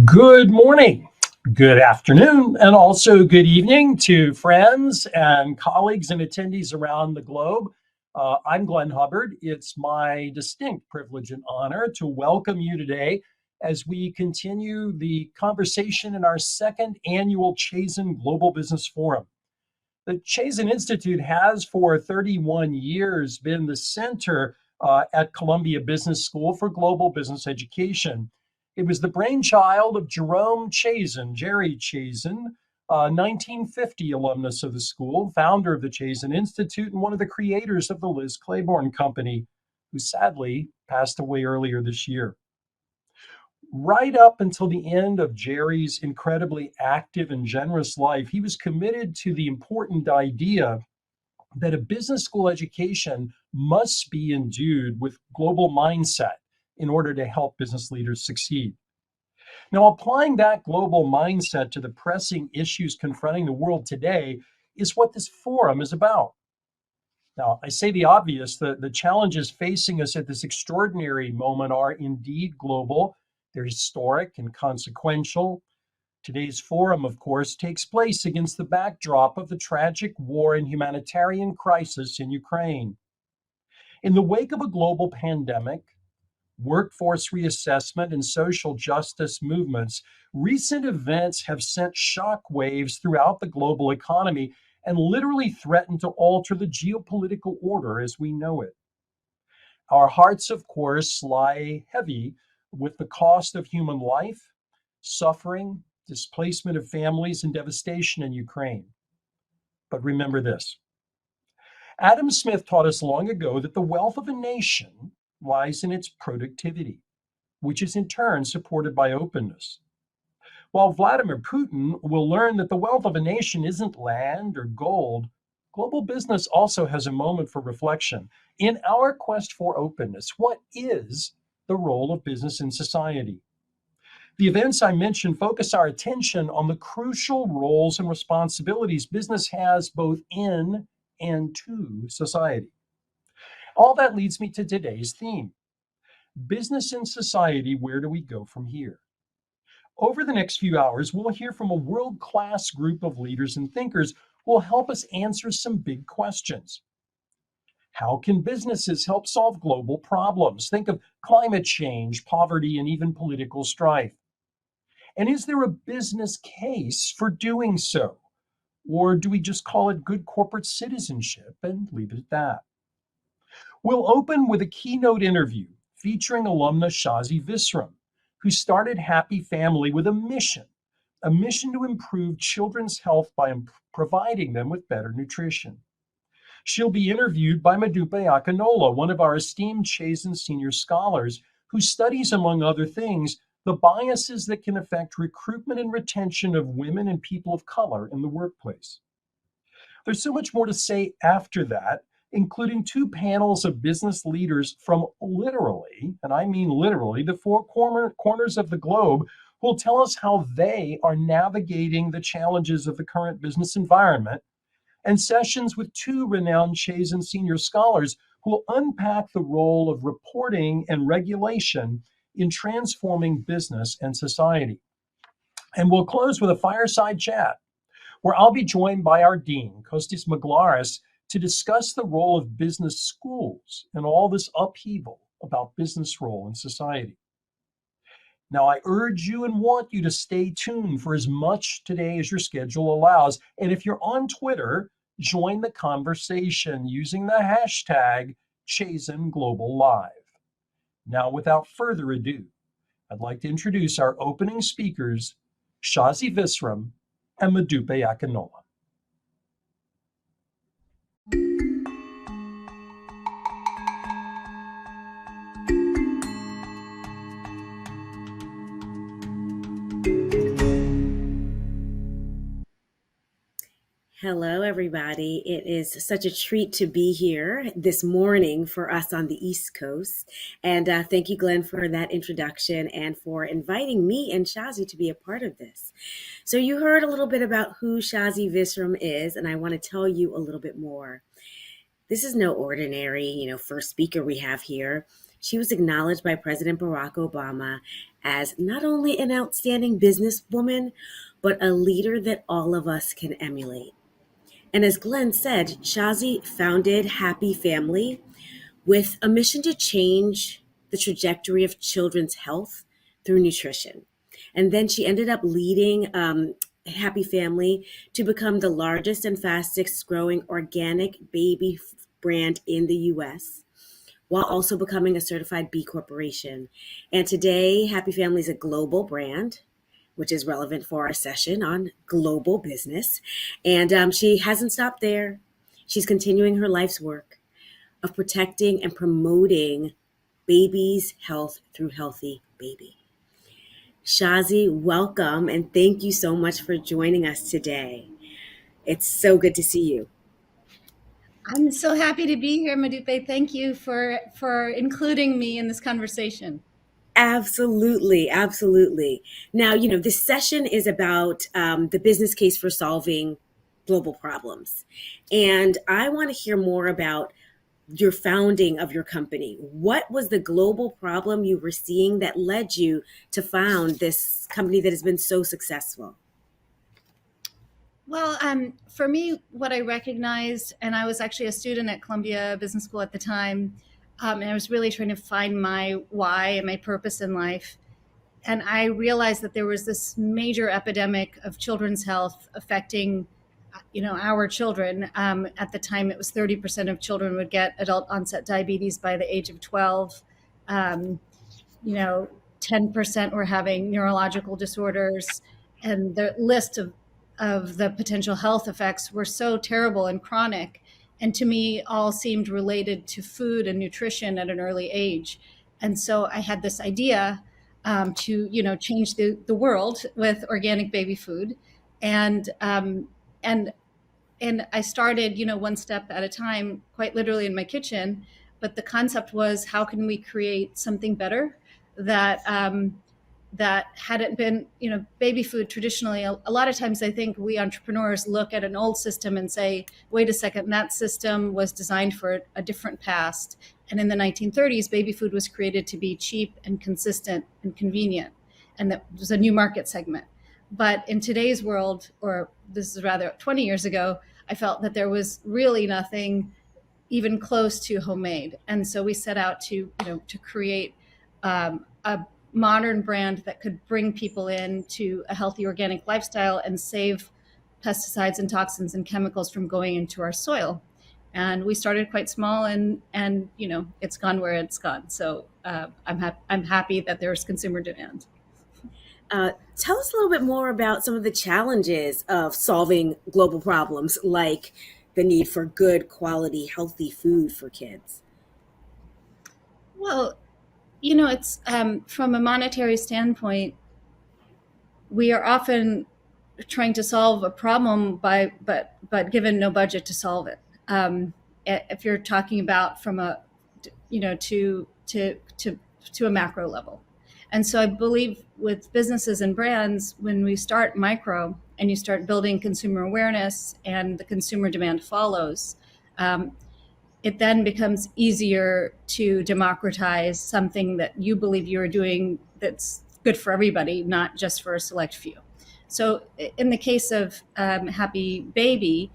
Good morning, good afternoon, and also good evening to friends and colleagues and attendees around the globe. I'm Glenn Hubbard. It's my distinct privilege and honor to welcome you today as we continue the conversation in our second annual Chazen Global Business Forum. The Chazen Institute has for 31 years been the center at Columbia Business School for global business education. It was the brainchild of Jerome Chazen, Jerry Chazen, 1950 alumnus of the school, founder of the Chazen Institute, and one of the creators of the Liz Claiborne Company, who sadly passed away earlier this year. Right up until the end of Jerry's incredibly active and generous life, he was committed to the important idea that a business school education must be endued with global mindset in order to help business leaders succeed. Now, applying that global mindset to the pressing issues confronting the world today is what this forum is about. Now, I say the obvious, the challenges facing us at this extraordinary moment are indeed global. They're historic and consequential. Today's forum, of course, takes place against the backdrop of the tragic war and humanitarian crisis in Ukraine. In the wake of a global pandemic, workforce reassessment, and social justice movements, recent events have sent shockwaves throughout the global economy and literally threatened to alter the geopolitical order as we know it. Our hearts, of course, lie heavy with the cost of human life, suffering, displacement of families, and devastation in Ukraine. But remember this. Adam Smith taught us long ago that the wealth of a nation lies in its productivity, which is in turn supported by openness. While Vladimir Putin will learn that the wealth of a nation isn't land or gold, global business also has a moment for reflection. In our quest for openness, what is the role of business in society? The events I mentioned focus our attention on the crucial roles and responsibilities business has both in and to society. All that leads me to today's theme. Business in society, where do we go from here? Over the next few hours, we'll hear from a world-class group of leaders and thinkers who will help us answer some big questions. How can businesses help solve global problems? Think of climate change, poverty, and even political strife. And is there a business case for doing so? Or do we just call it good corporate citizenship and leave it at that? We'll open with a keynote interview featuring alumna Shazi Visram, who started Happy Family with a mission to improve children's health by providing them with better nutrition. She'll be interviewed by Modupe Akinola, one of our esteemed Chazen senior scholars, who studies, among other things, the biases that can affect recruitment and retention of women and people of color in the workplace. There's so much more to say after that, including two panels of business leaders from literally, and I mean literally, the four corners of the globe who will tell us how they are navigating the challenges of the current business environment, and sessions with two renowned Chazen senior scholars who will unpack the role of reporting and regulation in transforming business and society. And we'll close with a fireside chat where I'll be joined by our dean, Costis Maglaras, to discuss the role of business schools and all this upheaval about business role in society. Now, I urge you and want you to stay tuned for as much today as your schedule allows. And if you're on Twitter, join the conversation using the hashtag #ChazenGlobalLive. Now, without further ado, I'd like to introduce our opening speakers, Shazi Visram and Modupe Akinola. Hello, everybody. It is such a treat to be here this morning for us on the East Coast. And thank you, Glenn, for that introduction and for inviting me and Shazi to be a part of this. So you heard a little bit about who Shazi Visram is, and I want to tell you a little bit more. This is no ordinary, first speaker we have here. She was acknowledged by President Barack Obama as not only an outstanding businesswoman, but a leader that all of us can emulate. And as Glenn said, Shazi founded Happy Family with a mission to change the trajectory of children's health through nutrition. And then she ended up leading Happy Family to become the largest and fastest growing organic baby brand in the US, while also becoming a certified B Corporation. And today, Happy Family is a global brand, which is relevant for our session on global business. And she hasn't stopped there. She's continuing her life's work of protecting and promoting babies' health through Healthy Baby. Shazi, welcome, and thank you so much for joining us today. It's so good to see you. I'm so happy to be here, Madupe. Thank you for including me in this conversation. Absolutely, absolutely. Now, this session is about the business case for solving global problems. And I want to hear more about your founding of your company. What was the global problem you were seeing that led you to found this company that has been so successful? Well, for me, what I recognized, and I was actually a student at Columbia Business School at the time, and I was really trying to find my why and my purpose in life. And I realized that there was this major epidemic of children's health affecting, our children. At the time, it was 30% of children would get adult onset diabetes by the age of 12. 10% were having neurological disorders, and the list of the potential health effects were so terrible and chronic. And to me, all seemed related to food and nutrition at an early age. And so I had this idea to, change the world with organic baby food. And I started, one step at a time, quite literally in my kitchen. But the concept was, how can we create something better that that hadn't been, baby food traditionally. A lot of times I think we entrepreneurs look at an old system and say, wait a second, that system was designed for a different past. And in the 1930s, baby food was created to be cheap and consistent and convenient. And that was a new market segment. But in today's world, or this is rather 20 years ago, I felt that there was really nothing even close to homemade. And so we set out to create a modern brand that could bring people into a healthy organic lifestyle and save pesticides and toxins and chemicals from going into our soil. And we started quite small, and it's gone where it's gone. So I'm happy that there's consumer demand. Tell us a little bit more about some of the challenges of solving global problems, like the need for good quality, healthy food for kids. Well, it's from a monetary standpoint, we are often trying to solve a problem but given no budget to solve it. If you're talking about from a to a macro level. And so I believe with businesses and brands, when we start micro and you start building consumer awareness and the consumer demand follows, it then becomes easier to democratize something that you believe you're doing that's good for everybody, not just for a select few. So in the case of Happy Baby,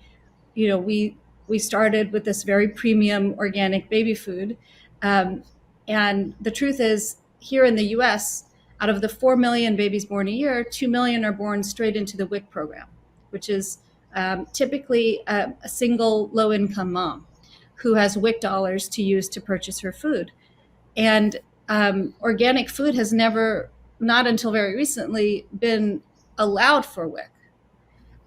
we started with this very premium organic baby food. And the truth is, here in the US, out of the 4 million babies born a year, 2 million are born straight into the WIC program, which is typically a single low-income mom who has WIC dollars to use to purchase her food. And organic food has never, not until very recently, been allowed for WIC.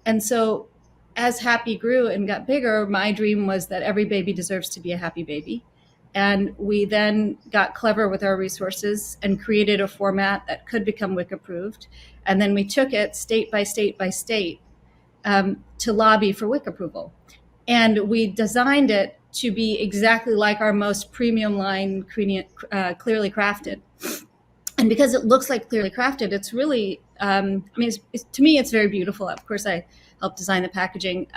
And so as Happy grew and got bigger, my dream was that every baby deserves to be a happy baby. And we then got clever with our resources and created a format that could become WIC approved. And then we took it state by state by state to lobby for WIC approval. And we designed it to be exactly like our most premium line, Clearly Crafted. And because it looks like Clearly Crafted, it's really, to me, it's very beautiful. Of course, I helped design the packaging.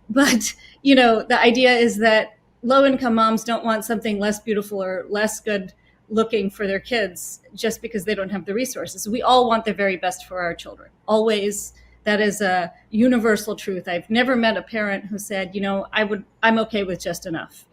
But, the idea is that low-income moms don't want something less beautiful or less good looking for their kids just because they don't have the resources. We all want the very best for our children. Always. That is a universal truth. I've never met a parent who said, I'm okay with just enough.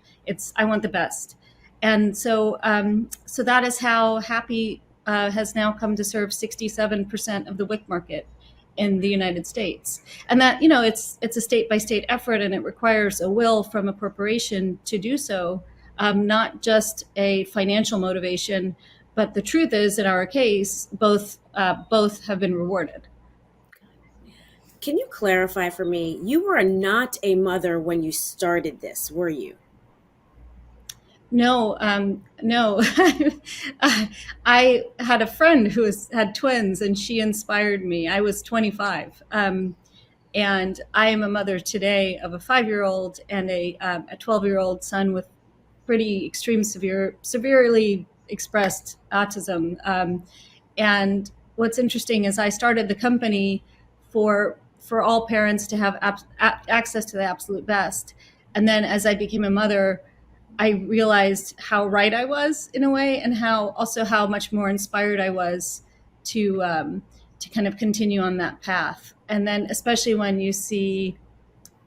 I want the best. And so that is how Happy has now come to serve 67% of the WIC market in the United States. And that, it's a state by state effort, and it requires a will from a corporation to do so, not just a financial motivation. But the truth is, in our case, both have been rewarded. Can you clarify for me? You were not a mother when you started this, were you? No. I had a friend who had twins, and she inspired me. I was 25, and I am a mother today of a 5-year-old and a 12-year-old son with pretty extreme, severely expressed autism. And what's interesting is I started the company for all parents to have access to the absolute best. And then as I became a mother, I realized how right I was in a way, and how much more inspired I was to kind of continue on that path. And then especially when you see,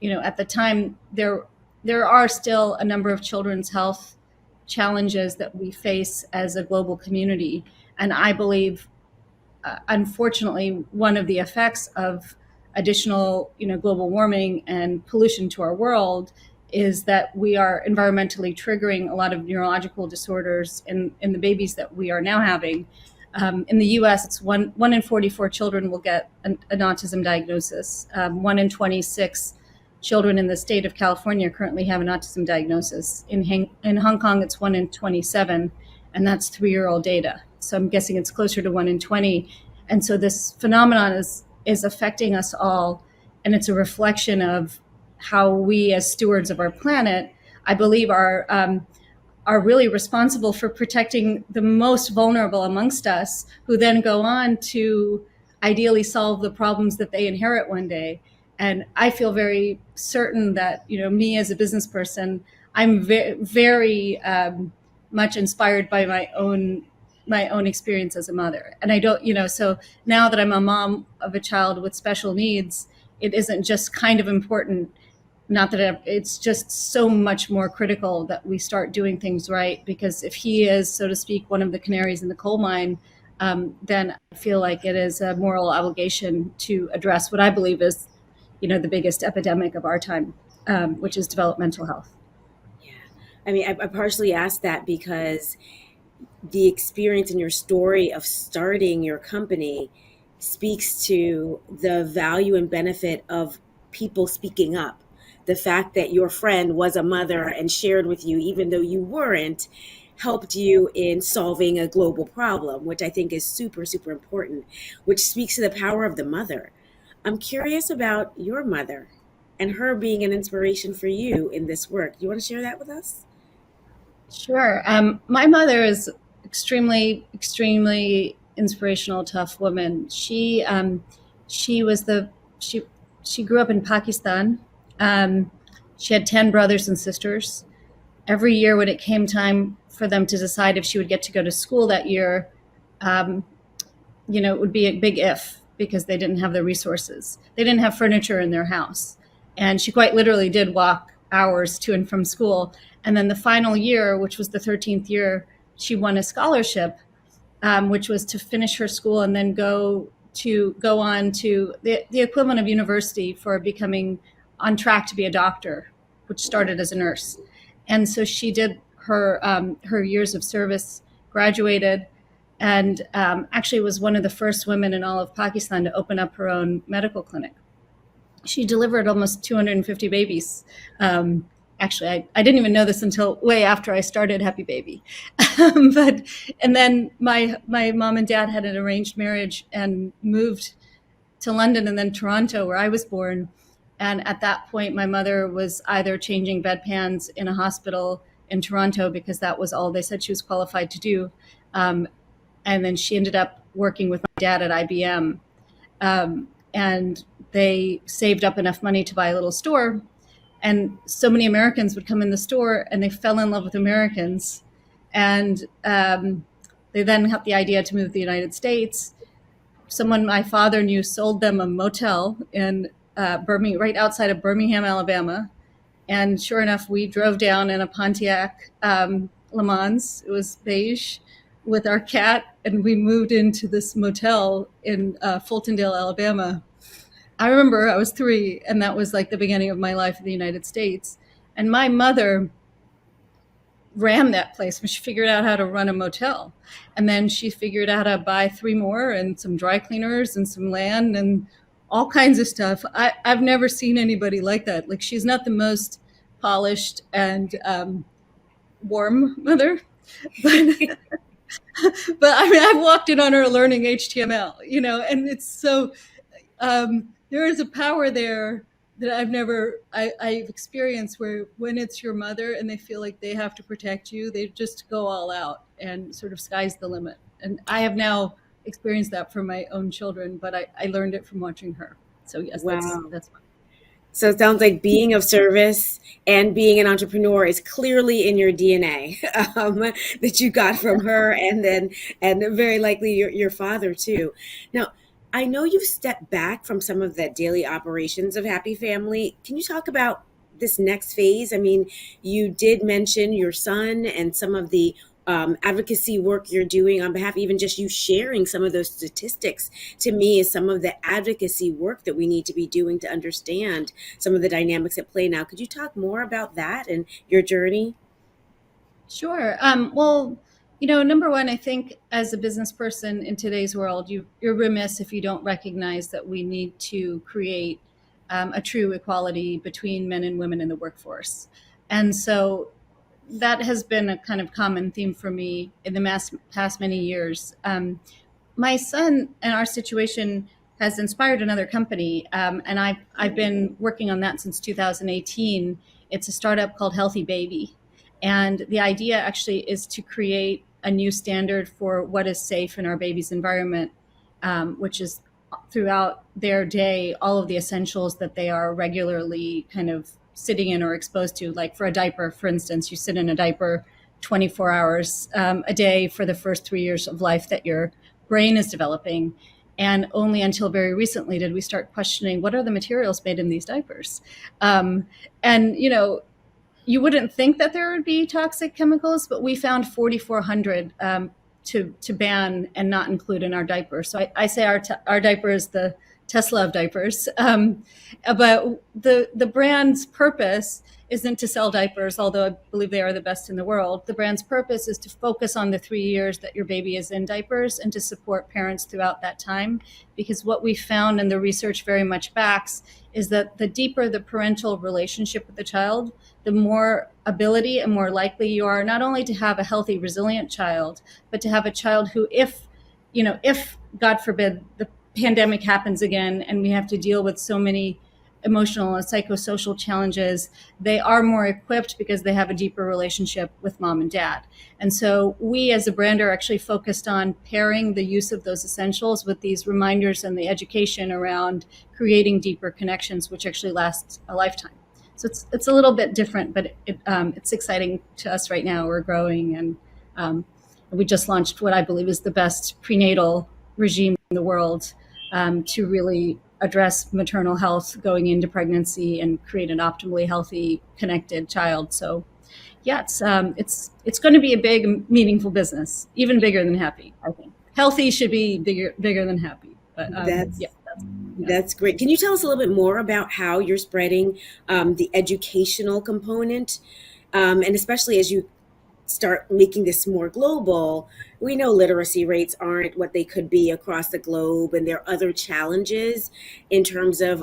at the time there are still a number of children's health challenges that we face as a global community. And I believe, unfortunately, one of the effects of additional, global warming and pollution to our world is that we are environmentally triggering a lot of neurological disorders in the babies that we are now having. In the U.S., it's one in 44 children will get an autism diagnosis. 1 in 26 children in the state of California currently have an autism diagnosis. In Hong Kong, it's 1 in 27, and that's 3-year-old data. So I'm guessing it's closer to 1 in 20. And so this phenomenon is affecting us all, and it's a reflection of how we, as stewards of our planet, I believe, are really responsible for protecting the most vulnerable amongst us, who then go on to ideally solve the problems that they inherit one day. And I feel very certain that, me as a business person, I'm very much inspired by my own experience as a mother. And I don't, so now that I'm a mom of a child with special needs, it isn't just kind of important. Not that it's just so much more critical that we start doing things right, because if he is, so to speak, one of the canaries in the coal mine, then I feel like it is a moral obligation to address what I believe is, the biggest epidemic of our time, which is developmental health. Yeah. I mean, I partially asked that because the experience in your story of starting your company speaks to the value and benefit of people speaking up. The fact that your friend was a mother and shared with you, even though you weren't, helped you in solving a global problem, which I think is super, super important, which speaks to the power of the mother. I'm curious about your mother and her being an inspiration for you in this work. Do you want to share that with us? Sure. My mother is extremely, extremely inspirational, tough woman. She grew up in Pakistan. She had 10 brothers and sisters. Every year when it came time for them to decide if she would get to go to school that year, it would be a big if, because they didn't have the resources. They didn't have furniture in their house. And she quite literally did walk hours to and from school. And then the final year, which was the 13th year, she won a scholarship, which was to finish her school and then go on to the equivalent of university for becoming on track to be a doctor, which started as a nurse. And so she did her years of service, graduated, and actually was one of the first women in all of Pakistan to open up her own medical clinic. She delivered almost 250 babies. Actually, I didn't even know this until way after I started Happy Baby. And then my mom and dad had an arranged marriage and moved to London and then Toronto, where I was born. And at that point, my mother was either changing bedpans in a hospital in Toronto, because that was all they said she was qualified to do. And then she ended up working with my dad at IBM. And they saved up enough money to buy a little store. And so many Americans would come in the store, and they fell in love with Americans. And they then had the idea to move to the United States. Someone my father knew sold them a motel in Birmingham, right outside of Birmingham, Alabama. And sure enough, we drove down in a Pontiac Le Mans. It was beige, with our cat, and we moved into this motel in Fultondale, Alabama. I remember I was 3, and that was like the beginning of my life in the United States. And my mother ran that place when she figured out how to run a motel. And then she figured out how to buy 3 more and some dry cleaners and some land and all kinds of stuff. I've never seen anybody like that. Like, she's not the most polished and warm mother, but but I mean, I've walked in on her learning HTML, and it's so there is a power there that I've experienced, where when it's your mother and they feel like they have to protect you, they just go all out and sort of sky's the limit. And I have now experienced that for my own children, but I learned it from watching her. So yes, Wow. that's fun. So it sounds like being of service and being an entrepreneur is clearly in your DNA, that you got from her, and very likely your father too. Now, I know you've stepped back from some of the daily operations of Happy Family. Can you talk about this next phase? I mean, you did mention your son and some of the advocacy work you're doing on behalf, even just you sharing some of those statistics to me is some of the advocacy work that we need to be doing to understand some of the dynamics at play now. Could you talk more about that and your journey? Sure. Well, number one, I think as a business person in today's world, you're remiss if you don't recognize that we need to create a true equality between men and women in the workforce. And so that has been a kind of common theme for me in the past many years. My son and our situation has inspired another company, and I've been working on that since 2018. It's a startup called Healthy Baby. And the idea actually is to create a new standard for what is safe in our baby's environment, which is throughout their day, all of the essentials that they are regularly kind of sitting in or exposed to. Like for a diaper, for instance, you sit in a diaper 24 hours a day for the first 3 years of life that your brain is developing. And only until very recently did we start questioning, what are the materials made in these diapers? And you wouldn't think that there would be toxic chemicals, but we found 4,400 to ban and not include in our diaper. So I say our diaper is the Tesla of diapers. But the brand's purpose isn't to sell diapers, although I believe they are the best in the world. The brand's purpose is to focus on the 3 years that your baby is in diapers and to support parents throughout that time. Because what we found, and the research very much backs, is that the deeper the parental relationship with the child, the more ability and more likely you are not only to have a healthy, resilient child, but to have a child who, if God forbid, the pandemic happens again and we have to deal with so many emotional and psychosocial challenges, they are more equipped because they have a deeper relationship with mom and dad. And so we as a brand are actually focused on pairing the use of those essentials with these reminders and the education around creating deeper connections, which actually last a lifetime. So it's a little bit different, but it's exciting to us right now. We're growing, and we just launched what I believe is the best prenatal regime in the world to really address maternal health going into pregnancy and create an optimally healthy, connected child. So yeah, it's going to be a big, meaningful business, even bigger than happy, I think. Healthy should be bigger than happy. But That's great. Can you tell us a little bit more about how you're spreading the educational component? And especially as you start making this more global, we know literacy rates aren't what they could be across the globe, and there are other challenges in terms of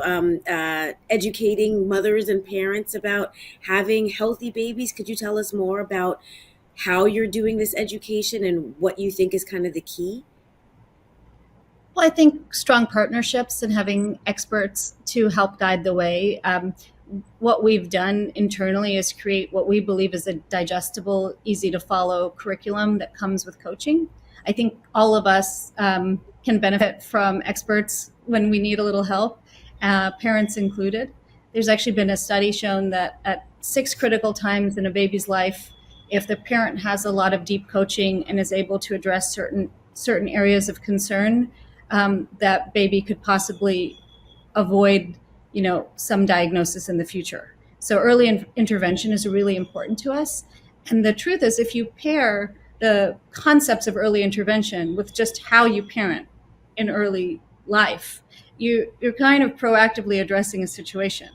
educating mothers and parents about having healthy babies. Could you tell us more about how you're doing this education and what you think is kind of the key? Well, I think strong partnerships and having experts to help guide the way. What we've done internally is create what we believe is a digestible, easy to follow curriculum that comes with coaching. I think all of us can benefit from experts when we need a little help, parents included. There's actually been a study shown that at 6 critical times in a baby's life, if the parent has a lot of deep coaching and is able to address certain areas of concern, that baby could possibly avoid, some diagnosis in the future. So early intervention is really important to us. And the truth is, if you pair the concepts of early intervention with just how you parent in early life, you're kind of proactively addressing a situation.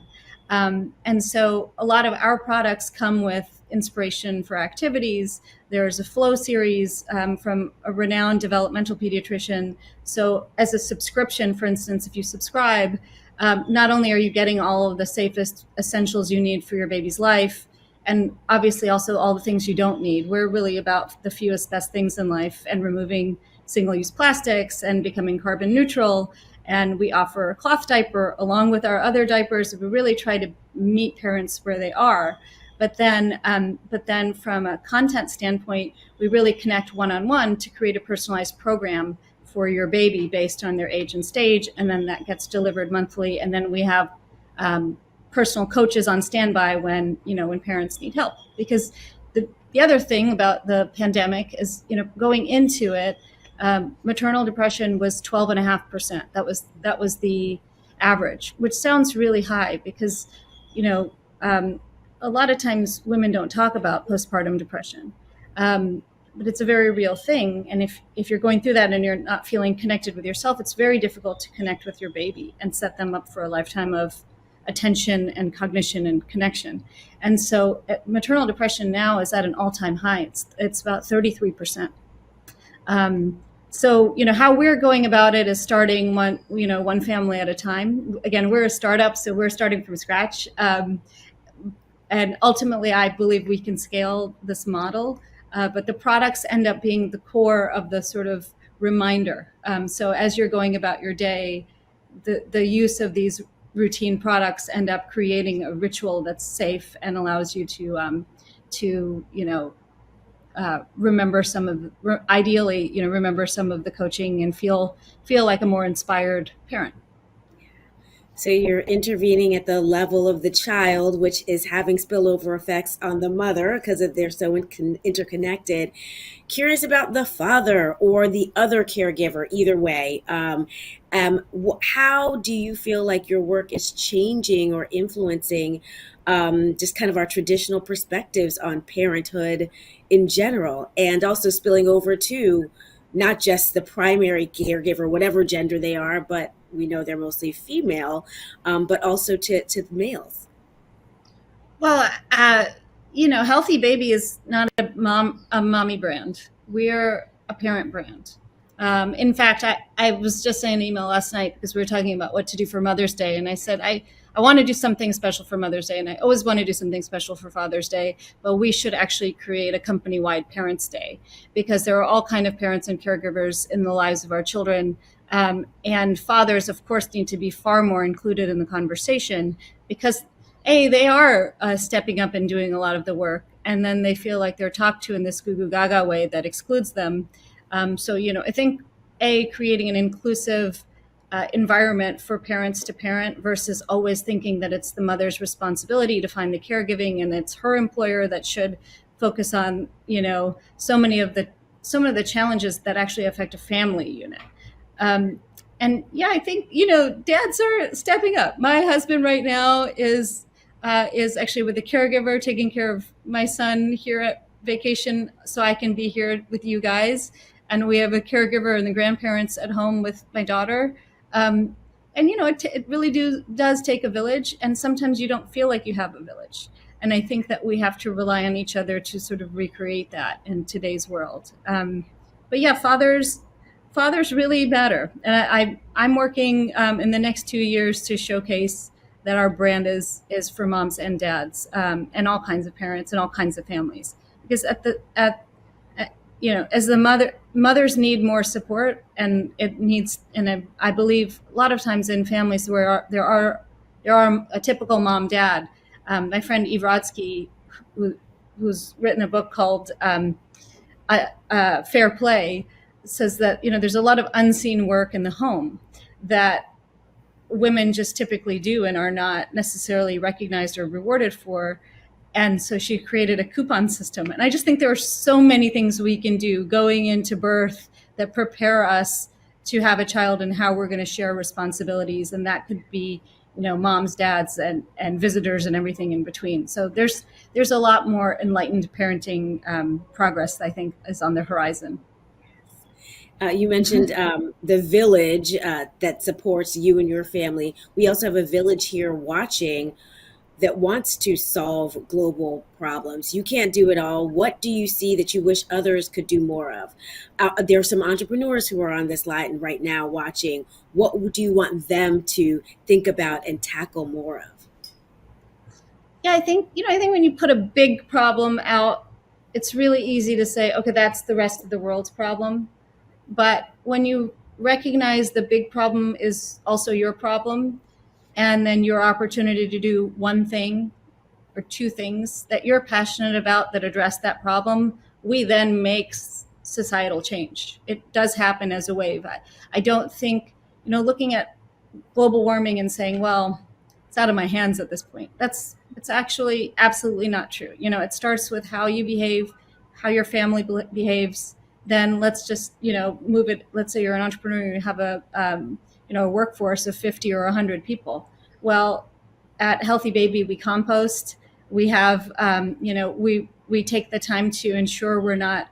And so a lot of our products come with inspiration for activities. There's a flow series from a renowned developmental pediatrician. So as a subscription, for instance, if you subscribe, not only are you getting all of the safest essentials you need for your baby's life, and obviously also all the things you don't need. We're really about the fewest best things in life and removing single-use plastics and becoming carbon neutral. And we offer a cloth diaper along with our other diapers. We really try to meet parents where they are. But then from a content standpoint, we really connect one-on-one to create a personalized program for your baby based on their age and stage. And then that gets delivered monthly. And then we have personal coaches on standby when parents need help. Because the other thing about the pandemic is, going into it, maternal depression was 12.5%. That was the average, which sounds really high because, a lot of times women don't talk about postpartum depression, but it's a very real thing. And if you're going through that and you're not feeling connected with yourself, it's very difficult to connect with your baby and set them up for a lifetime of attention and cognition and connection. And so maternal depression now is at an all-time high. It's about 33%. So, how we're going about it is starting one family at a time. Again, we're a startup, so we're starting from scratch. And ultimately, I believe we can scale this model, but the products end up being the core of the sort of reminder. So as you're going about your day, the use of these routine products end up creating a ritual that's safe and allows you to remember remember some of the coaching and feel like a more inspired parent. So you're intervening at the level of the child, which is having spillover effects on the mother because they're so interconnected. Curious about the father or the other caregiver, either way. How do you feel like your work is changing or influencing just kind of our traditional perspectives on parenthood in general, and also spilling over to not just the primary caregiver, whatever gender they are, but we know they're mostly female, but also to males? Well, Healthy Baby is not a mommy brand. We're a parent brand. In fact, I was just saying an email last night because we were talking about what to do for Mother's Day. And I said, I want to do something special for Mother's Day. And I always want to do something special for Father's Day. But we should actually create a company-wide Parents' Day because there are all kinds of parents and caregivers in the lives of our children. And fathers, of course, need to be far more included in the conversation because, they are stepping up and doing a lot of the work. And then they feel like they're talked to in this goo-goo gaga way that excludes them. So, I think, creating an inclusive environment for parents to parent versus always thinking that it's the mother's responsibility to find the caregiving and it's her employer that should focus on, so many of the challenges that actually affect a family unit. I think, dads are stepping up. My husband right now is actually with a caregiver taking care of my son here at vacation so I can be here with you guys. And we have a caregiver and the grandparents at home with my daughter. It really does take a village. And sometimes you don't feel like you have a village. And I think that we have to rely on each other to sort of recreate that in today's world. Fathers really matter. And I'm working in the next 2 years to showcase that our brand is for moms and dads and all kinds of parents and all kinds of families. Because as the mothers need more support, and it needs, and I believe a lot of times in families where there are a typical mom dad. My friend Eve Rodsky, who's written a book called Fair Play, says that there's a lot of unseen work in the home that women just typically do and are not necessarily recognized or rewarded for. And so she created a coupon system. And I just think there are so many things we can do going into birth that prepare us to have a child and how we're going to share responsibilities. And that could be, moms, dads, and visitors and everything in between. So there's a lot more enlightened parenting progress, I think, is on the horizon. You mentioned the village that supports you and your family. We also have a village here watching that wants to solve global problems. You can't do it all. What do you see that you wish others could do more of? There are some entrepreneurs who are on this line right now watching. What do you want them to think about and tackle more of? Yeah, I think when you put a big problem out, it's really easy to say, okay, that's the rest of the world's problem. But when you recognize the big problem is also your problem, and then your opportunity to do one thing or two things that you're passionate about that address that problem, we then make societal change. It does happen as a wave. I don't think, looking at global warming and saying, well, it's out of my hands at this point. It's actually absolutely not true. It starts with how you behave, how your family behaves. Then let's just, move it. Let's say you're an entrepreneur, and you have a workforce of 50 or 100 people. Well, at Healthy Baby, we compost. We have, we take the time to ensure we're not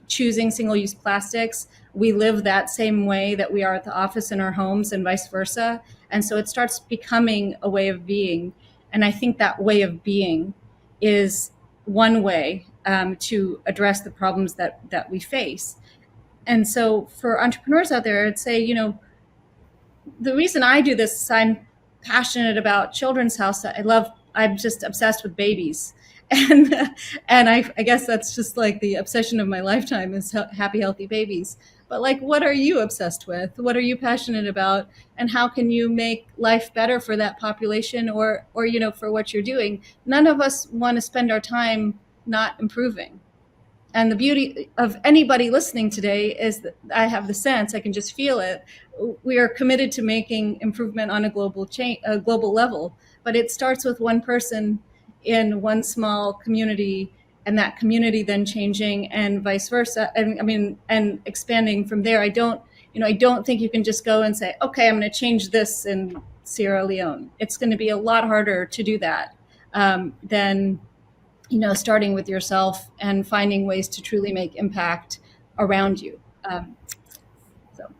choosing single-use plastics. We live that same way that we are at the office in our homes and vice versa. And so it starts becoming a way of being. And I think that way of being is one way to address the problems that we face. And so for entrepreneurs out there, I'd say, the reason I do this is I'm passionate about Children's House. I'm just obsessed with babies. And I guess that's just like the obsession of my lifetime is happy, healthy babies. But like, what are you obsessed with? What are you passionate about? And how can you make life better for that population or for what you're doing? None of us want to spend our time not improving. And the beauty of anybody listening today is that I have the sense, I can just feel it. We are committed to making improvement on a global level, but it starts with one person in one small community, and that community then changing and vice versa. And expanding from there. I don't think you can just go and say, okay, I'm going to change this in Sierra Leone. It's going to be a lot harder to do that than starting with yourself and finding ways to truly make impact around you. So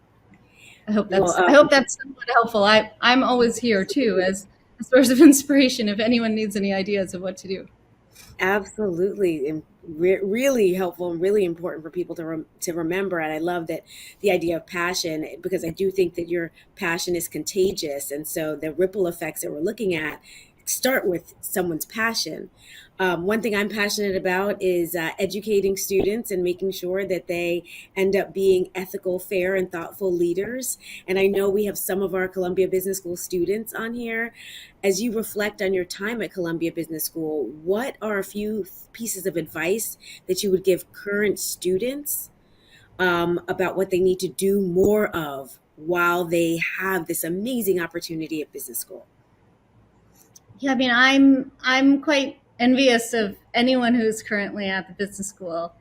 I hope that's somewhat helpful. I'm always here too as a source of inspiration if anyone needs any ideas of what to do. Absolutely. And really helpful and really important for people to remember. And I love that the idea of passion, because I do think that your passion is contagious. And so the ripple effects that we're looking at start with someone's passion. One thing I'm passionate about is educating students and making sure that they end up being ethical, fair, and thoughtful leaders. And I know we have some of our Columbia Business School students on here. As you reflect on your time at Columbia Business School, what are a few pieces of advice that you would give current students about what they need to do more of while they have this amazing opportunity at business school? Yeah, I'm quite envious of anyone who's currently at the business school.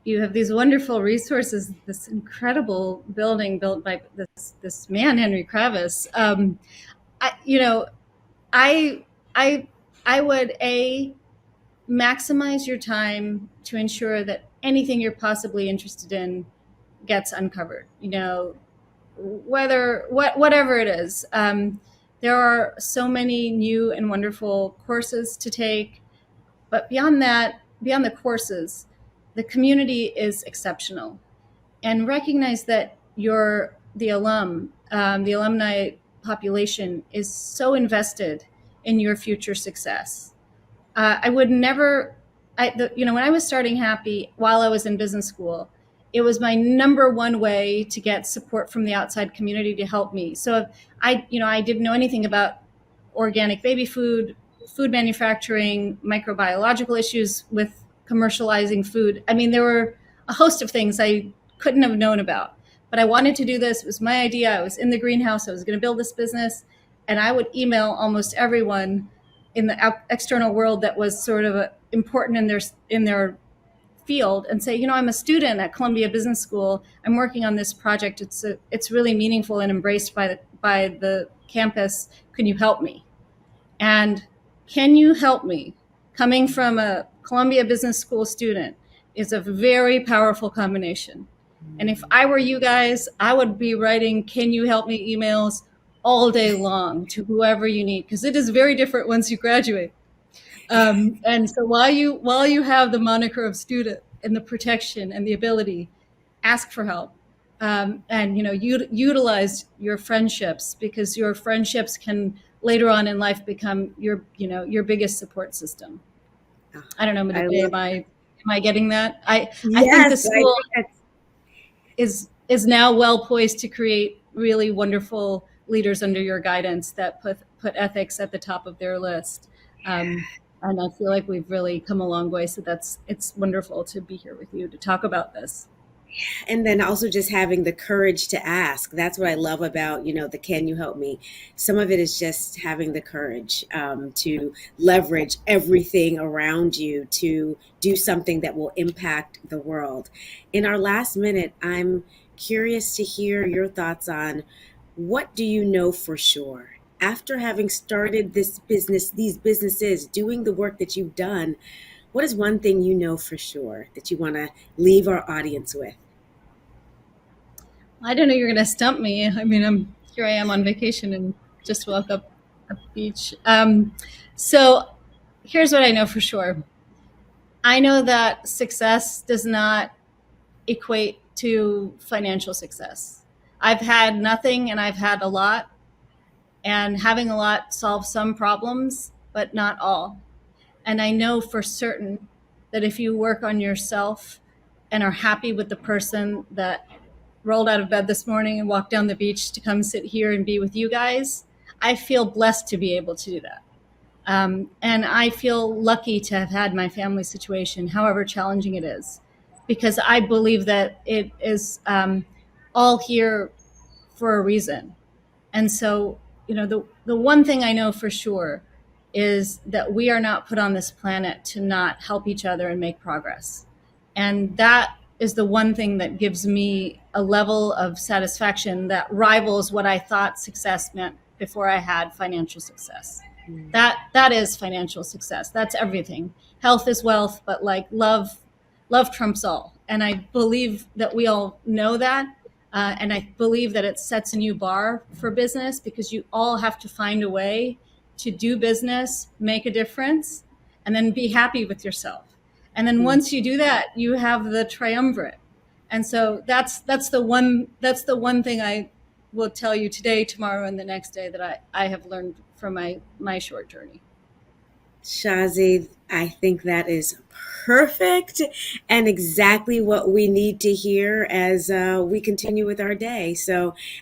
You have these wonderful resources, this incredible building built by this man, Henry Kravis. I would maximize your time to ensure that anything you're possibly interested in gets uncovered. Whatever it is. There are so many new and wonderful courses to take, but beyond the courses, the community is exceptional. And recognize that the alumni population is so invested in your future success. I would never, when I was starting Happy while I was in business school, it was my number one way to get support from the outside community to help me. So I didn't know anything about organic baby food manufacturing, microbiological issues with commercializing food. There were a host of things I couldn't have known about, but I wanted to do this. It was my idea. I was in the greenhouse. I was going to build this business, and I would email almost everyone in the external world that was sort of important in their field, and say, I'm a student at Columbia Business School. I'm working on this project. It's really meaningful and embraced by the campus. Can you help me? And can you help me, coming from a Columbia Business School student, is a very powerful combination. And if I were you guys, I would be writing "can you help me" emails all day long to whoever you need, because it is very different once you graduate. And so while you have the moniker of student and the protection and the ability, ask for help. And utilize your friendships, because your friendships can later on in life become your biggest support system. I don't know, am I getting that? I think the school is now well poised to create really wonderful leaders under your guidance that put ethics at the top of their list. And I feel like we've really come a long way. So it's wonderful to be here with you to talk about this. And then also just having the courage to ask. That's what I love about, the "can you help me?" Some of it is just having the courage to leverage everything around you to do something that will impact the world. In our last minute, I'm curious to hear your thoughts on, what do you know for sure? After having started these businesses, doing the work that you've done, what is one thing you know for sure that you want to leave our audience with? I don't know, you're going to stump me. I mean, here I am on vacation and just woke up at the beach. So here's what I know for sure. I know that success does not equate to financial success. I've had nothing and I've had a lot. And having a lot solves some problems, but not all. And I know for certain that if you work on yourself and are happy with the person that rolled out of bed this morning and walked down the beach to come sit here and be with you guys, I feel blessed to be able to do that. And I feel lucky to have had my family situation, however challenging it is, because I believe that it is all here for a reason. And so, the one thing I know for sure is that we are not put on this planet to not help each other and make progress. And that is the one thing that gives me a level of satisfaction that rivals what I thought success meant before I had financial success. That is financial success. That's everything. Health is wealth, but like love trumps all. And I believe that we all know that. And I believe that it sets a new bar for business, because you all have to find a way to do business, make a difference, and then be happy with yourself. And then once you do that, you have the triumvirate. And so that's the one thing I will tell you today, tomorrow, and the next day that I have learned from my short journey. Shazi, I think that is perfect and exactly what we need to hear as we continue with our day.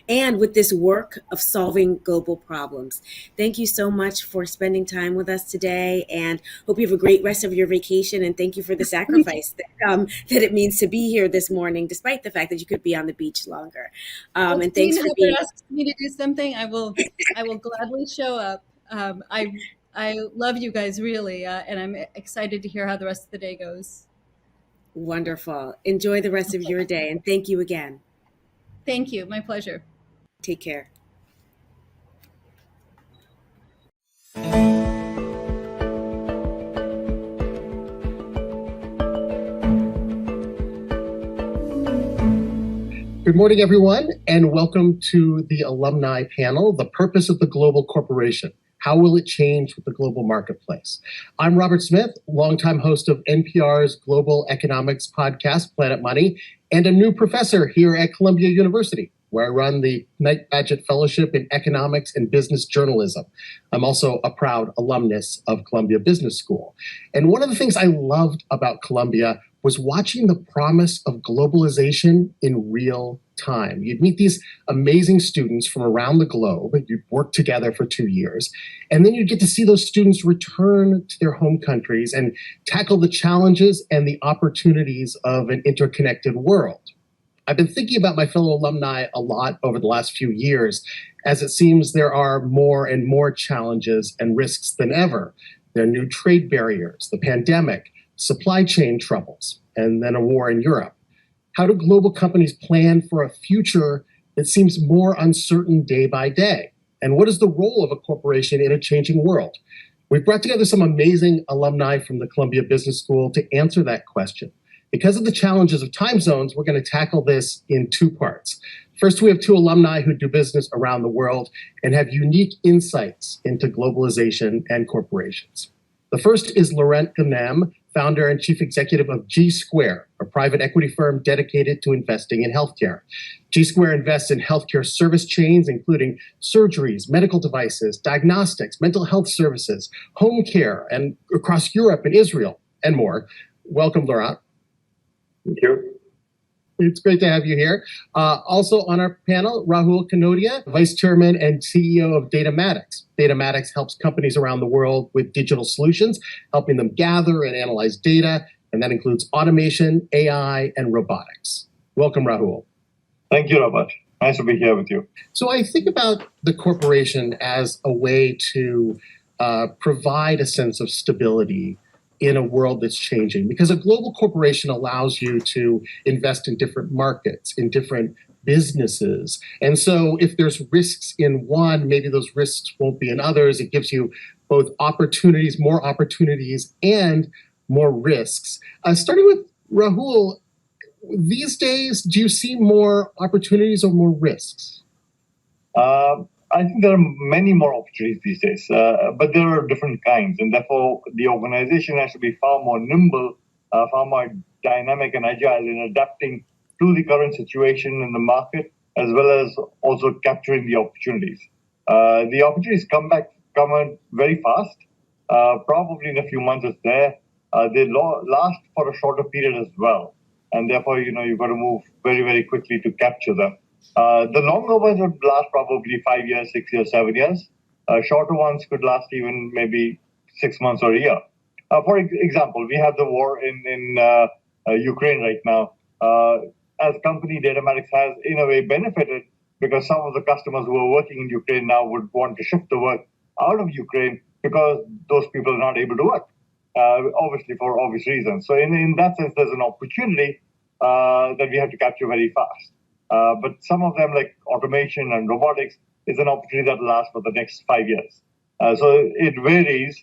And with this work of solving global problems. Thank you so much for spending time with us today, and hope you have a great rest of your vacation. And thank you for the sacrifice that it means to be here this morning, despite the fact that you could be on the beach longer. And thanks for being. Asks me to do something, I will gladly show up. I love you guys, really, and I'm excited to hear how the rest of the day goes. Wonderful. Enjoy the rest of your day, and thank you again. Thank you. My pleasure. Take care. Good morning, everyone, and welcome to the alumni panel, The Purpose of the Global Corporation. How will it change with the global marketplace? I'm Robert Smith, longtime host of NPR's global economics podcast, Planet Money, and a new professor here at Columbia University, where I run the Knight Bagehot Fellowship in Economics and Business Journalism. I'm also a proud alumnus of Columbia Business School. And one of the things I loved about Columbia was watching the promise of globalization in real time. You'd meet these amazing students from around the globe, you'd work together for 2 years, and then you'd get to see those students return to their home countries and tackle the challenges and the opportunities of an interconnected world. I've been thinking about my fellow alumni a lot over the last few years, as it seems there are more and more challenges and risks than ever. There are new trade barriers, the pandemic, supply chain troubles, and then a war in Europe. How do global companies plan for a future that seems more uncertain day by day? And what is the role of a corporation in a changing world? We've brought together some amazing alumni from the Columbia Business School to answer that question. Because of the challenges of time zones, we're going to tackle this in two parts. First, we have two alumni who do business around the world and have unique insights into globalization and corporations. The first is Laurent Ganem, founder and chief executive of G Square, a private equity firm dedicated to investing in healthcare. G Square invests in healthcare service chains, including surgeries, medical devices, diagnostics, mental health services, home care, and across Europe and Israel, and more. Welcome, Laurent. Thank you. It's great to have you here. Also on our panel, Rahul Kanodia, Vice Chairman and CEO of Datamatics. Datamatics helps companies around the world with digital solutions, helping them gather and analyze data, and that includes automation, AI, and robotics. Welcome, Rahul. Thank you, Robert. Nice to be here with you. So I think about the corporation as a way to provide a sense of stability in a world that's changing, because a global corporation allows you to invest in different markets, in different businesses. And so if there's risks in one, maybe those risks won't be in others. It gives you both opportunities, and more risks. Starting with Rahul, these days, do you see more opportunities or more risks? I think there are many more opportunities these days, but there are different kinds, and therefore the organization has to be far more nimble, far more dynamic and agile in adapting to the current situation in the market, as well as also capturing the opportunities. The opportunities come out very fast, probably in a few months it's there. They last for a shorter period as well, and therefore you've got to move very, very quickly to capture them. The longer ones would last probably 5 years, 6 years, 7 years. Shorter ones could last even maybe 6 months or a year. For example, we have the war in Ukraine right now. As company, Datamatics has in a way benefited because some of the customers who are working in Ukraine now would want to shift the work out of Ukraine because those people are not able to work, obviously for obvious reasons. So in that sense, there's an opportunity that we have to capture very fast. But some of them, like automation and robotics, is an opportunity that lasts for the next 5 years. So it varies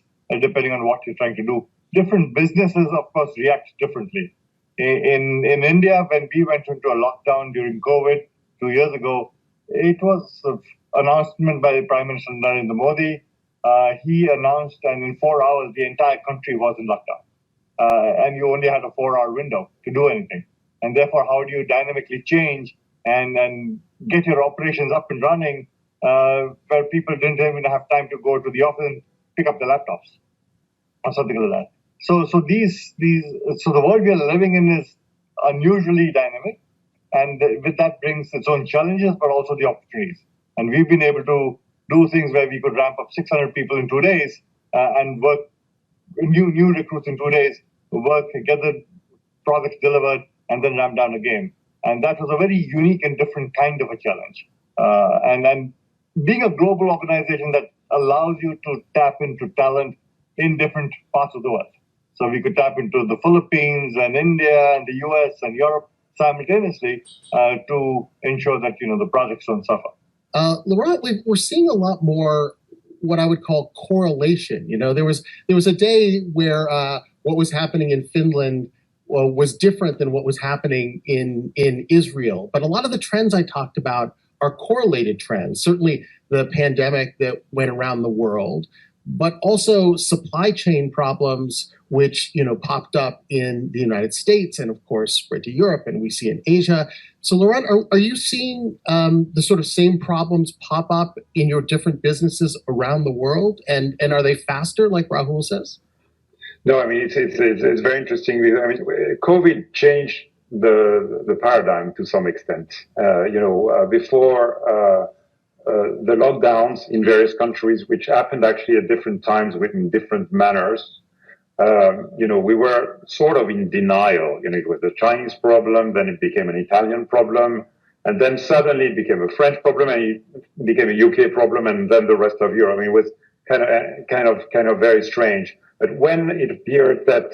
depending on what you're trying to do. Different businesses, of course, react differently. In India, when we went into a lockdown during COVID 2 years ago, it was an announcement by the Prime Minister Narendra Modi. He announced, and in 4 hours, the entire country was in lockdown. And you only had a 4-hour window to do anything. And therefore, how do you dynamically change and get your operations up and running where people didn't even have time to go to the office and pick up the laptops or something like that. So the world we are living in is unusually dynamic, and with that brings its own challenges, but also the opportunities. And we've been able to do things where we could ramp up 600 people in 2 days and work new recruits in 2 days, work, get the projects delivered, and then ramp down again. And that was a very unique and different kind of a challenge. And being a global organization that allows you to tap into talent in different parts of the world. So we could tap into the Philippines and India and the US and Europe simultaneously to ensure that the projects don't suffer. Laurent, we're seeing a lot more what I would call correlation. There was a day where what was happening in Finland was different than what was happening in Israel. But a lot of the trends I talked about are correlated trends. Certainly the pandemic that went around the world, but also supply chain problems, which popped up in the United States and of course spread to Europe, and we see in Asia. So Laurent, are you seeing the sort of same problems pop up in your different businesses around the world? And are they faster, like Rahul says? No, I mean, it's very interesting. I mean, COVID changed the paradigm to some extent. Before the lockdowns in various countries, which happened actually at different times in different manners, we were sort of in denial. It was a Chinese problem, then it became an Italian problem, and then suddenly it became a French problem, and it became a UK problem, and then the rest of Europe. It was kind of very strange. But when it appeared that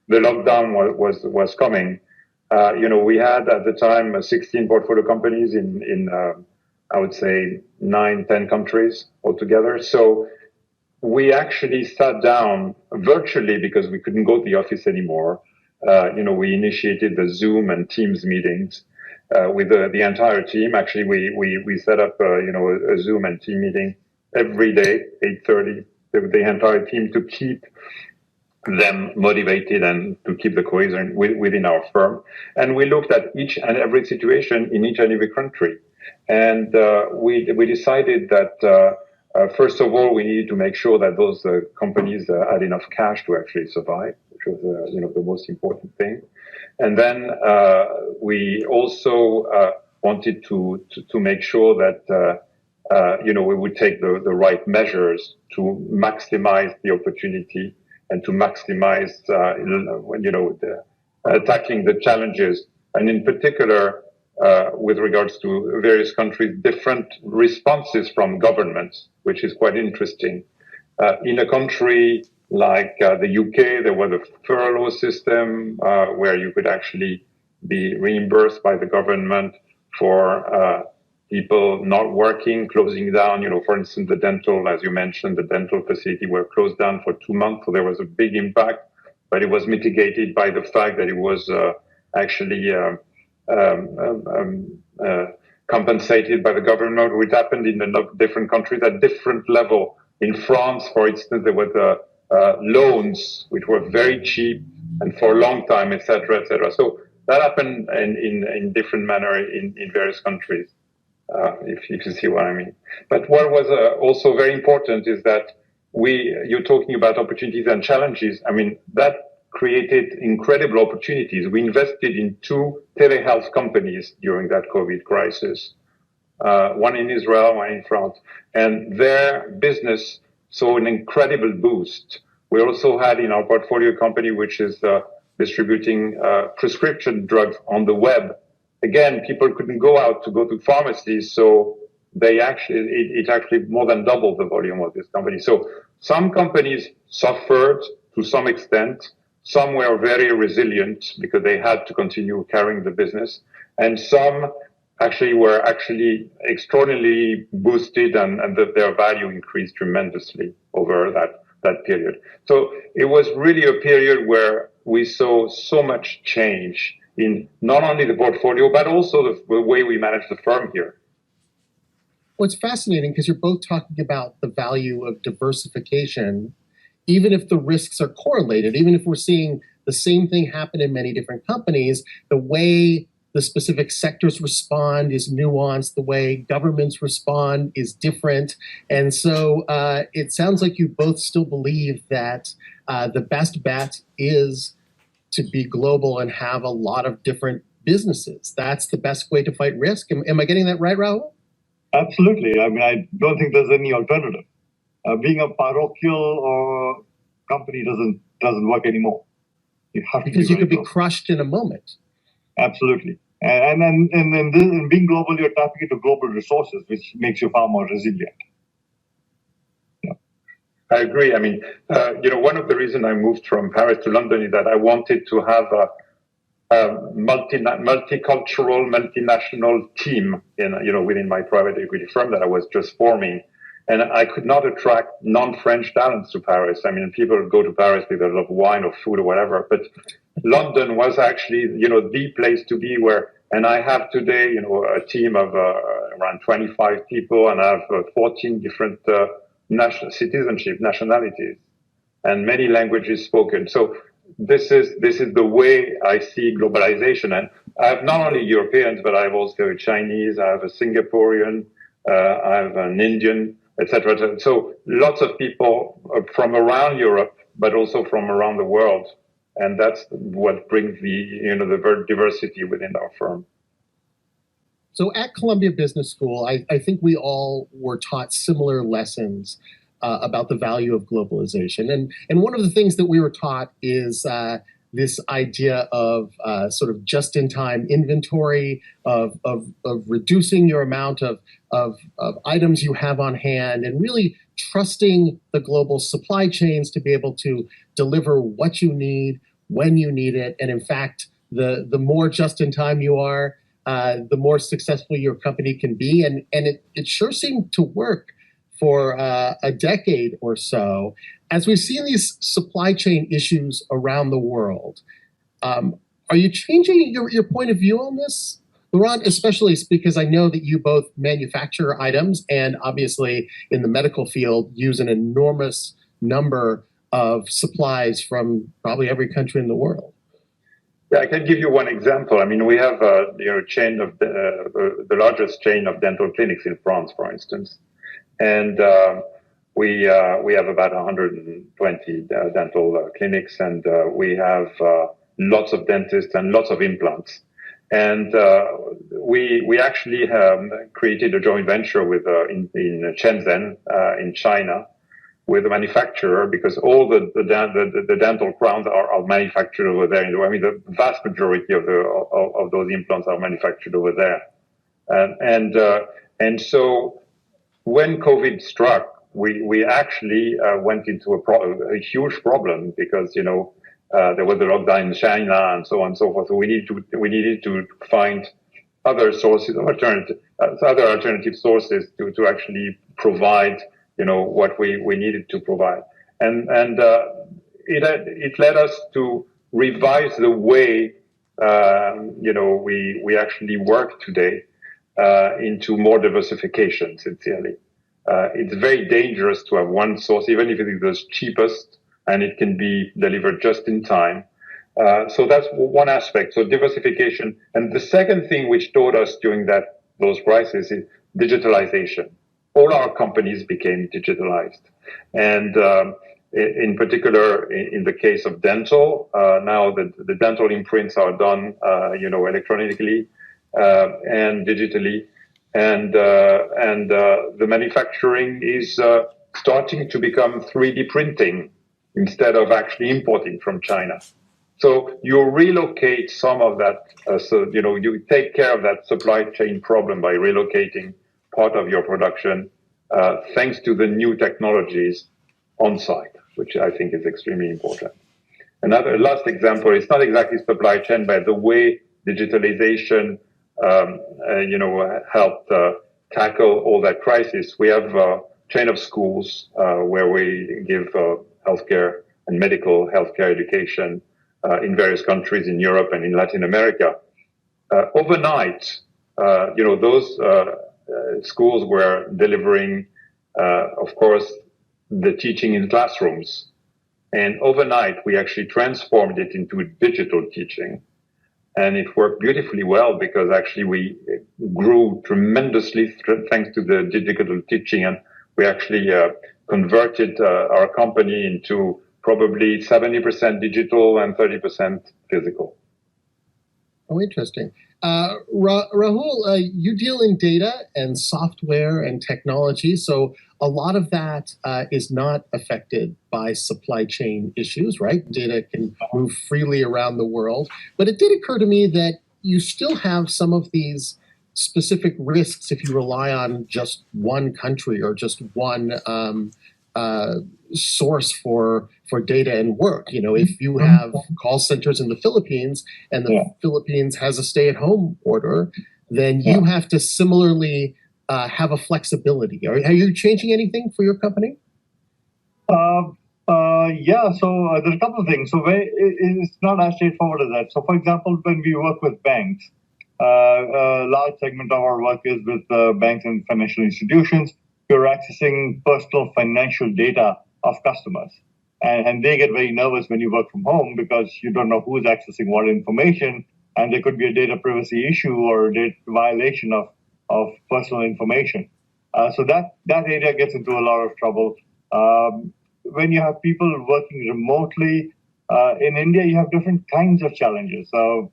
the lockdown was coming, we had at the time 16 portfolio companies in I would say 9-10 countries altogether. So we actually sat down virtually because we couldn't go to the office anymore. We initiated the Zoom and Teams meetings with the entire team. Actually, we set up a Zoom and team meeting every day, 8:30. The entire team to keep them motivated and to keep the cohesion within our firm. And we looked at each and every situation in each and every country. And we decided that, first of all, we needed to make sure that those companies had enough cash to actually survive, which was the most important thing. And then we also wanted to make sure that we would take the right measures to maximize the opportunity and to maximize tackling the challenges, and in particular with regards to various countries, different responses from governments, which is quite interesting. In a country like the UK, there was a furlough system where you could actually be reimbursed by the government for people not working, closing down. For instance, the dental, as you mentioned, the dental facility were closed down for 2 months, so there was a big impact, but it was mitigated by the fact that it was actually compensated by the government, which happened in the different countries at different level. In France, for instance, there were loans which were very cheap and for a long time, etc., etc. So that happened in different manner in various countries, if you see what I mean. But what was also very important is that you're talking about opportunities and challenges. I mean, that created incredible opportunities. We invested in 2 telehealth companies during that COVID crisis, one in Israel, one in France, and their business saw an incredible boost. We also had in our portfolio company, which is distributing prescription drugs on the web. Again, people couldn't go out to go to pharmacies, so it actually more than doubled the volume of this company. So some companies suffered to some extent. Some were very resilient because they had to continue carrying the business, and some were extraordinarily boosted, and their value increased tremendously over that period. So it was really a period where we saw so much change in not only the portfolio, but also the way we manage the firm here. What's fascinating, because you're both talking about the value of diversification, even if the risks are correlated, even if we're seeing the same thing happen in many different companies, the way the specific sectors respond is nuanced, the way governments respond is different. And so it sounds like you both still believe that the best bet is to be global and have a lot of different businesses. That's the best way to fight risk. Am I getting that right, Rahul? Absolutely. I mean, I don't think there's any alternative. Being a parochial company doesn't work anymore. You have to because you could be crushed in a moment. Absolutely. And being global, you're tapping into global resources, which makes you far more resilient. Yeah. I agree. I mean, one of the reasons I moved from Paris to London is that I wanted to have a multicultural, multinational team within my private equity firm that I was just forming. And I could not attract non-French talents to Paris. I mean, people go to Paris because they love wine or food or whatever, but London was actually, the place to be and I have today, a team of around 25 people, and I have 14 different nationalities, and many languages spoken. So this is the way I see globalization. And I have not only Europeans, but I have also a Chinese, I have a Singaporean, I have an Indian, etc. So lots of people from around Europe, but also from around the world. And that's what brings the diversity within our firm. So at Columbia Business School, I think we all were taught similar lessons. about the value of globalization. And one of the things that we were taught is this idea of sort of just-in-time inventory, of reducing your amount of items you have on hand, and really trusting the global supply chains to be able to deliver what you need when you need it. And in fact, the more just-in-time you are, the more successful your company can be. And it sure seemed to work for a decade or so. As we've seen these supply chain issues around the world, are you changing your point of view on this, Laurent? Especially because I know that you both manufacture items and obviously in the medical field use an enormous number of supplies from probably every country in the world. Yeah, I can give you one example. I mean, we have chain of the largest chain of dental clinics in France, for instance, and we have about 120 dental clinics, and we have lots of dentists and lots of implants. And we actually created a joint venture with in Chazen in China with a manufacturer, because all the dental crowns are manufactured over there. I mean, the vast majority of those implants are manufactured over there. And so when COVID struck, we actually went into a huge problem, because there was a lockdown in China and so on and so forth. So we needed to find other sources of other alternative sources to actually provide what we needed to provide, and it led us to revise the way we actually work today into more diversification. Sincerely, it's very dangerous to have one source, even if it is the cheapest and it can be delivered just in time. So that's one aspect. So diversification, and the second thing which taught us during those crises is digitalization. All our companies became digitalized. And in particular, in the case of dental, now the dental imprints are done, electronically and digitally. And the manufacturing is starting to become 3D printing instead of actually importing from China. So you relocate some of that. You take care of that supply chain problem by relocating part of your production, thanks to the new technologies on site, which I think is extremely important. Another last example, it's not exactly supply chain, but the way digitalization, helped tackle all that crisis. We have a chain of schools where we give healthcare and medical healthcare education in various countries in Europe and in Latin America. Overnight, those schools were delivering, of course, the teaching in classrooms. And overnight, we actually transformed it into digital teaching. And it worked beautifully well, because actually we grew tremendously thanks to the digital teaching. And we actually converted our company into probably 70% digital and 30% physical. Oh, interesting. Rahul, you deal in data and software and technology, so a lot of that is not affected by supply chain issues, right? Data can move freely around the world. But it did occur to me that you still have some of these specific risks if you rely on just one country or just one source for data and work. If you have call centers in the Philippines and the Philippines has a stay-at-home order, then you have to similarly have a flexibility. Are you changing anything for your company? So there's a couple of things. So it's not as straightforward as that. So for example, when we work with banks, a large segment of our work is with banks and financial institutions. You're accessing personal financial data of customers. And they get very nervous when you work from home, because you don't know who's accessing what information, and there could be a data privacy issue or a data violation of personal information. So that area gets into a lot of trouble. When you have people working remotely, in India, you have different kinds of challenges.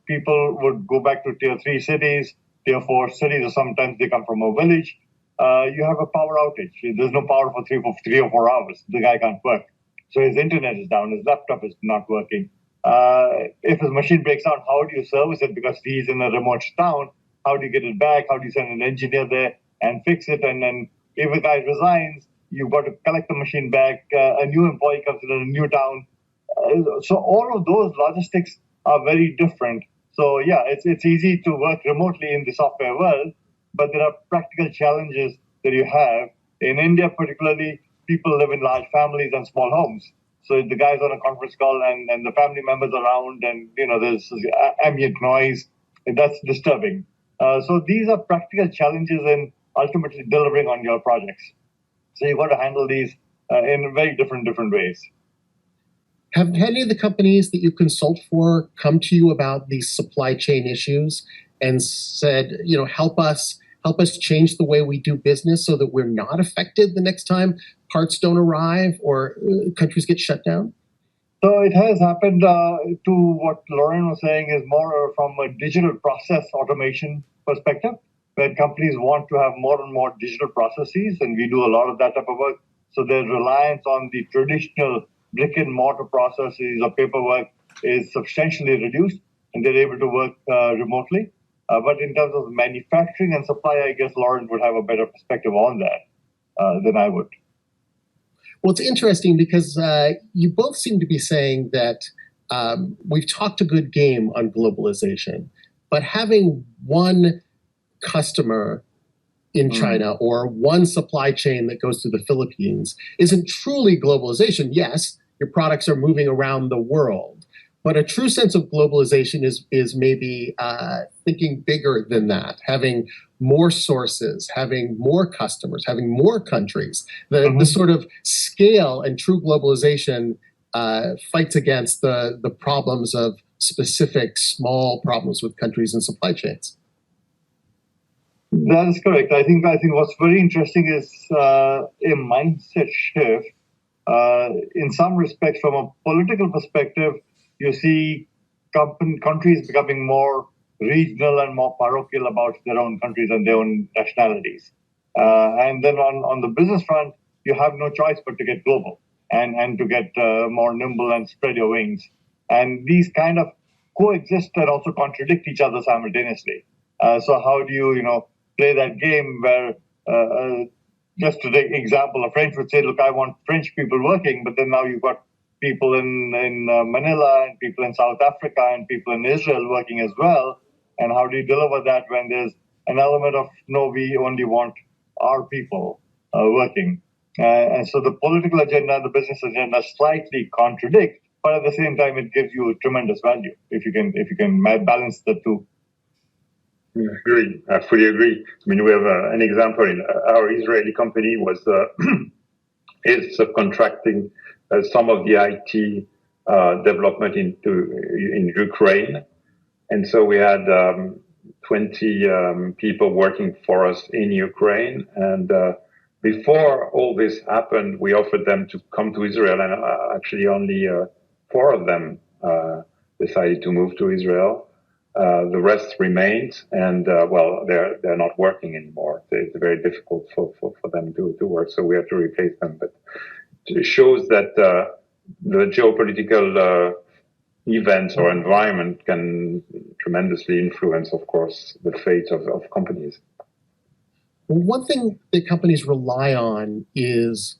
People would go back to tier 3 cities, tier 4 cities, or sometimes they come from a village. you have a power outage. There's no power for 3 or 4 hours. The guy can't work. So his internet is down. His laptop is not working. If his machine breaks down, how do you service it? Because he's in a remote town. How do you get it back? How do you send an engineer there and fix it? And then if a guy resigns, you've got to collect the machine back. A new employee comes in a new town. So all of those logistics are very different. So yeah, it's easy to work remotely in the software world, but there are practical challenges that you have. In India particularly, people live in large families and small homes. So if the guy's on a conference call and the family members around and there's ambient noise, that's disturbing. So these are practical challenges in ultimately delivering on your projects. So you've got to handle these in very different ways. Have any of the companies that you consult for come to you about these supply chain issues and said, help us change the way we do business so that we're not affected the next time parts don't arrive or countries get shut down? So it has happened. To what Lauren was saying is more from a digital process automation perspective, where companies want to have more and more digital processes, and we do a lot of that type of work. So their reliance on the traditional brick and mortar processes or paperwork is substantially reduced, and they're able to work remotely. But in terms of manufacturing and supply, I guess Lauren would have a better perspective on that than I would. Well, it's interesting because you both seem to be saying that we've talked a good game on globalization, but having one customer in China or one supply chain that goes through the Philippines isn't truly globalization. Yes, your products are moving around the world, but a true sense of globalization is maybe thinking bigger than that, having more sources, having more customers, having more countries. The sort of scale and true globalization fights against the problems of specific small problems with countries and supply chains. That is correct. I think what's very interesting is a mindset shift. In some respects, from a political perspective, you see countries becoming more regional and more parochial about their own countries and their own nationalities. And then on the business front, you have no choice but to get global and to get more nimble and spread your wings. And these kind of coexist and also contradict each other simultaneously. So how do you, play that game where, just to take example, a French would say, look, I want French people working, but then now you've got people in Manila and people in South Africa and people in Israel working as well. And how do you deliver that when there's an element of, no, we only want our people working? And so the political agenda and the business agenda slightly contradict, but at the same time, it gives you tremendous value if you can balance the two. I fully agree. I mean, we have an example. Our Israeli company is subcontracting some of the IT development in Ukraine. And so we had 20 people working for us in Ukraine. And before all this happened, we offered them to come to Israel. And actually only 4 of them decided to move to Israel. The rest remained, and they're not working anymore. It's very difficult for them to work, so we have to replace them. But it shows that the geopolitical events or environment can tremendously influence, of course, the fate of companies. Well, one thing that companies rely on is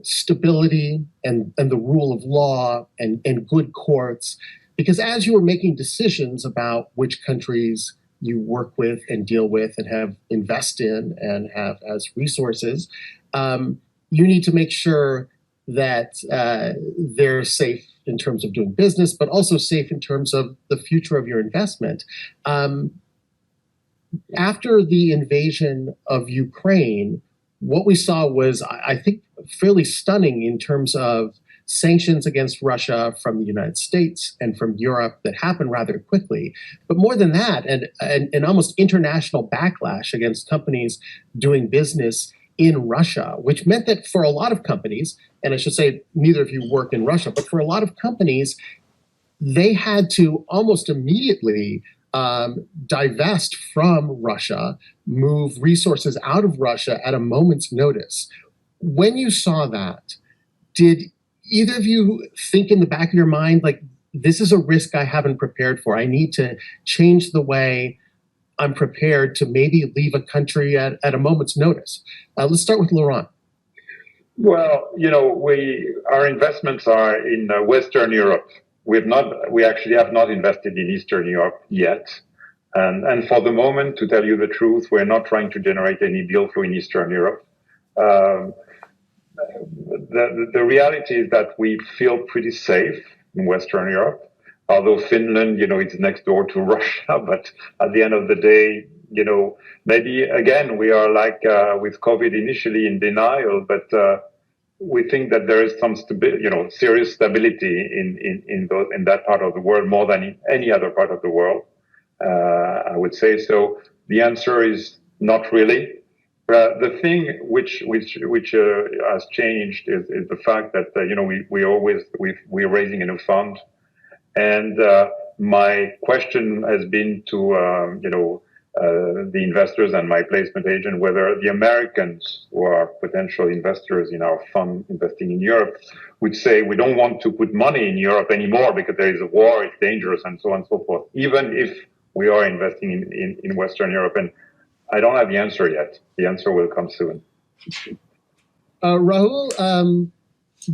stability and the rule of law and good courts. Because as you are making decisions about which countries you work with and deal with and invest in and have as resources, you need to make sure that they're safe in terms of doing business, but also safe in terms of the future of your investment. After the invasion of Ukraine, what we saw was, I think, fairly stunning in terms of sanctions against Russia from the United States and from Europe that happened rather quickly. But more than that, an almost international backlash against companies doing business in Russia, which meant that for a lot of companies, and I should say neither of you work in Russia, but for a lot of companies, they had to almost immediately divest from Russia, move resources out of Russia at a moment's notice. When you saw that, did either of you think in the back of your mind, like, this is a risk I haven't prepared for. I need to change the way I'm prepared to maybe leave a country at a moment's notice? Let's start with Laurent. Well, our investments are in Western Europe. We actually have not invested in Eastern Europe yet. And for the moment, to tell you the truth, we're not trying to generate any deal flow in Eastern Europe. The reality is that we feel pretty safe in Western Europe, although Finland, it's next door to Russia. But at the end of the day, maybe again, we are like with COVID initially in denial, but we think that there is some serious stability in that part of the world more than in any other part of the world. I would say so. The answer is not really. The thing which has changed is the fact that we're raising a new fund, and my question has been to the investors and my placement agent whether the Americans who are potential investors in our fund investing in Europe would say we don't want to put money in Europe anymore because there is a war, it's dangerous, and so on and so forth, even if we are investing in Western Europe. And I don't have the answer yet. The answer will come soon. Rahul,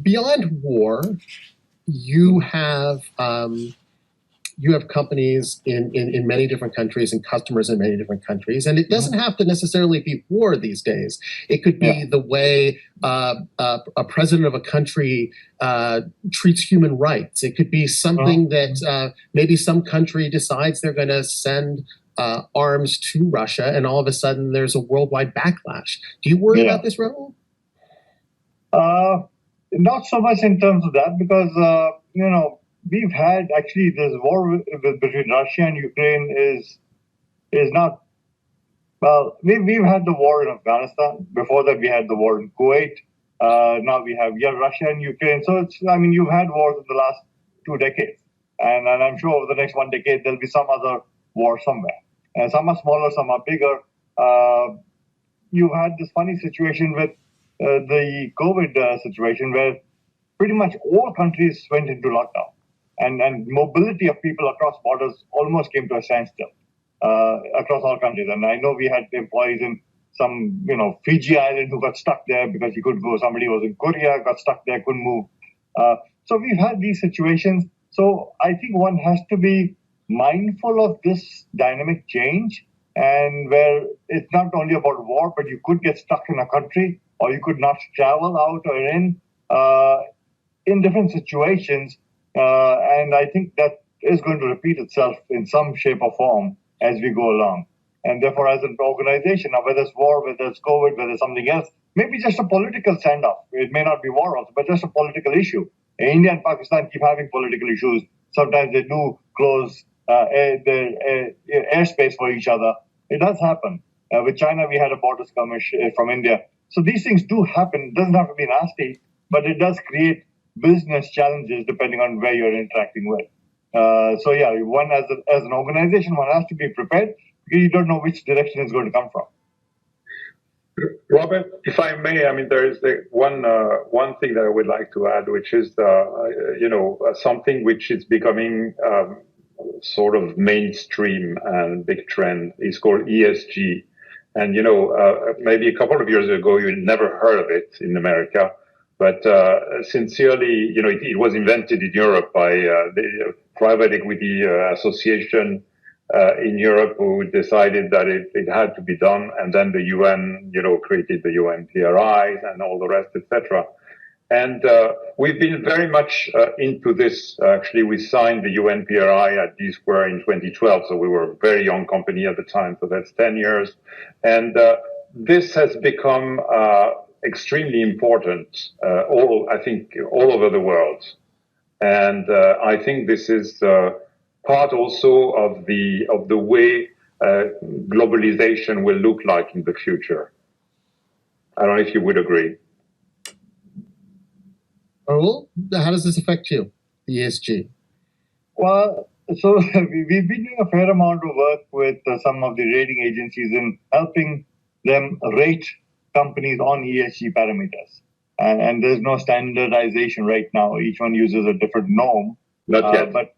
beyond war, you have companies in many different countries and customers in many different countries. And it doesn't have to necessarily be war these days. It could be the way a president of a country treats human rights. It could be something that maybe some country decides they're going to send arms to Russia, and all of a sudden there's a worldwide backlash. Do you worry about this, Rahul? Not so much in terms of that, because we've had actually this war between Russia and Ukraine is not, well, we've had the war in Afghanistan. Before that, we had the war in Kuwait. Now we have Russia and Ukraine. So you've had wars in the last 2 decades, and I'm sure over the next 1 decade there'll be some other war somewhere. And some are smaller, some are bigger. You've had this funny situation with the COVID situation where pretty much all countries went into lockdown, and mobility of people across borders almost came to a standstill across all countries. And I know we had employees in some, Fiji Island who got stuck there because he couldn't go. Somebody was in Korea, got stuck there, couldn't move. So we've had these situations. So I think one has to be mindful of this dynamic change, and where it's not only about war, but you could get stuck in a country, or you could not travel out or in different situations. And I think that is going to repeat itself in some shape or form as we go along. And therefore, as an organization, whether it's war, whether it's COVID, whether it's something else, maybe just a political standoff. It may not be war also, but just a political issue. India and Pakistan keep having political issues. Sometimes they do close airspace for each other. It does happen. With China, we had a border skirmish from India. So these things do happen. It doesn't have to be nasty, but it does create business challenges depending on where you're interacting with. One as an organization, one has to be prepared because you don't know which direction it's going to come from. Robert, if I may, there is one thing that I would like to add, which is something which is becoming sort of mainstream and big trend is called ESG. And maybe a couple of years ago you never heard of it in America, but sincerely, it was invented in Europe by the private equity association in Europe, who decided that it had to be done, and then the UN, created the UN PRI and all the rest, etc. And we've been very much into this. Actually, we signed the UN PRI at D Square in 2012, so we were a very young company at the time, so that's 10 years. And this has become extremely important, all over the world. And I think this is part also of the way globalization will look like in the future. I don't know if you would agree. Rahul, how does this affect you, the ESG? Well, So we've been doing a fair amount of work with some of the rating agencies in helping them rate companies on ESG parameters. And there's no standardization right now. Each one uses a different norm. Not yet. But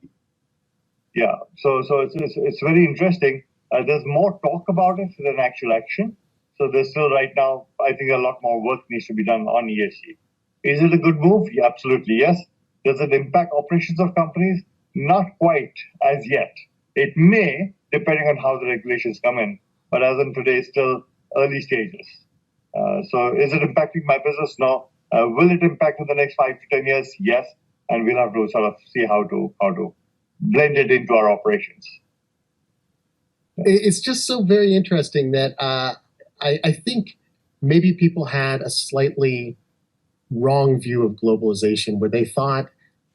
yeah, so it's very interesting. There's more talk about it than actual action. So there's still right now, I think a lot more work needs to be done on ESG. Is it a good move? Yeah, absolutely, yes. Does it impact operations of companies? Not quite as yet. It may, depending on how the regulations come in, but as of today, still early stages. So is it impacting my business? No. Will it impact in the next 5 to 10 years? Yes. And we'll have to sort of see how to blend it into our operations. It's just so very interesting that I think maybe people had a slightly wrong view of globalization where they thought,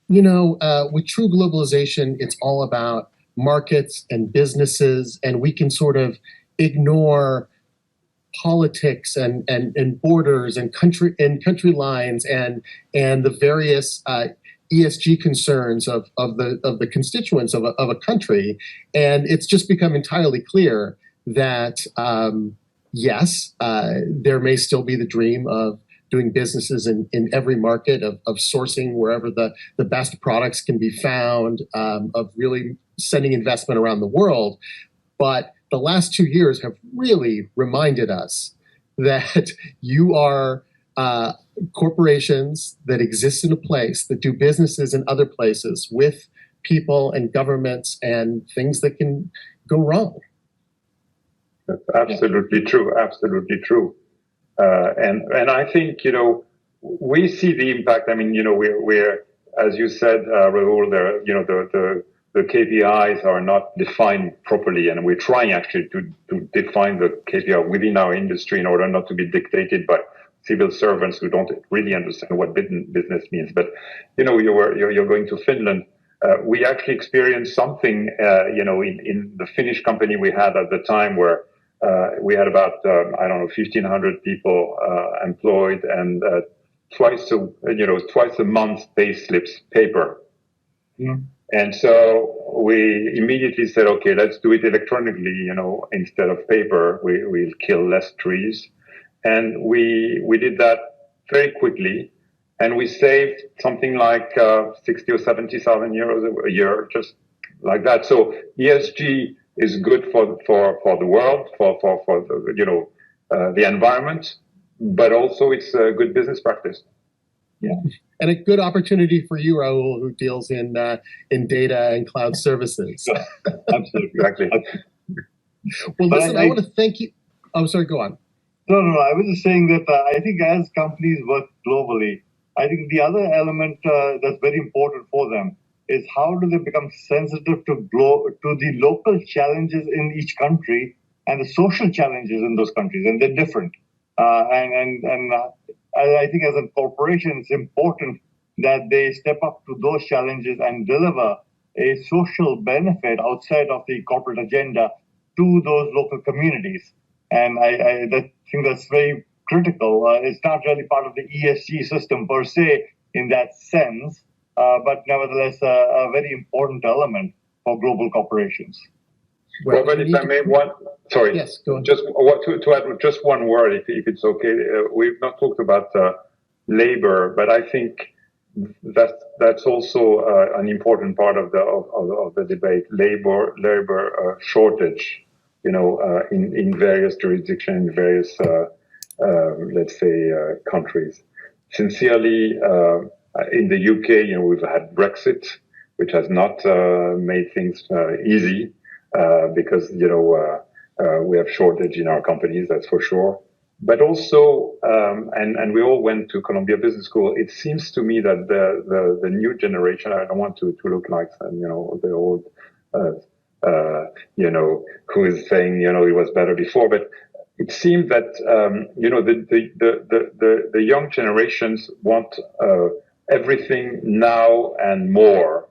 with true globalization, it's all about markets and businesses, and we can sort of ignore politics and borders and country lines and the various ESG concerns of the constituents of a country. And it's just become entirely clear that yes, there may still be the dream of doing businesses in every market, of sourcing wherever the best products can be found, of really sending investment around the world. But the last 2 years have really reminded us that you are corporations that exist in a place, that do businesses in other places with people and governments and things that can go wrong. That's absolutely true. Absolutely true. And I think, we see the impact. I mean, we're as you said, Rahul, the KPIs are not defined properly, and we're trying actually to define the KPI within our industry in order not to be dictated by civil servants who don't really understand what business means. But, you're going to Finland. We actually experienced something, in the Finnish company we had at the time where we had about, 1,500 people employed, and twice a month pay slips paper. Yeah. And so we immediately said, okay, let's do it electronically, instead of paper. We'll kill less trees. And we did that very quickly. And we saved something like 60 or 70,000 euros a year, just like that. So ESG is good for the world, for the environment, but also it's a good business practice. Yeah, and a good opportunity for you, Rahul, who deals in data and cloud services. Absolutely, exactly. Well, listen, I want to thank you. Oh, sorry, go on. No, I was just saying that I think as companies work globally, I think the other element that's very important for them is how do they become sensitive to the local challenges in each country and the social challenges in those countries, and they're different. And I think as a corporation, it's important that they step up to those challenges and deliver a social benefit outside of the corporate agenda to those local communities. And I think that's very critical. It's not really part of the ESG system per se in that sense, but nevertheless a very important element for global corporations. Well, but if I may, sorry, yes, go on. Just to add just one word, if it's okay. We've not talked about labor, but I think that's also an important part of the debate. Labor shortage, in various jurisdictions, in various let's say countries. Sincerely, in the UK, we've had Brexit, which has not made things easy. Because we have shortage in our companies, that's for sure. But also, and we all went to Columbia Business School. It seems to me that the new generation. I don't want to look like the old, who is saying it was better before. But it seemed that the young generations want everything now and more.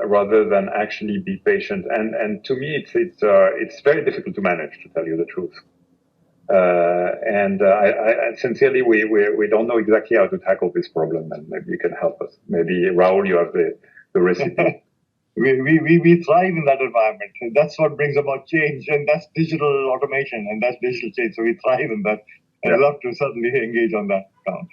Rather than actually be patient, and to me, it's very difficult to manage, to tell you the truth. And I sincerely, we don't know exactly how to tackle this problem, and maybe you can help us. Maybe Rahul, you have the recipe. we thrive in that environment. And that's what brings about change, and that's digital automation, and that's digital change. So we thrive in that. And I'd love to certainly engage on that count.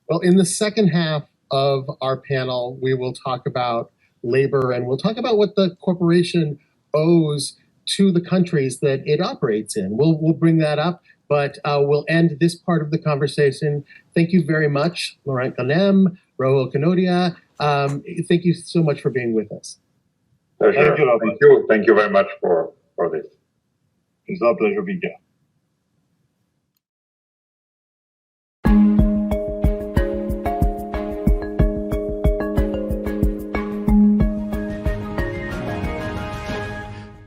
Well, in the second half of our panel, we will talk about labor, and we'll talk about what the corporation owes to the countries that it operates in. We'll bring that up, but we'll end this part of the conversation. Thank you very much, Laurent Ganem, Rahul Kanodia. Thank you so much for being with us. Pleasure. Thank you, Robert. Thank you. Thank you very much for this. It's our pleasure being here.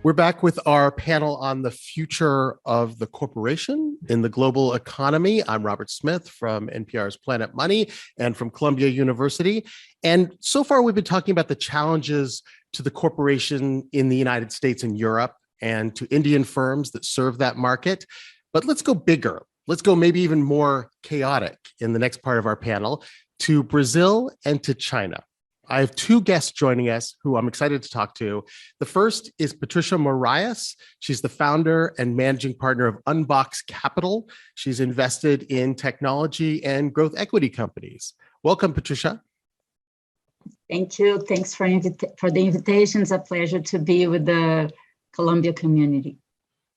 We're back with our panel on the future of the corporation in the global economy. I'm Robert Smith from NPR's Planet Money and from Columbia University. And so far, we've been talking about the challenges to the corporation in the United States and Europe and to Indian firms that serve that market. But let's go bigger. Let's go maybe even more chaotic in the next part of our panel to Brazil and to China. I have two guests joining us who I'm excited to talk to. The first is Patricia Moraes. She's the founder and managing partner of Unbox Capital. She's invested in technology and growth equity companies. Welcome, Patricia. Thank you. Thanks for the invitation. It's a pleasure to be with the Columbia community.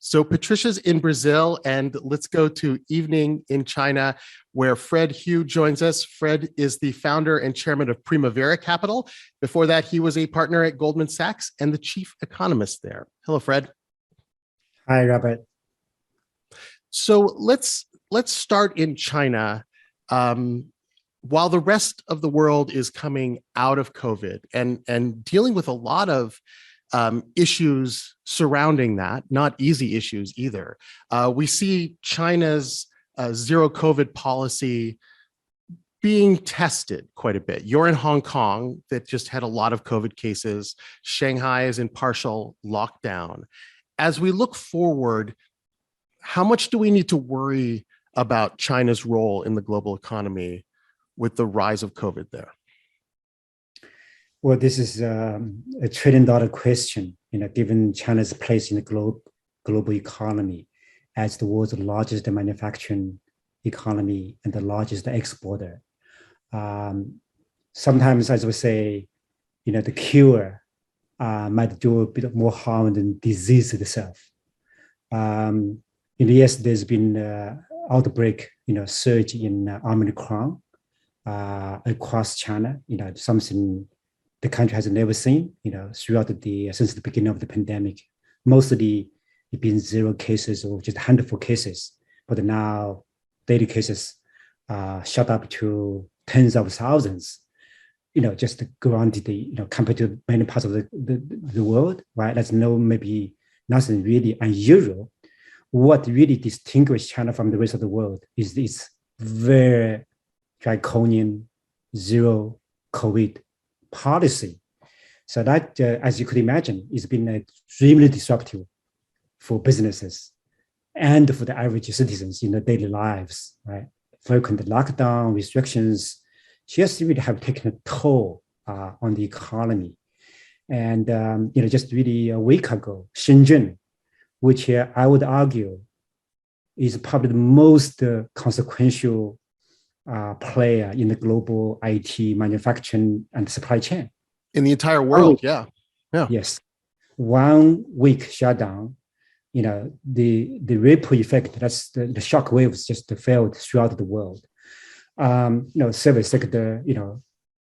So Patricia's in Brazil, and let's go to evening in China, where Fred Hu joins us. Fred is the founder and chairman of Primavera Capital. Before that, he was a partner at Goldman Sachs and the chief economist there. Hello, Fred. Hi, Robert. So let's start in China. While the rest of the world is coming out of COVID and dealing with a lot of issues surrounding that, not easy issues either. We see China's zero COVID policy being tested quite a bit. You're in Hong Kong that just had a lot of COVID cases. Shanghai is in partial lockdown. As we look forward, how much do we need to worry about China's role in the global economy with the rise of COVID there? Well, this is a $1 trillion question, given China's place in the global economy as the world's largest manufacturing economy and the largest exporter. Sometimes, as we say, the cure might do a bit more harm than disease itself. Yes, there's been outbreak, surge in Omicron across China, something the country has never seen, throughout since the beginning of the pandemic. Mostly it's been 0 cases or just a handful of cases, but now daily cases shot up to tens of thousands, just granted, compared to many parts of the world, right? That's maybe nothing really unusual. What really distinguishes China from the rest of the world is its very draconian zero COVID policy. So that, as you could imagine, it's been extremely disruptive for businesses and for the average citizens in their daily lives, right? Frequent lockdown restrictions just really have taken a toll on the economy. And, just really a week ago, Shenzhen, which I would argue is probably the most consequential player in the global IT manufacturing and supply chain. In the entire world, yeah. Yes. 1 week shutdown, the ripple effect, that's the shock waves just felt throughout the world. Service sector,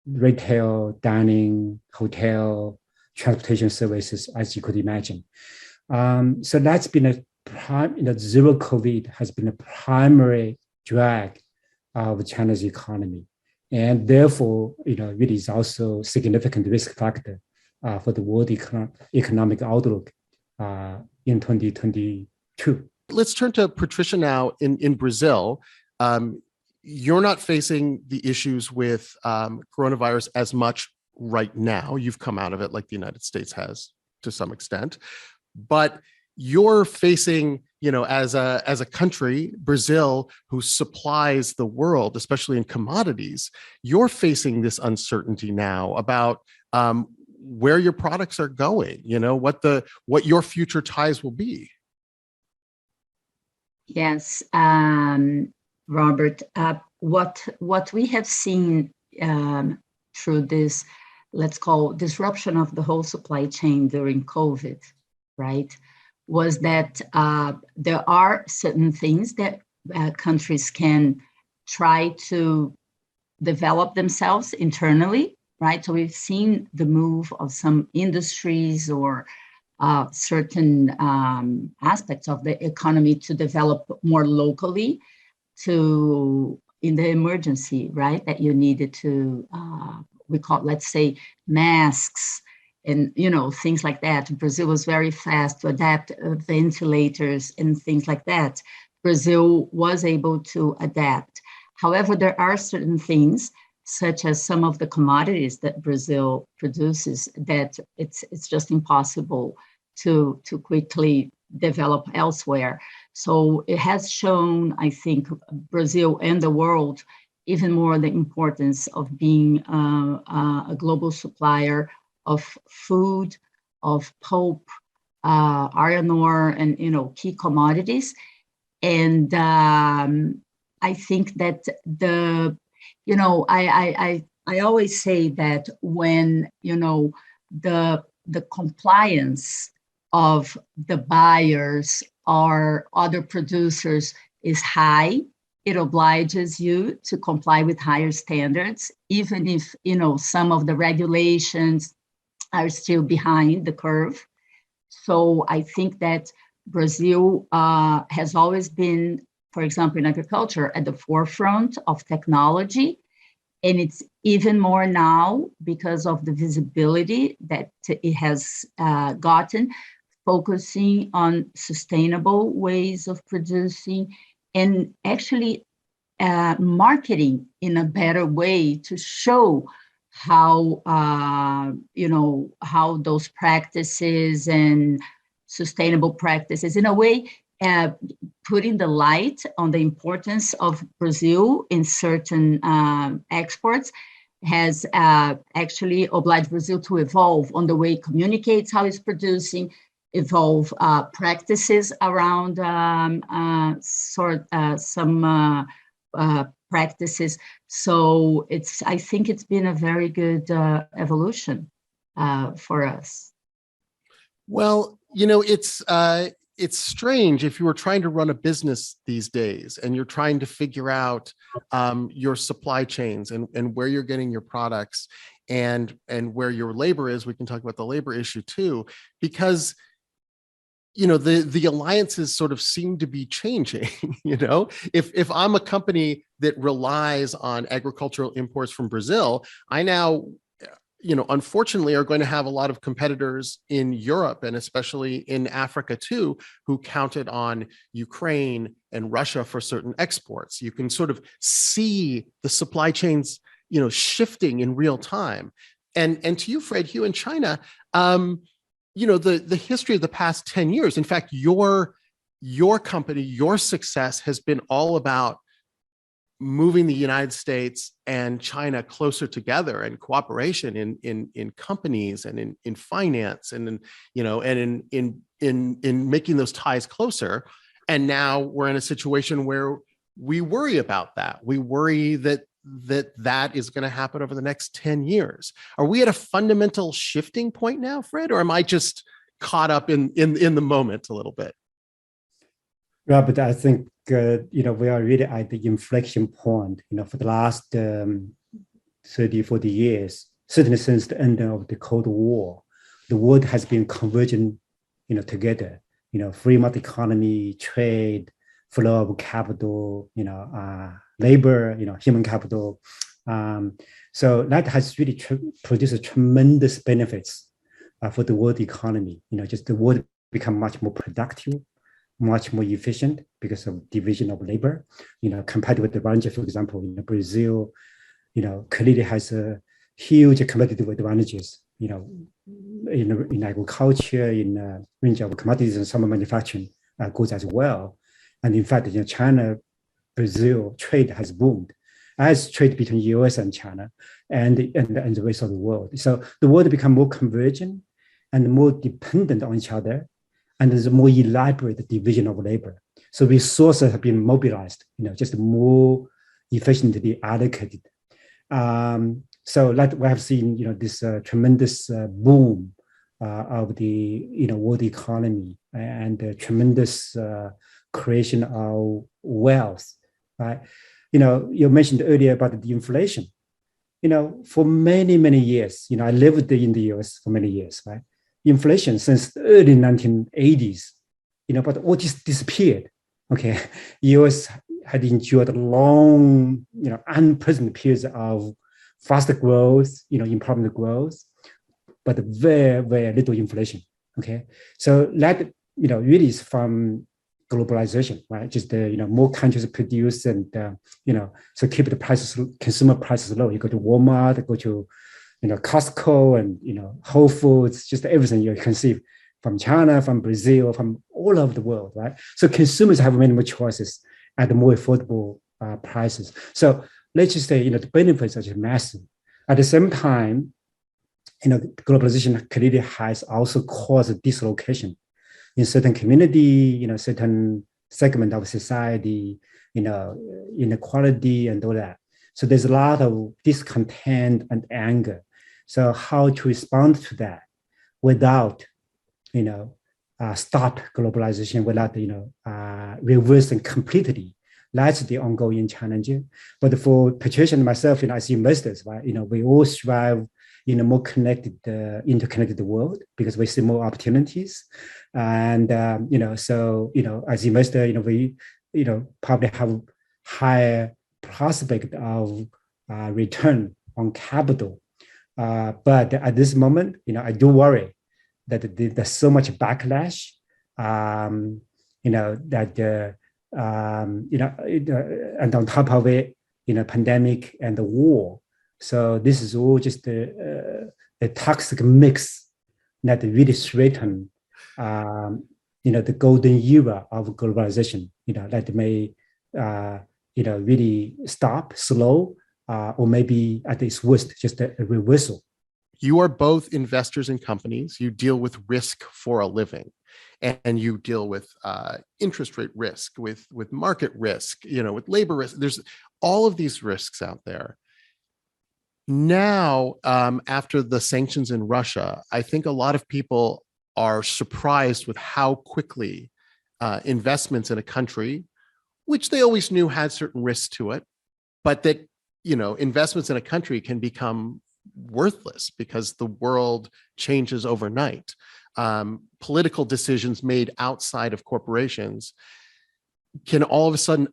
retail, dining, hotel, transportation services, as you could imagine. So that's been zero COVID has been a primary drag of China's economy. And therefore, really is also a significant risk factor for the world economic outlook in 2022. Let's turn to Patricia now in Brazil. You're not facing the issues with coronavirus as much right now. You've come out of it like the United States has to some extent. But you're facing, as a country, Brazil, who supplies the world, especially in commodities, you're facing this uncertainty now about where your products are going, what your future ties will be. Yes, Robert, what we have seen through this, let's call disruption of the whole supply chain during COVID, right, was that there are certain things that countries can try to develop themselves internally, right? So we've seen the move of some industries or certain aspects of the economy to develop more locally in the emergency, right? That you needed to, we call, let's say, masks and, things like that. Brazil was very fast to adapt ventilators and things like that. Brazil was able to adapt. However, there are certain things, such as some of the commodities that Brazil produces, that it's just impossible to quickly develop elsewhere. So it has shown, I think, Brazil and the world even more the importance of being a global supplier of food, of pulp, iron ore, and key commodities. And I think that I always say that when the compliance of the buyers or other producers is high, it obliges you to comply with higher standards, even if some of the regulations are still behind the curve. So I think that Brazil has always been, for example, in agriculture, at the forefront of technology. And it's even more now because of the visibility that it has gotten, focusing on sustainable ways of producing and actually marketing in a better way to show how, how those practices and sustainable practices, in a way, putting the light on the importance of Brazil in certain exports has actually obliged Brazil to evolve on the way it communicates how it's producing, evolve practices around some practices. So I think it's been a very good evolution for us. Well, it's strange if you were trying to run a business these days and you're trying to figure out your supply chains and where you're getting your products and where your labor is. We can talk about the labor issue too, because the alliances sort of seem to be changing. If I'm a company that relies on agricultural imports from Brazil, I now unfortunately are going to have a lot of competitors in Europe and especially in Africa too, who counted on Ukraine and Russia for certain exports. You can sort of see the supply chains, shifting in real time. And to you, Fred, you in China, the history of the past 10 years, in fact, your company, your success has been all about moving the United States and China closer together and cooperation in companies and in finance and in making those ties closer. And now we're in a situation where we worry about that. We worry that is going to happen over the next 10 years. Are we at a fundamental shifting point now, Fred, or am I just caught up in the moment a little bit? Robert, I think, we are really at the inflection point, for the last 30, 40 years, certainly since the end of the Cold War, the world has been converging, together, free market economy, trade, flow of capital, labor, human capital. So that has really produced tremendous benefits for the world economy. Just the world become much more productive, much more efficient because of division of labor, compared with the advantage, for example, Brazil, clearly has a huge competitive advantages, in agriculture, in range of commodities and some manufacturing goods as well. And in fact, China, Brazil trade has boomed. as trade between US and China and the rest of the world. So the world become more convergent and more dependent on each other, and there's a more elaborate division of labor. So resources have been mobilized, just more efficiently allocated. So like we have seen, this tremendous boom of the world economy and the tremendous creation of wealth, right? You mentioned earlier about the inflation. For many, many years, I lived in the US for many years, right? Inflation since the early 1980s, but all just disappeared. Okay, US had endured long, unprecedented periods of faster growth, employment growth, but very, very little inflation. Okay, so that really is from globalization, right? Just more countries produce and so keep the prices, consumer prices low. You go to Walmart, go to Costco and Whole Foods, just everything you can see from China, from Brazil, from all over the world, right? So consumers have many more choices at more affordable prices. So let's just say the benefits are just massive. At the same time, globalization clearly has also caused dislocation in certain community, certain segment of society, inequality and all that. So there's a lot of discontent and anger. So how to respond to that without, stop globalization, without, reversing completely? That's the ongoing challenge. But for Patricia and myself, as investors, right, we all strive in a more connected, interconnected world because we see more opportunities. And, so, as investor, we, probably have higher prospect of return on capital. But at this moment, I do worry that there's so much backlash, and on top of it, pandemic and the war. So this is all just a toxic mix that really threaten, the golden era of globalization, that may, really stop, slow, or maybe at its worst, just a reversal. You are both investors in companies. You deal with risk for a living, and you deal with interest rate risk, with market risk, with labor risk. There's all of these risks out there. Now, after the sanctions in Russia, I think a lot of people are surprised with how quickly investments in a country, which they always knew had certain risks to it, but that, investments in a country can become worthless because the world changes overnight. Political decisions made outside of corporations can all of a sudden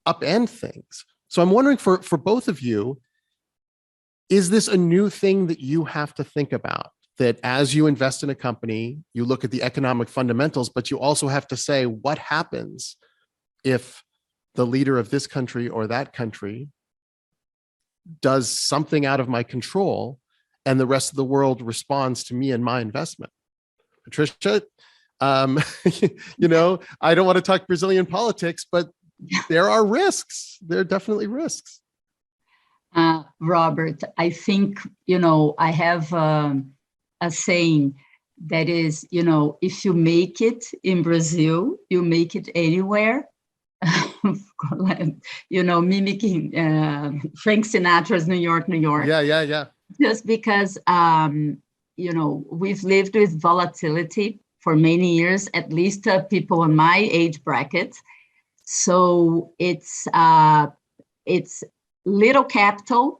upend things. So I'm wondering for both of you, is this a new thing that you have to think about? That as you invest in a company, you look at the economic fundamentals, but you also have to say, what happens if the leader of this country or that country does something out of my control and the rest of the world responds to me and my investment? Patricia, I don't want to talk Brazilian politics, but there are risks. There are definitely risks. Robert, I think, I have a saying that is, if you make it in Brazil, you make it anywhere. Mimicking Frank Sinatra's New York, New York. Yeah. Just because, we've lived with volatility for many years, at least people in my age bracket. So it's little capital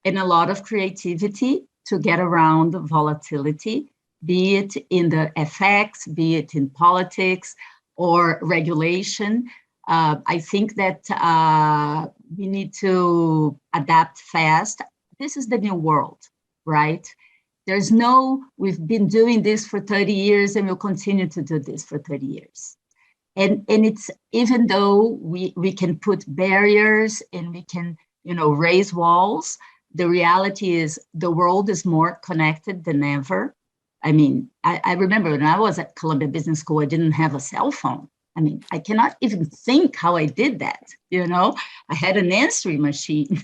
and a lot of creativity to get around volatility, be it in the FX, be it in politics or regulation. I think that we need to adapt fast. This is the new world, right? We've been doing this for 30 years and we'll continue to do this for 30 years. And it's, even though we can put barriers and we can, raise walls, the reality is the world is more connected than ever. I mean, I remember when I was at Columbia Business School, I didn't have a cell phone. I mean, I cannot even think how I did that. I had an answering machine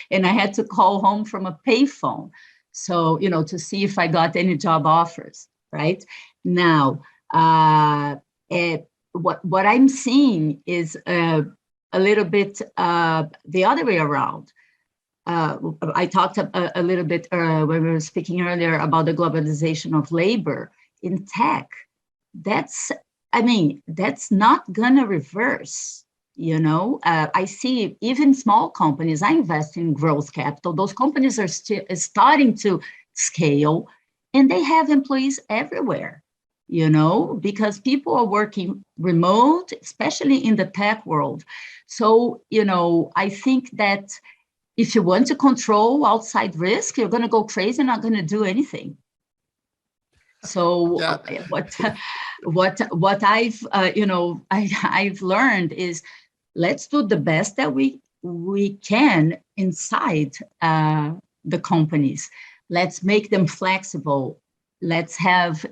and I had to call home from a payphone. So, to see if I got any job offers, right? Now, what I'm seeing is a little bit the other way around. I talked a little bit when we were speaking earlier about the globalization of labor in tech. That's not gonna reverse. I see even small companies. I invest in growth capital. Those companies are still starting to scale, and they have employees everywhere. Because people are working remote, especially in the tech world. So, I think that if you want to control outside risk, you're going to go crazy and not going to do anything. So what I've I've learned is let's do the best that we can inside the companies. Let's make them flexible. Let's have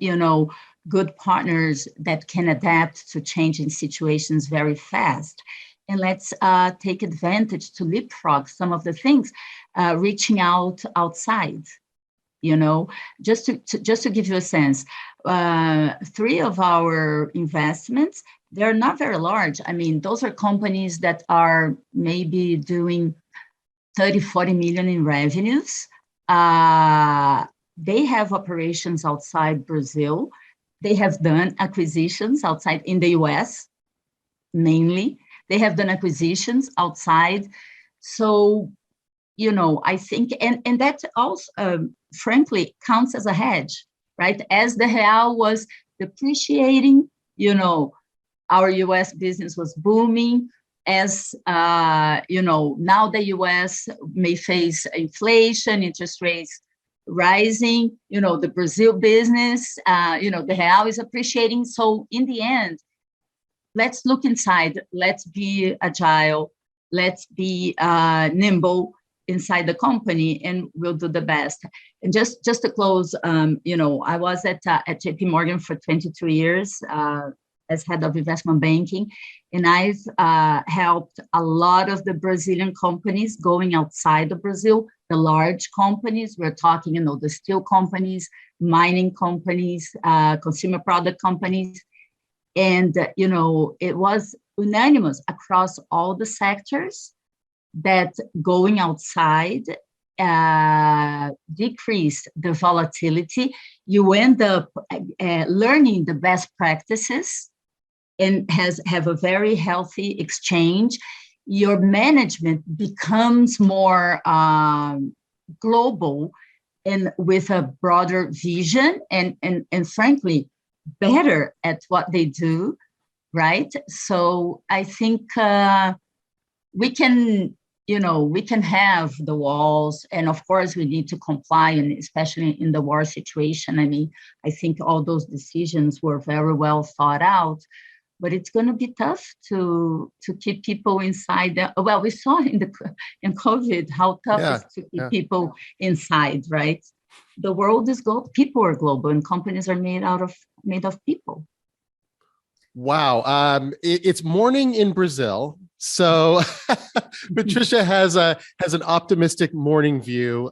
good partners that can adapt to changing situations very fast. And let's take advantage to leapfrog some of the things, reaching out outside. Just to give you a sense, 3 of our investments, they're not very large. I mean, those are companies that are maybe doing 30, 40 million in revenues. They have operations outside Brazil. They have done acquisitions outside in the US, mainly. They have done acquisitions outside. So, I think, and that also, frankly, counts as a hedge, right? As the real was depreciating, our US business was booming. As, now the US may face inflation, interest rates rising, the Brazil business, the real is appreciating. So in the end, let's look inside, let's be agile, let's be nimble inside the company, and we'll do the best. And just to close, I was at JP Morgan for 22 years as head of investment banking, and I've helped a lot of the Brazilian companies going outside of Brazil, the large companies. We're talking, the steel companies, mining companies, consumer product companies. And, it was unanimous across all the sectors that going outside decreased the volatility. You end up learning the best practices and have a very healthy exchange. Your management becomes more global and with a broader vision and frankly, better at what they do, right? So I think we can have the walls, and of course we need to comply, and especially in the war situation. I mean, I think all those decisions were very well thought out, but it's going to be tough to keep people inside. Well, we saw in COVID how tough it is to keep people inside, right? The world is global. People are global, and companies are made of people. Wow, it's morning in Brazil, so Patricia has an optimistic morning view.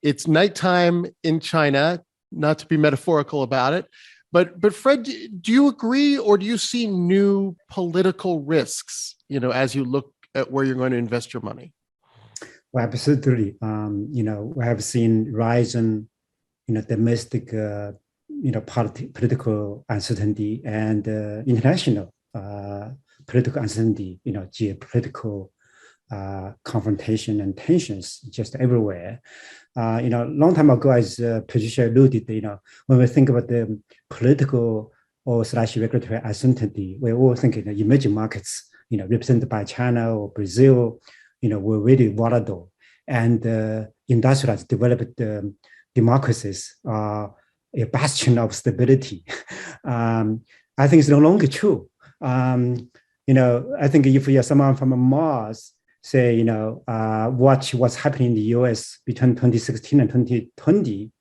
It's nighttime in China, not to be metaphorical about it, but Fred, do you agree, or do you see new political risks? As you look at where you're going to invest your money. Well, absolutely. We have seen rise in domestic political uncertainty and international political uncertainty, geopolitical confrontation and tensions just everywhere. Long time ago, as Patricia alluded, when we think about the political or / regulatory uncertainty, we're all thinking emerging markets, represented by China or Brazil, were really volatile, and industrialized, developed democracies are a bastion of stability. I think it's no longer true. I think if you're someone from Mars, say, watch what's happening in the US between 2016 and 2020,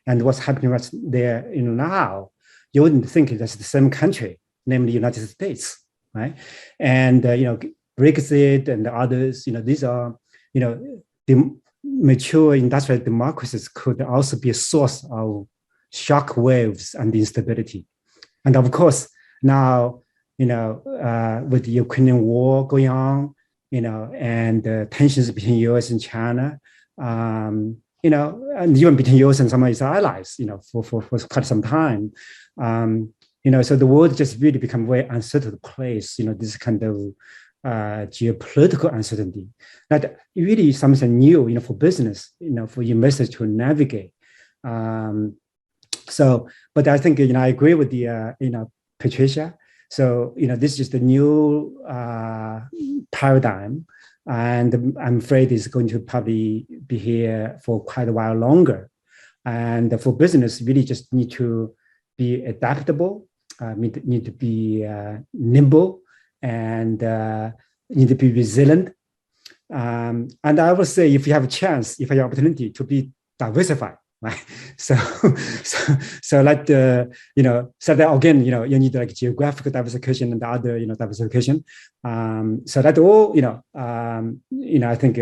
and what's happening right there now, you wouldn't think that's the same country, namely the United States. right? And Brexit and others, these are, the mature industrial democracies could also be a source of shock waves and instability. And of course, now, with the Ukrainian war going on, and tensions between US and China, and even between US and some of its allies, for quite some time. So the world just really become a very uncertain place, this kind of geopolitical uncertainty that really something new, for business, for investors to navigate. But I think, I agree with the, Patricia. So, this is just a new paradigm, and I'm afraid it's going to probably be here for quite a while longer. And for business, really just need to be adaptable, need to be nimble, and need to be resilient. And I would say, if you have a chance, if you have an opportunity to be diversified, right? So like so that again, you need like geographical diversification and other, diversification. So that all, I think,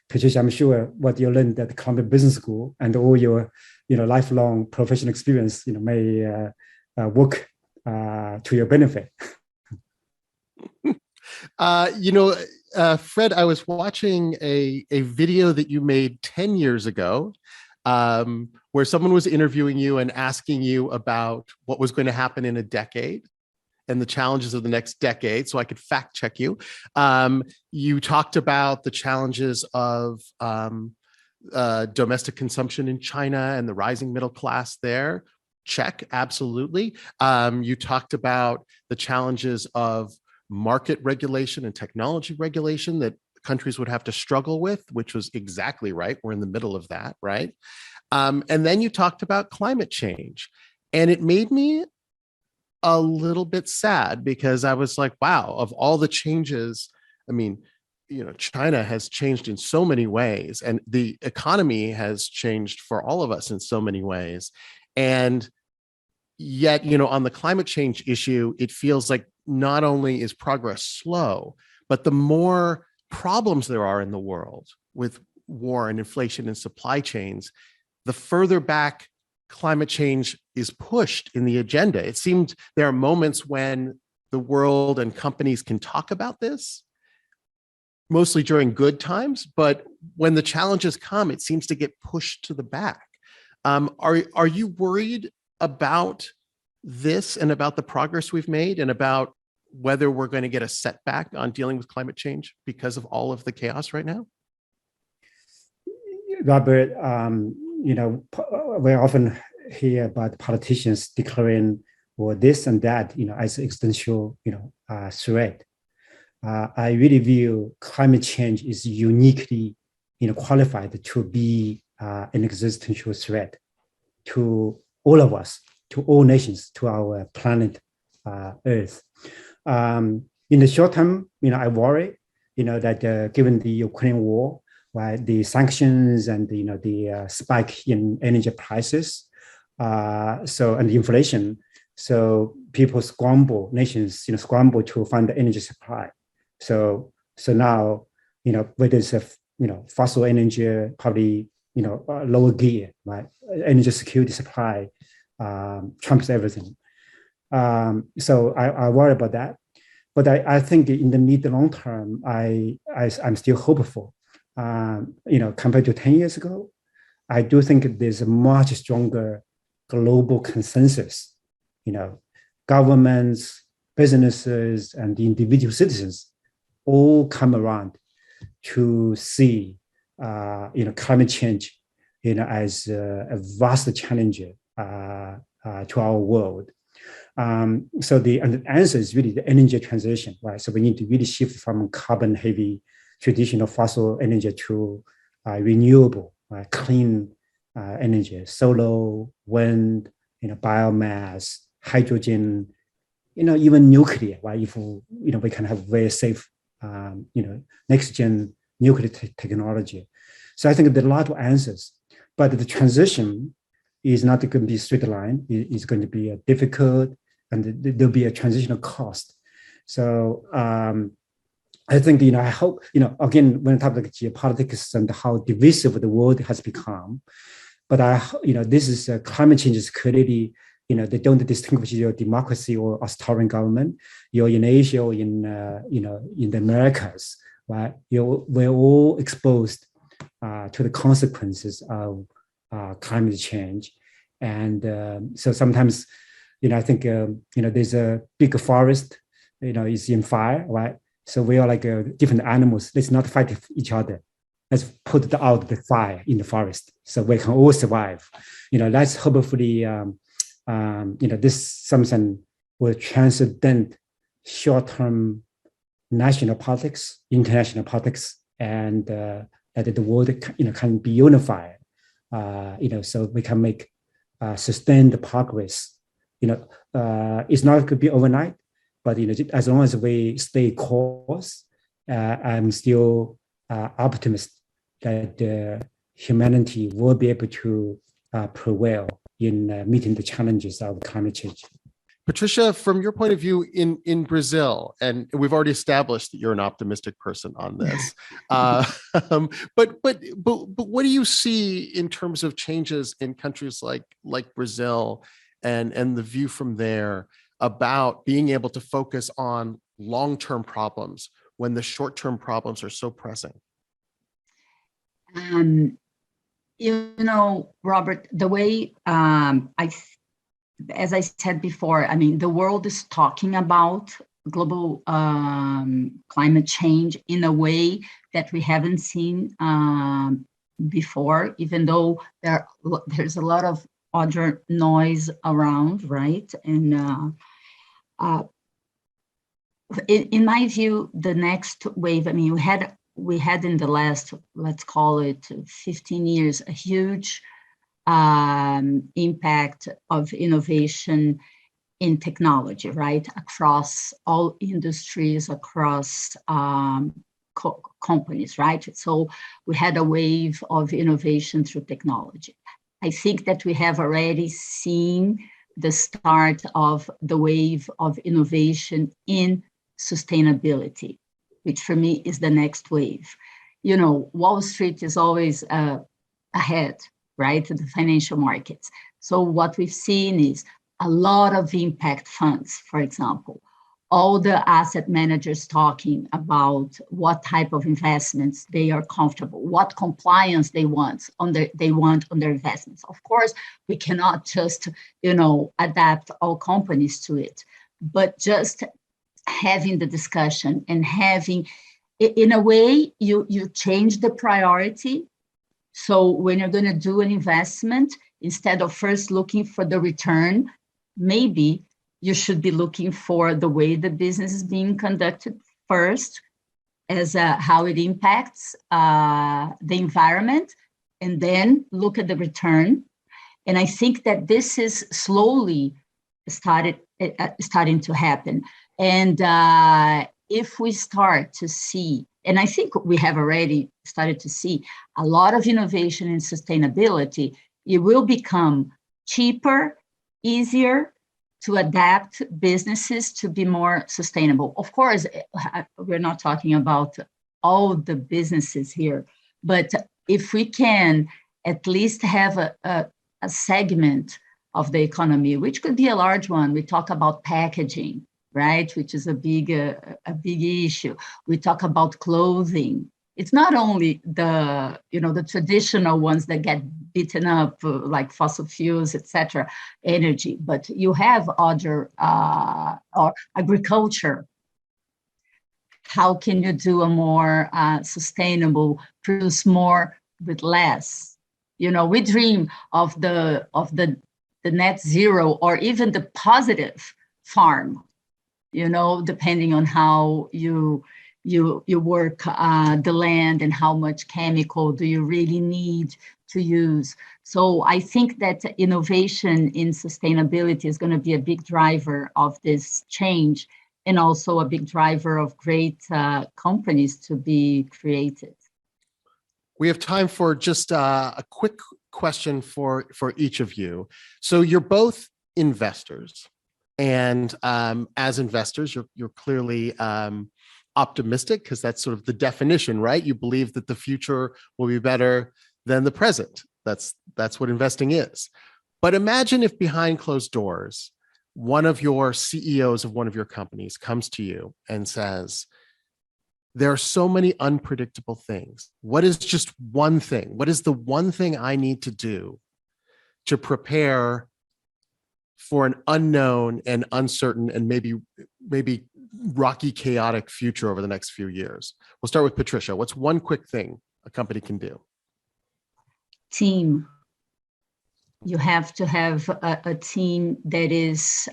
Patricia, I'm sure what you learned at the Columbia Business School and all your, lifelong professional experience, may work to your benefit. Fred, I was watching a video that you made 10 years ago, where someone was interviewing you and asking you about what was going to happen in a decade and the challenges of the next decade, so I could fact check you. You talked about the challenges of domestic consumption in China and the rising middle class there. Check, absolutely. You talked about the challenges of market regulation and technology regulation that countries would have to struggle with, which was exactly right. We're in the middle of that, right? And then you talked about climate change. And it made me a little bit sad, because I was like, wow, of all the changes, I mean, China has changed in so many ways, and the economy has changed for all of us in so many ways. And yet, on the climate change issue, it feels like not only is progress slow, but the more problems there are in the world with war and inflation and supply chains, the further back climate change is pushed in the agenda. It seemed there are moments when the world and companies can talk about this, mostly during good times, but when the challenges come, it seems to get pushed to the back. Are you worried about this and about the progress we've made and about whether we're going to get a setback on dealing with climate change because of all of the chaos right now? Robert, we often hear about politicians declaring or this and that, as existential, threat. I really view climate change is uniquely, qualified to be an existential threat to all of us, to all nations, to our planet, Earth. In the short term, I worry, that given the Ukraine war, right, the sanctions and the spike in energy prices, and the inflation, so people scramble, nations, scramble to find the energy supply. So now, whether it's fossil energy, probably lower gear, right? Energy security supply trumps everything. So I worry about that, but I think in the mid to long term, I'm still hopeful. Compared to 10 years ago, I do think there's a much stronger global consensus. Governments, businesses, and individual citizens all come around to see, climate change, as a vast challenge to our world. So the answer is really the energy transition, right? So we need to really shift from carbon-heavy traditional fossil energy to renewable, clean energy, solar, wind, biomass, hydrogen, even nuclear, right? If we can have very safe, next-gen nuclear technology. So I think there are a lot of answers, but the transition is not going to be a straight line. It's going to be difficult, and there'll be a transitional cost. So I think, I hope, again, when I talk about geopolitics and how divisive the world has become, but this is climate change is clearly, they don't distinguish your democracy or authoritarian government. You're in Asia or in the Americas, right? We're all exposed to the consequences of climate change. And so sometimes, I think, there's a big forest, is in fire, right? So we are like different animals. Let's not fight each other. Let's put out the fire in the forest so we can all survive. Let's hopefully, this something will transcend short-term national politics, international politics, and that the world, can be unified. So we can make sustained progress. It's not going to be overnight, but as long as we stay course, I'm still optimistic that humanity will be able to prevail in meeting the challenges of climate change. Patricia, from your point of view in Brazil, and we've already established that you're an optimistic person on this, but what do you see in terms of changes in countries like Brazil, and the view from there about being able to focus on long-term problems when the short-term problems are so pressing? Robert, the way as I said before, the world is talking about global climate change in a way that we haven't seen before, even though there's a lot of other noise around, right? And in my view, the next wave, we had in the last, let's call it 15 years, a huge impact of innovation in technology, right? Across all industries, across companies, right? So we had a wave of innovation through technology. I think that we have already seen the start of the wave of innovation in sustainability, which for me is the next wave. Wall Street is always ahead, right, to the financial markets. So what we've seen is a lot of impact funds, for example, all the asset managers talking about what type of investments they are comfortable, what compliance they want on their investments. Of course, we cannot just, adapt all companies to it, but just having the discussion and having, in a way, you change the priority. So when you're going to do an investment, instead of first looking for the return, maybe you should be looking for the way the business is being conducted first, as how it impacts the environment, and then look at the return. And I think that this is slowly starting to happen. And if we start to see, and I think we have already started to see a lot of innovation in sustainability, it will become cheaper, easier to adapt businesses to be more sustainable. Of course, we're not talking about all the businesses here, but if we can at least have a segment of the economy, which could be a large one. We talk about packaging, right, which is a big issue. We talk about clothing. It's not only the traditional ones that get beaten up, like fossil fuels, etc., energy, but you have other or agriculture. How can you do a more sustainable, produce more with less? We dream of the net zero, or even the positive farm, depending on how you work the land and how much chemical do you really need to use. So I think that innovation in sustainability is going to be a big driver of this change, and also a big driver of great companies to be created. We have time for just a quick question for each of you. So you're both investors, And as investors, you're clearly optimistic, because that's sort of the definition, right? You believe that the future will be better than the present. That's what investing is. But imagine if behind closed doors, one of your CEOs of one of your companies comes to you and says, there are so many unpredictable things. What is just one thing? What is the one thing I need to do to prepare for an unknown and uncertain and maybe rocky, chaotic future over the next few years? We'll start with Patricia. What's one quick thing a company can do? Team. You have to have a team that is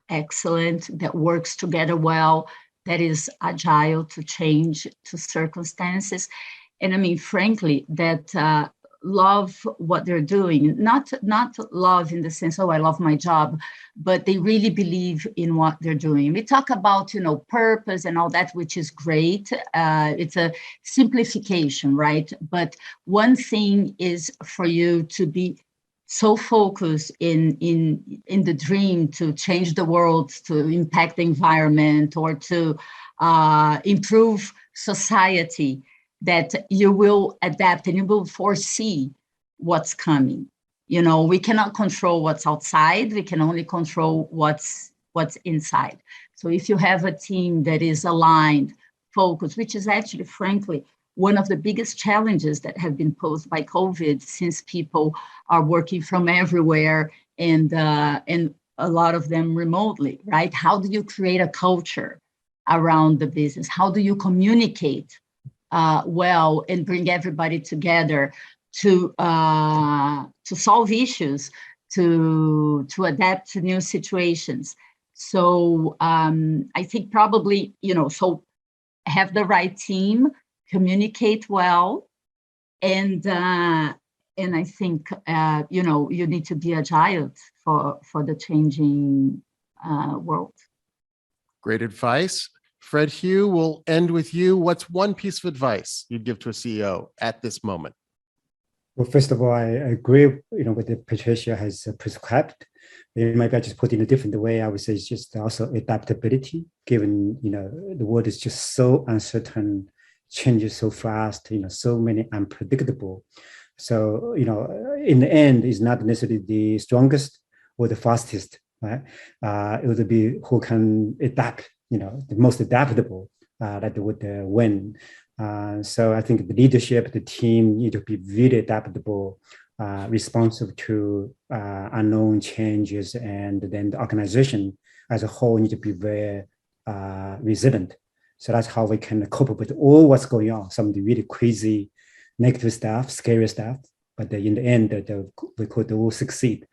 excellent, that works together well, that is agile to change to circumstances. And I mean, frankly, that love what they're doing, not love in the sense, oh, I love my job, but they really believe in what they're doing. We talk about, purpose and all that, which is great. It's a simplification, right? But one thing is for you to be so focused in the dream to change the world, to impact the environment, or to improve society, that you will adapt and you will foresee what's coming. We cannot control what's outside. We can only control what's inside. So if you have a team that is aligned, focused, which is actually, frankly, one of the biggest challenges that have been posed by COVID, since people are working from everywhere and a lot of them remotely, right? How do you create a culture around the business? How do you communicate well and bring everybody together to solve issues, to adapt to new situations? So I think probably, so have the right team, communicate well, and I think you need to be agile for the changing world. Great advice. Fred Hugh, we'll end with you. What's one piece of advice you'd give to a CEO at this moment? Well, first of all, I agree, with the Patricia has prescribed. Maybe I just put it in a different way. I would say it's just also adaptability, given, the world is just so uncertain, changes so fast, so many unpredictable. So, in the end, it's not necessarily the strongest or the fastest, right? It would be who can adapt, the most adaptable that would win. So I think the leadership, the team need to be really adaptable, responsive to unknown changes, and then the organization as a whole need to be very resilient. So that's how we can cope with all what's going on, some of the really crazy, negative stuff, scary stuff. But in the end, we could all succeed.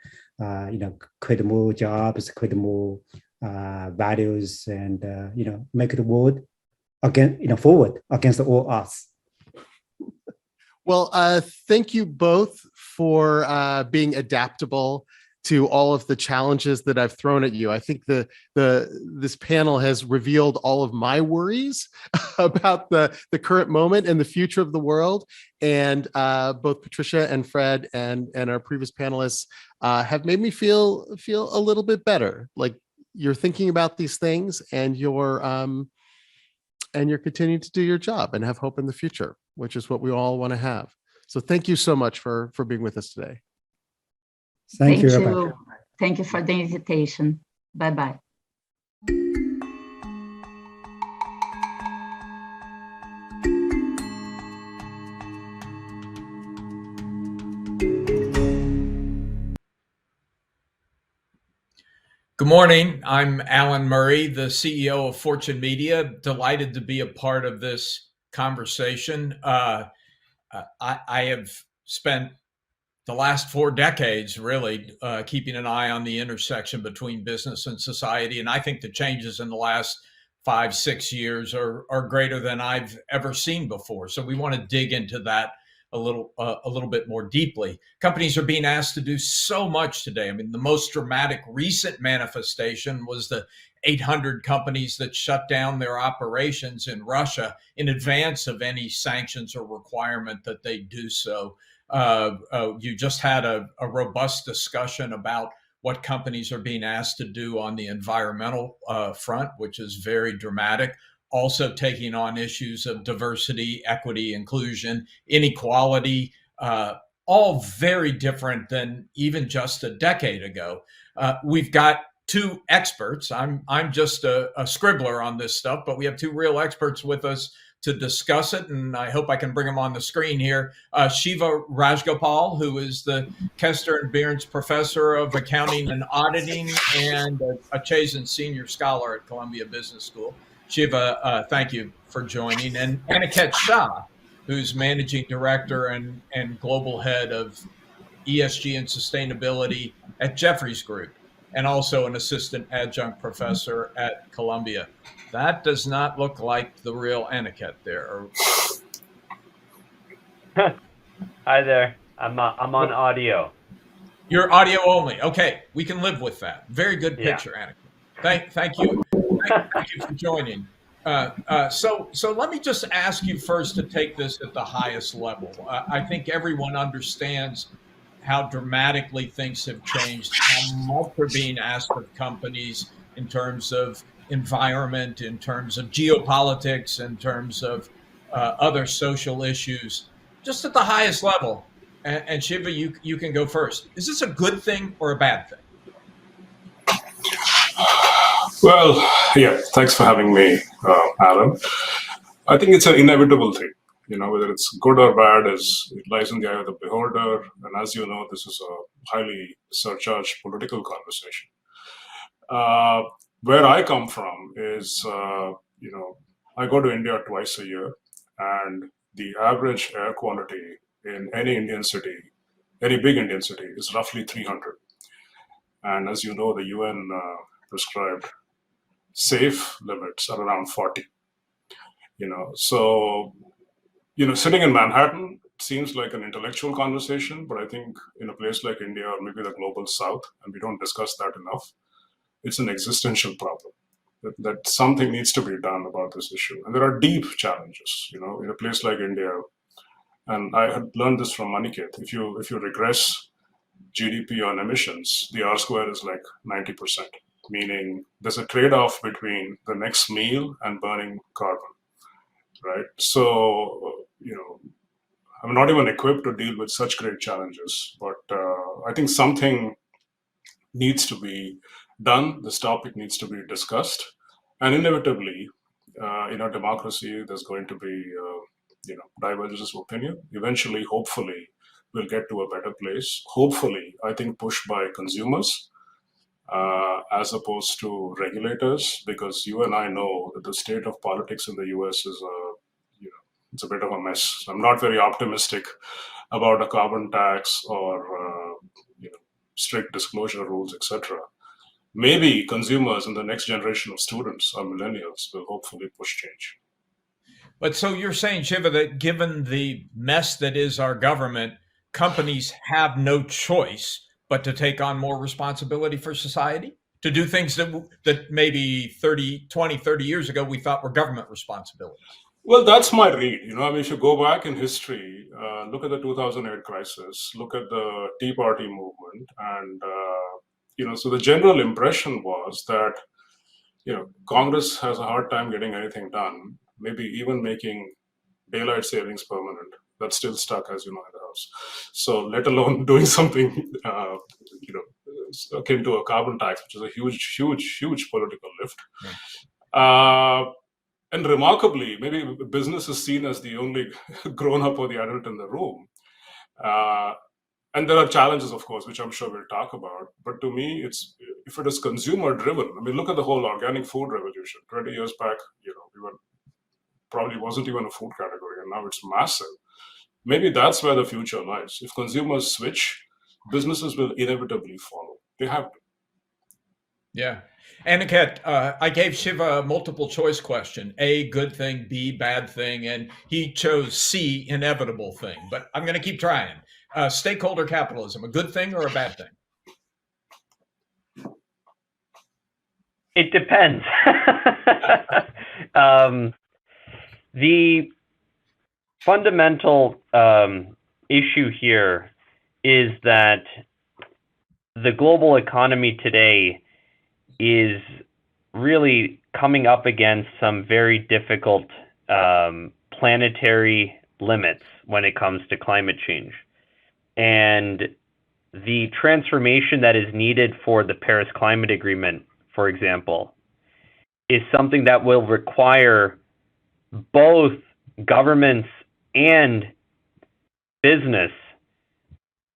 Create more jobs, create more values, and make the world again, forward against all odds. Well, thank you both for being adaptable to all of the challenges that I've thrown at you. I think this panel has revealed all of my worries about the current moment and the future of the world. And both Patricia and Fred and our previous panelists have made me feel a little bit better. Like you're thinking about these things, and you're continuing to do your job and have hope in the future, which is what we all want to have. So thank you so much for being with us today. Thank you. Thank you for the invitation. Bye-bye. Good morning. I'm Alan Murray, the CEO of Fortune Media. Delighted to be a part of this conversation. I have spent the last 4 decades really keeping an eye on the intersection between business and society. And I think the changes in the last 5-6 years are greater than I've ever seen before. So we want to dig into that a little bit more deeply. Companies are being asked to do so much today. I mean, the most dramatic recent manifestation was the 800 companies that shut down their operations in Russia in advance of any sanctions or requirement that they do so. You just had a robust discussion about what companies are being asked to do on the environmental front, which is very dramatic. Also taking on issues of diversity, equity, inclusion, inequality, all very different than even just a decade ago. We've got two experts. I'm just a scribbler on this stuff, but we have two real experts with us to discuss it, and I hope I can bring them on the screen here. Shiva Rajgopal, who is the Kester and Behrens Professor of Accounting and Auditing and a Chazen Senior Scholar at Columbia Business School. Shiva, thank you for joining. And Aniket Shah, who's Managing Director and Global Head of ESG and Sustainability at Jefferies Group, and also an Assistant Adjunct Professor at Columbia. That does not look like the real Aniket there. Hi there. I'm on audio. You're audio only. Okay, we can live with that. Very good picture, Aniket. Thank you. Thank you for joining. So let me just ask you first to take this at the highest level. I think everyone understands how dramatically things have changed, how much are being asked of companies in terms of environment, in terms of geopolitics, in terms of other social issues, just at the highest level. And Shiva, you can go first. Is this a good thing or a bad thing? Well, yeah, thanks for having me, Alan. I think it's an inevitable thing. Whether it's good or bad, it lies in the eye of the beholder. And as you know, this is a highly surcharged political conversation. Where I come from is, I go to India twice a year, and the average air quality in any Indian city, any big Indian city, is roughly 300. And as you know, the UN prescribed safe limits are around 40. So sitting in Manhattan seems like an intellectual conversation, but I think in a place like India or maybe the global South, and we don't discuss that enough, it's an existential problem that something needs to be done about this issue. And there are deep challenges, in a place like India. And I had learned this from Aniket. If you regress GDP on emissions, the R square is like 90%, meaning there's a trade-off between the next meal and burning carbon, right? So, I'm not even equipped to deal with such great challenges, but I think something needs to be done. This topic needs to be discussed, and inevitably, in our democracy, there's going to be, divergences of opinion. Eventually, hopefully, we'll get to a better place. Hopefully, I think pushed by consumers as opposed to regulators, because you and I know that the state of politics in the US is it's a bit of a mess. I'm not very optimistic about a carbon tax or strict disclosure rules, etc. Maybe consumers and the next generation of students or millennials will hopefully push change. But so you're saying, Shiva, that given the mess that is our government, companies have no choice but to take on more responsibility for society, to do things that maybe 20, 30 years ago we thought were government responsibilities? Well, that's my read. If you go back in history, look at the 2008 crisis, look at the Tea Party movement, and so the general impression was that Congress has a hard time getting anything done, maybe even making daylight savings permanent. That's still stuck, as you know, in the House. So let alone doing something akin to a carbon tax, which is a huge political lift. Right. And remarkably, maybe business is seen as the only grown-up or the adult in the room. And there are challenges, of course, which I'm sure we'll talk about. But to me, if it is consumer-driven, look at the whole organic food revolution. 20 years back, probably wasn't even a food category, and now it's massive. Maybe that's where the future lies. If consumers switch, businesses will inevitably follow. They have to. Yeah. Aniket, I gave Shiva a multiple choice question. A, good thing, B, bad thing, and he chose C, inevitable thing. But I'm going to keep trying. Stakeholder capitalism, a good thing or a bad thing? It depends. The fundamental issue here is that the global economy today is really coming up against some very difficult planetary limits when it comes to climate change. And the transformation that is needed for the Paris Climate Agreement, for example, is something that will require both governments and business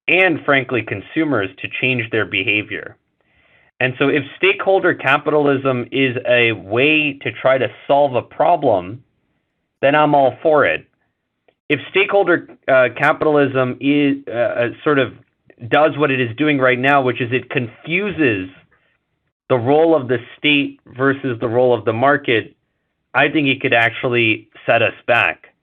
and, frankly, consumers to change their behavior. And so if stakeholder capitalism is a way to try to solve a problem, then I'm all for it. If stakeholder capitalism is sort of does what it is doing right now, which is it confuses the role of the state versus the role of the market, I think it could actually set us back.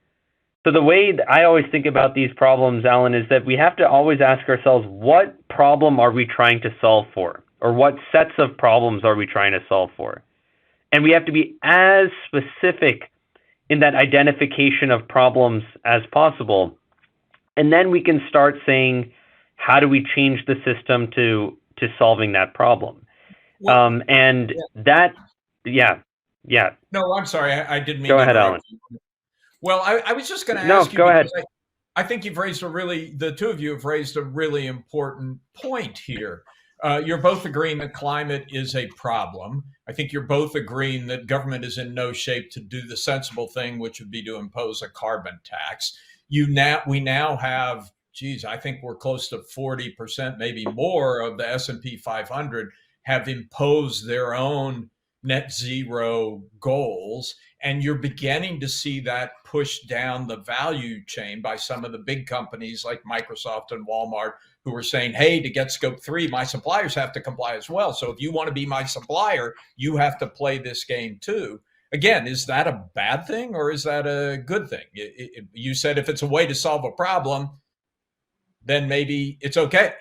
So the way that I always think about these problems, Alan, is that we have to always ask ourselves, what problem are we trying to solve for? Or what sets of problems are we trying to solve for? And we have to be as specific in that identification of problems as possible. And then we can start saying, how do we change the system to solving that problem? Well, that. No, I'm sorry. I didn't mean Go to ahead, interrupt Alan. you. Well, I was just going to No, ask you, go ahead. because I think you've raised the two of you have raised a really important point here. You're both agreeing that climate is a problem. I think you're both agreeing that government is in no shape to do the sensible thing, which would be to impose a carbon tax. We now have, I think we're close to 40%, maybe more, of the S&P 500 have imposed their own net zero goals. And you're beginning to see that push down the value chain by some of the big companies like Microsoft and Walmart, who are saying, hey, to get scope 3, my suppliers have to comply as well. So if you want to be my supplier, you have to play this game too. Again, is that a bad thing or is that a good thing? You said if it's a way to solve a problem, then maybe it's okay.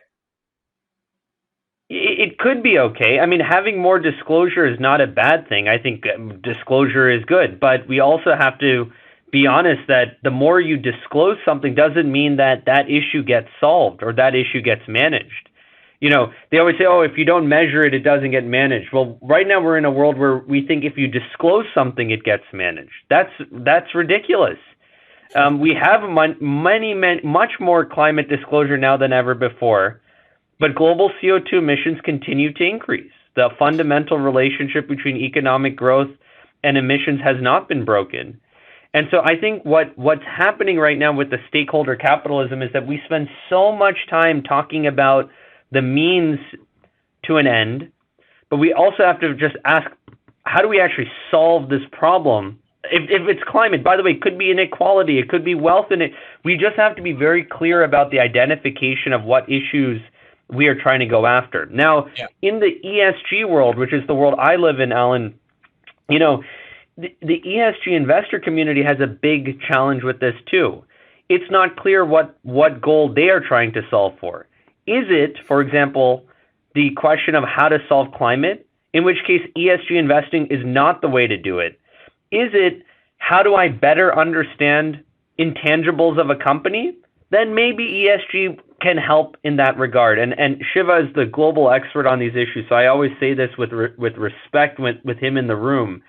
It could be okay. I mean, having more disclosure is not a bad thing. I think disclosure is good, but we also have to be honest that the more you disclose something doesn't mean that that issue gets solved or that issue gets managed. You know, they always say, oh, if you don't measure it, it doesn't get managed. Well, right now we're in a world where we think if you disclose something, it gets managed. That's ridiculous. We have much more climate disclosure now than ever before. But global CO2 emissions continue to increase. The fundamental relationship between economic growth and emissions has not been broken. And so I think what's happening right now with the stakeholder capitalism is that we spend so much time talking about the means to an end, but we also have to just ask, how do we actually solve this problem? If it's climate, by the way, it could be inequality, it could be wealth in it. We just have to be very clear about the identification of what issues we are trying to go after. Now, in the ESG world, which is the world I live in, Alan, you know, the ESG investor community has a big challenge with this too. It's not clear what goal they are trying to solve for. Is it, for example, the question of how to solve climate, in which case ESG investing is not the way to do it? Is it, how do I better understand intangibles of a company? Then maybe ESG can help in that regard. And Shiva is the global expert on these issues, so I always say this with respect with him in the room.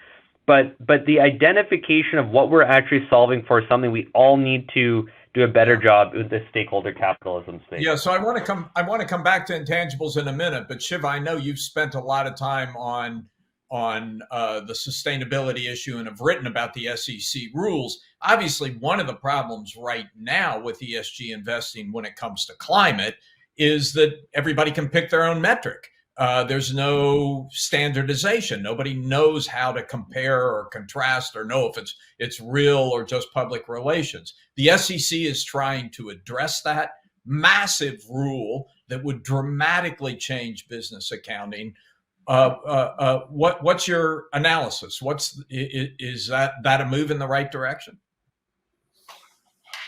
But the identification of what we're actually solving for is something we all need to do a better job with the stakeholder capitalism space. Yeah, so I want to come back to intangibles in a minute, but Shiva, I know you've spent a lot of time on the sustainability issue and have written about the SEC rules. Obviously, one of the problems right now with ESG investing when it comes to climate is that everybody can pick their own metric. There's no standardization. Nobody knows how to compare or contrast or know if it's real or just public relations. The SEC is trying to address that massive rule that would dramatically change business accounting. What's your analysis? Is that a move in the right direction?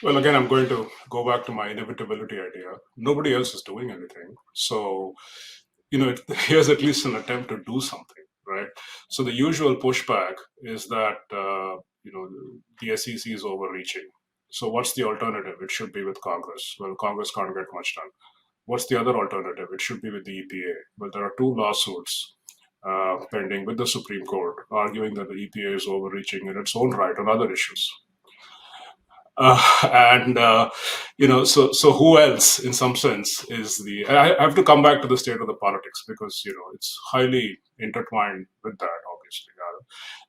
Well, again, I'm going to go back to my inevitability idea. Nobody else is doing anything. So, here's at least an attempt to do something, right? So the usual pushback is that, the SEC is overreaching. So what's the alternative? It should be with Congress. Well, Congress can't get much done. What's the other alternative? It should be with the EPA. But there are two lawsuits pending with the Supreme Court, arguing that the EPA is overreaching in its own right on other issues. So who else, in some sense, is the? I have to come back to the state of the politics because it's highly intertwined with that, obviously.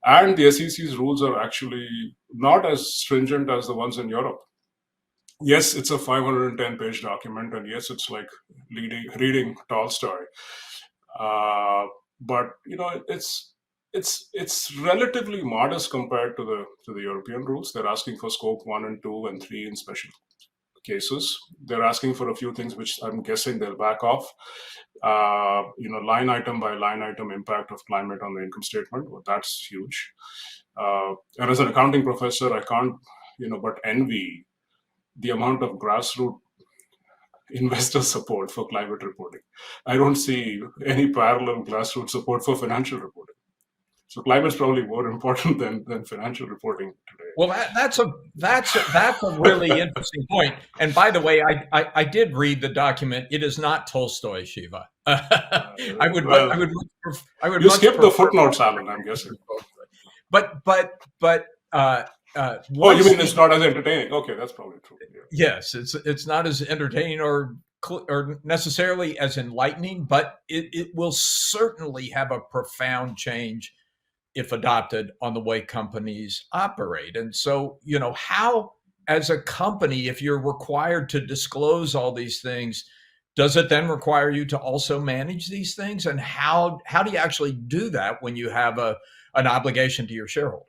And the SEC's rules are actually not as stringent as the ones in Europe. Yes, it's a 510-page document, and yes, it's like reading Tolstoy. But it's relatively modest compared to the European rules. They're asking for scope 1 and 2 and 3 in special cases. They're asking for a few things which I'm guessing they'll back off. Line item by line item impact of climate on the income statement. Well, that's huge. And as an accounting professor, I can't but envy the amount of grassroots investor support for climate reporting. I don't see any parallel grassroots support for financial reporting. So climate is probably more important than financial reporting today. Well, that's a really interesting point. And by the way, I did read the document. It is not Tolstoy, Shiva. I would you skip the footnotes, Alan, I'm guessing. But you mean it's not as entertaining? Okay, that's probably true. Yeah. Yes, it's not as entertaining or necessarily as enlightening, but it will certainly have a profound change if adopted on the way companies operate. And so, how, as a company, if you're required to disclose all these things, does it then require you to also manage these things? And how do you actually do that when you have an obligation to your shareholders?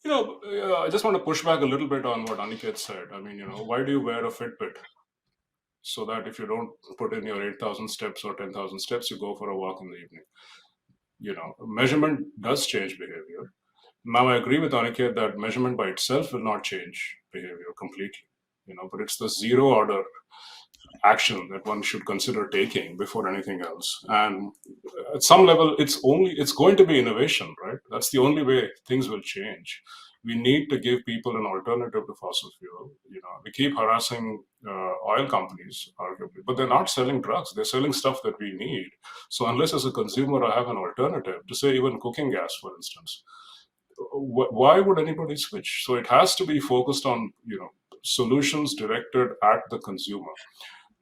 I just want to push back a little bit on what Aniket said. I mean, why do you wear a Fitbit? So that if you don't put in your 8,000 steps or 10,000 steps, you go for a walk in the evening. Measurement does change behavior. Now, I agree with Aniket that measurement by itself will not change behavior completely, but it's the zero order action that one should consider taking before anything else. And at some level, it's going to be innovation, right? That's the only way things will change. We need to give people an alternative to fossil fuel. We keep harassing oil companies, arguably, but they're not selling drugs. They're selling stuff that we need. So unless as a consumer I have an alternative to, say, even cooking gas, for instance, why would anybody switch? So it has to be focused on, solutions directed at the consumer.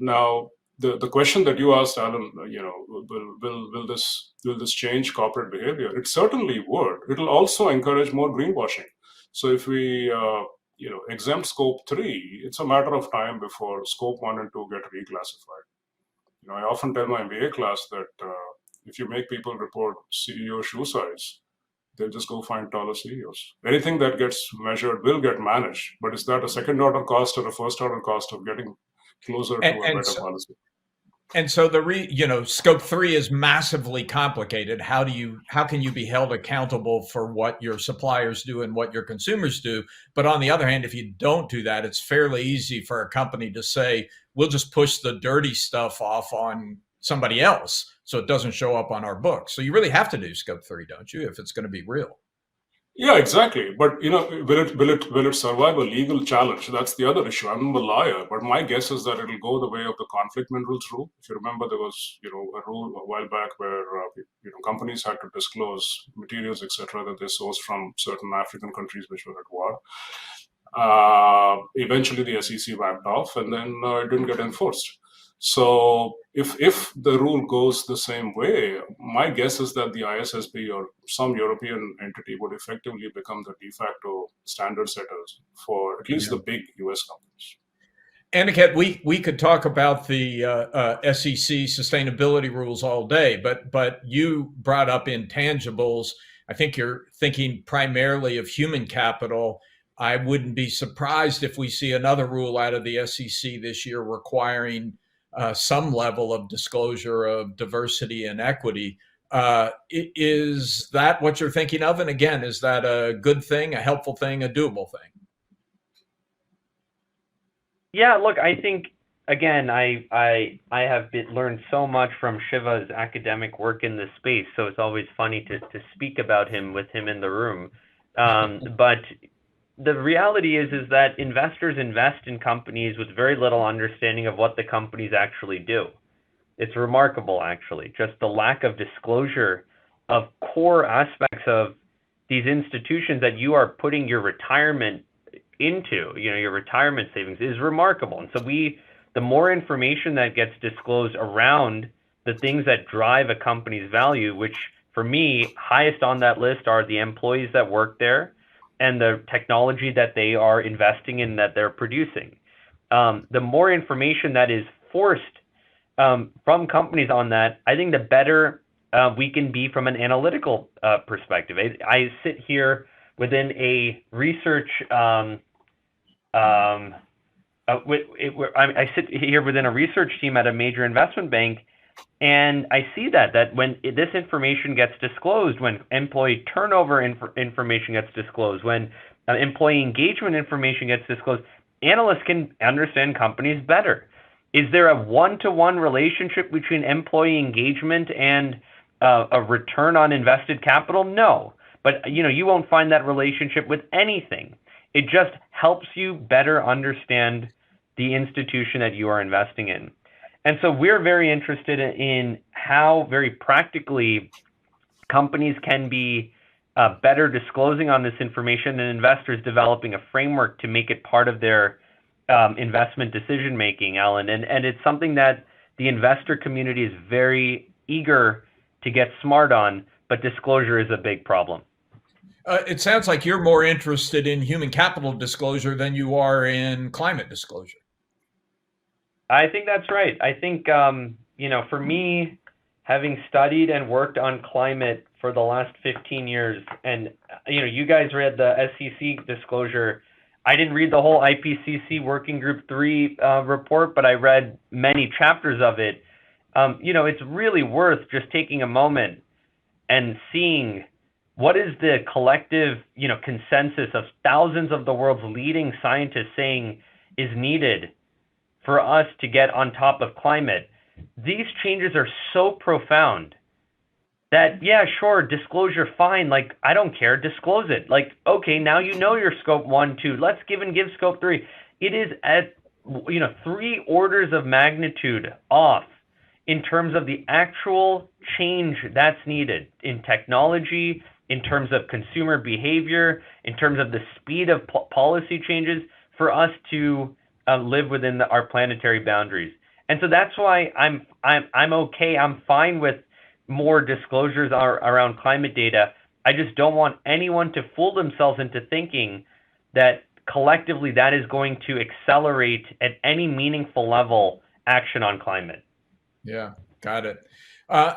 Now, the question that you asked, Alan, will this change corporate behavior? It certainly would. It'll also encourage more greenwashing. So if we exempt scope 3, it's a matter of time before scope 1 and 2 get reclassified. I often tell my MBA class that if you make people report CEO shoe size, they'll just go find taller CEOs. Anything that gets measured will get managed. But is that a second order cost or a first order cost of getting closer to a better policy? And so scope 3 is massively complicated. How can you be held accountable for what your suppliers do and what your consumers do? But on the other hand, if you don't do that, it's fairly easy for a company to say, we'll just push the dirty stuff off on somebody else so it doesn't show up on our books. So you really have to do scope 3, don't you, if it's going to be real? Yeah, exactly. But will it survive a legal challenge? That's the other issue. I'm a lawyer, but my guess is that it'll go the way of the conflict minerals rule. If you remember, there was a rule a while back where companies had to disclose materials, etc., that they sourced from certain African countries which were at war. Eventually, the SEC backed off, and then it didn't get enforced. So if the rule goes the same way, my guess is that the ISSB or some European entity would effectively become the de facto standard setters for at least the big US companies. Aniket, we could talk about the SEC sustainability rules all day, but you brought up intangibles. I think you're thinking primarily of human capital. I wouldn't be surprised if we see another rule out of the SEC this year requiring some level of disclosure of diversity and equity. Is that what you're thinking of? And again, is that a good thing, a helpful thing, a doable thing? Yeah, look, I think, again, I have learned so much from Shiva's academic work in this space, so it's always funny to speak about him with him in the room. But the reality is that investors invest in companies with very little understanding of what the companies actually do. It's remarkable, actually, just the lack of disclosure of core aspects of these institutions that you are putting your retirement into, your retirement savings, is remarkable. And so the more information that gets disclosed around the things that drive a company's value, which for me, highest on that list are the employees that work there and the technology that they are investing in, that they're producing. The more information that is forced from companies on that, I think the better we can be from an analytical perspective. I sit here within a research I sit here within a research team at a major investment bank, and I see that when this information gets disclosed, when employee turnover information gets disclosed, when employee engagement information gets disclosed, analysts can understand companies better. Is there a one-to-one relationship between employee engagement and a return on invested capital? No, but you won't find that relationship with anything. It just helps you better understand the institution that you are investing in. And so we're very interested in how very practically companies can be better disclosing on this information, and investors developing a framework to make it part of their investment decision making, Alan. And it's something that the investor community is very eager to get smart on, but disclosure is a big problem. It sounds like you're more interested in human capital disclosure than you are in climate disclosure. I think that's right. I think, for me, having studied and worked on climate for the last 15 years, and, you guys read the SEC disclosure. I didn't read the whole IPCC Working Group 3 report, but I read many chapters of it. It's really worth just taking a moment and seeing what is the collective, consensus of thousands of the world's leading scientists saying is needed for us to get on top of climate. These changes are so profound that, yeah, sure, disclosure, fine. Like, I don't care, disclose it. Like, okay, now you know your scope 1, 2, let's give scope 3. It is at, 3 orders of magnitude off in terms of the actual change that's needed in technology, in terms of consumer behavior, in terms of the speed of policy changes for us to live within our planetary boundaries. And so that's why I'm okay. I'm fine with more disclosures around climate data. I just don't want anyone to fool themselves into thinking that collectively that is going to accelerate at any meaningful level action on climate. Yeah, got it.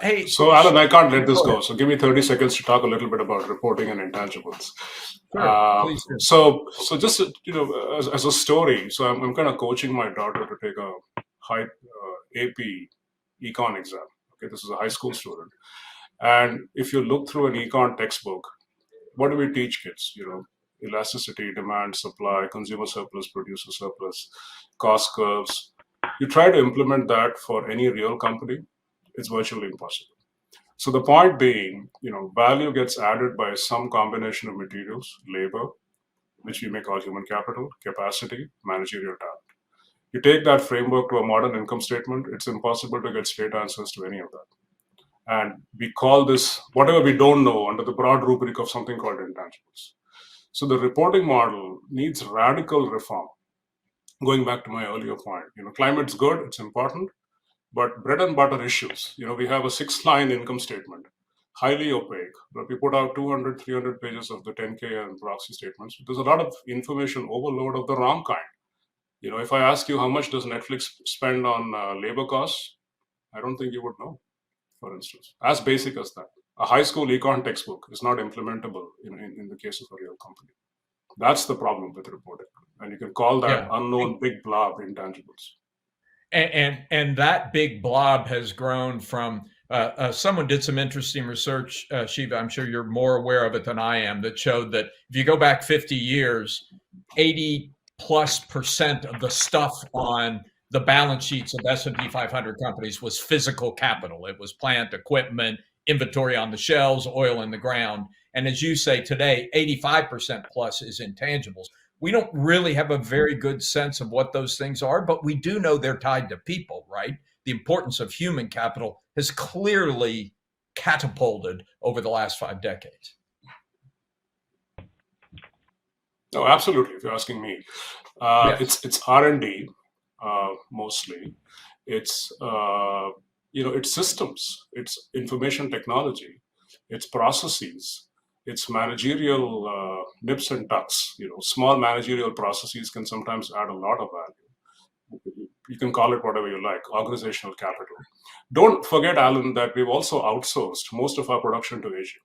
Hey, so Alan, I can't let this go. So give me 30 seconds to talk a little bit about reporting and intangibles. Sure, so just as a story, so I'm kind of coaching my daughter to take a high AP econ exam. Okay, this is a high school student, and if you look through an econ textbook, what do we teach kids? Elasticity, demand, supply, consumer surplus, producer surplus, cost curves. You try to implement that for any real company, it's virtually impossible. So the point being, value gets added by some combination of materials, labor, which we may call human capital, capacity, managerial talent. You take that framework to a modern income statement, it's impossible to get straight answers to any of that. And we call this, whatever we don't know, under the broad rubric of something called intangibles. So the reporting model needs radical reform. Going back to my earlier point, climate's good, it's important, but bread and butter issues, we have a 6-line income statement, highly opaque, but we put out 200, 300 pages of the 10K and proxy statements. There's a lot of information overload of the wrong kind. If I ask you how much does Netflix spend on labor costs, I don't think you would know, for instance, as basic as that. A high school econ textbook is not implementable in the case of a real company. That's the problem with reporting. And you can call that unknown big blob intangibles. And that big blob has grown from, someone did some interesting research, Shiva, I'm sure you're more aware of it than I am, that showed that if you go back 50 years, 80+% of the stuff on the balance sheets of S&P 500 companies was physical capital. It was plant, equipment, inventory on the shelves, oil in the ground. And as you say today, 85% plus is intangibles. We don't really have a very good sense of what those things are, but we do know they're tied to people, right? The importance of human capital has clearly catapulted over the last 5 decades. No, absolutely. If you're asking me, Yes. it's R&D mostly. It's it's systems, it's information technology, it's processes, it's managerial nips and tucks. Small managerial processes can sometimes add a lot of value. You can call it whatever you like, organizational capital. Don't forget, Alan, that we've also outsourced most of our production to Asia.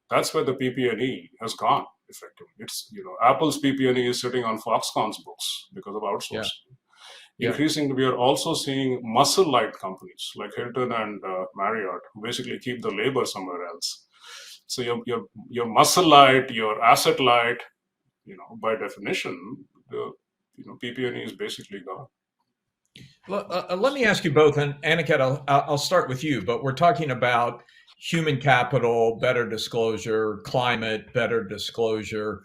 That's where the PP&E has gone effectively. It's, Apple's PP&E is sitting on Foxconn's books because of outsourcing. Yeah. Increasingly, we are also seeing muscle-light companies like Hilton and Marriott who basically keep the labor somewhere else. So your muscle-light, your asset-light, by definition, the PP&E is basically gone. Well, let me ask you both, and Aniket, I'll start with you, but we're talking about human capital, better disclosure, climate, better disclosure.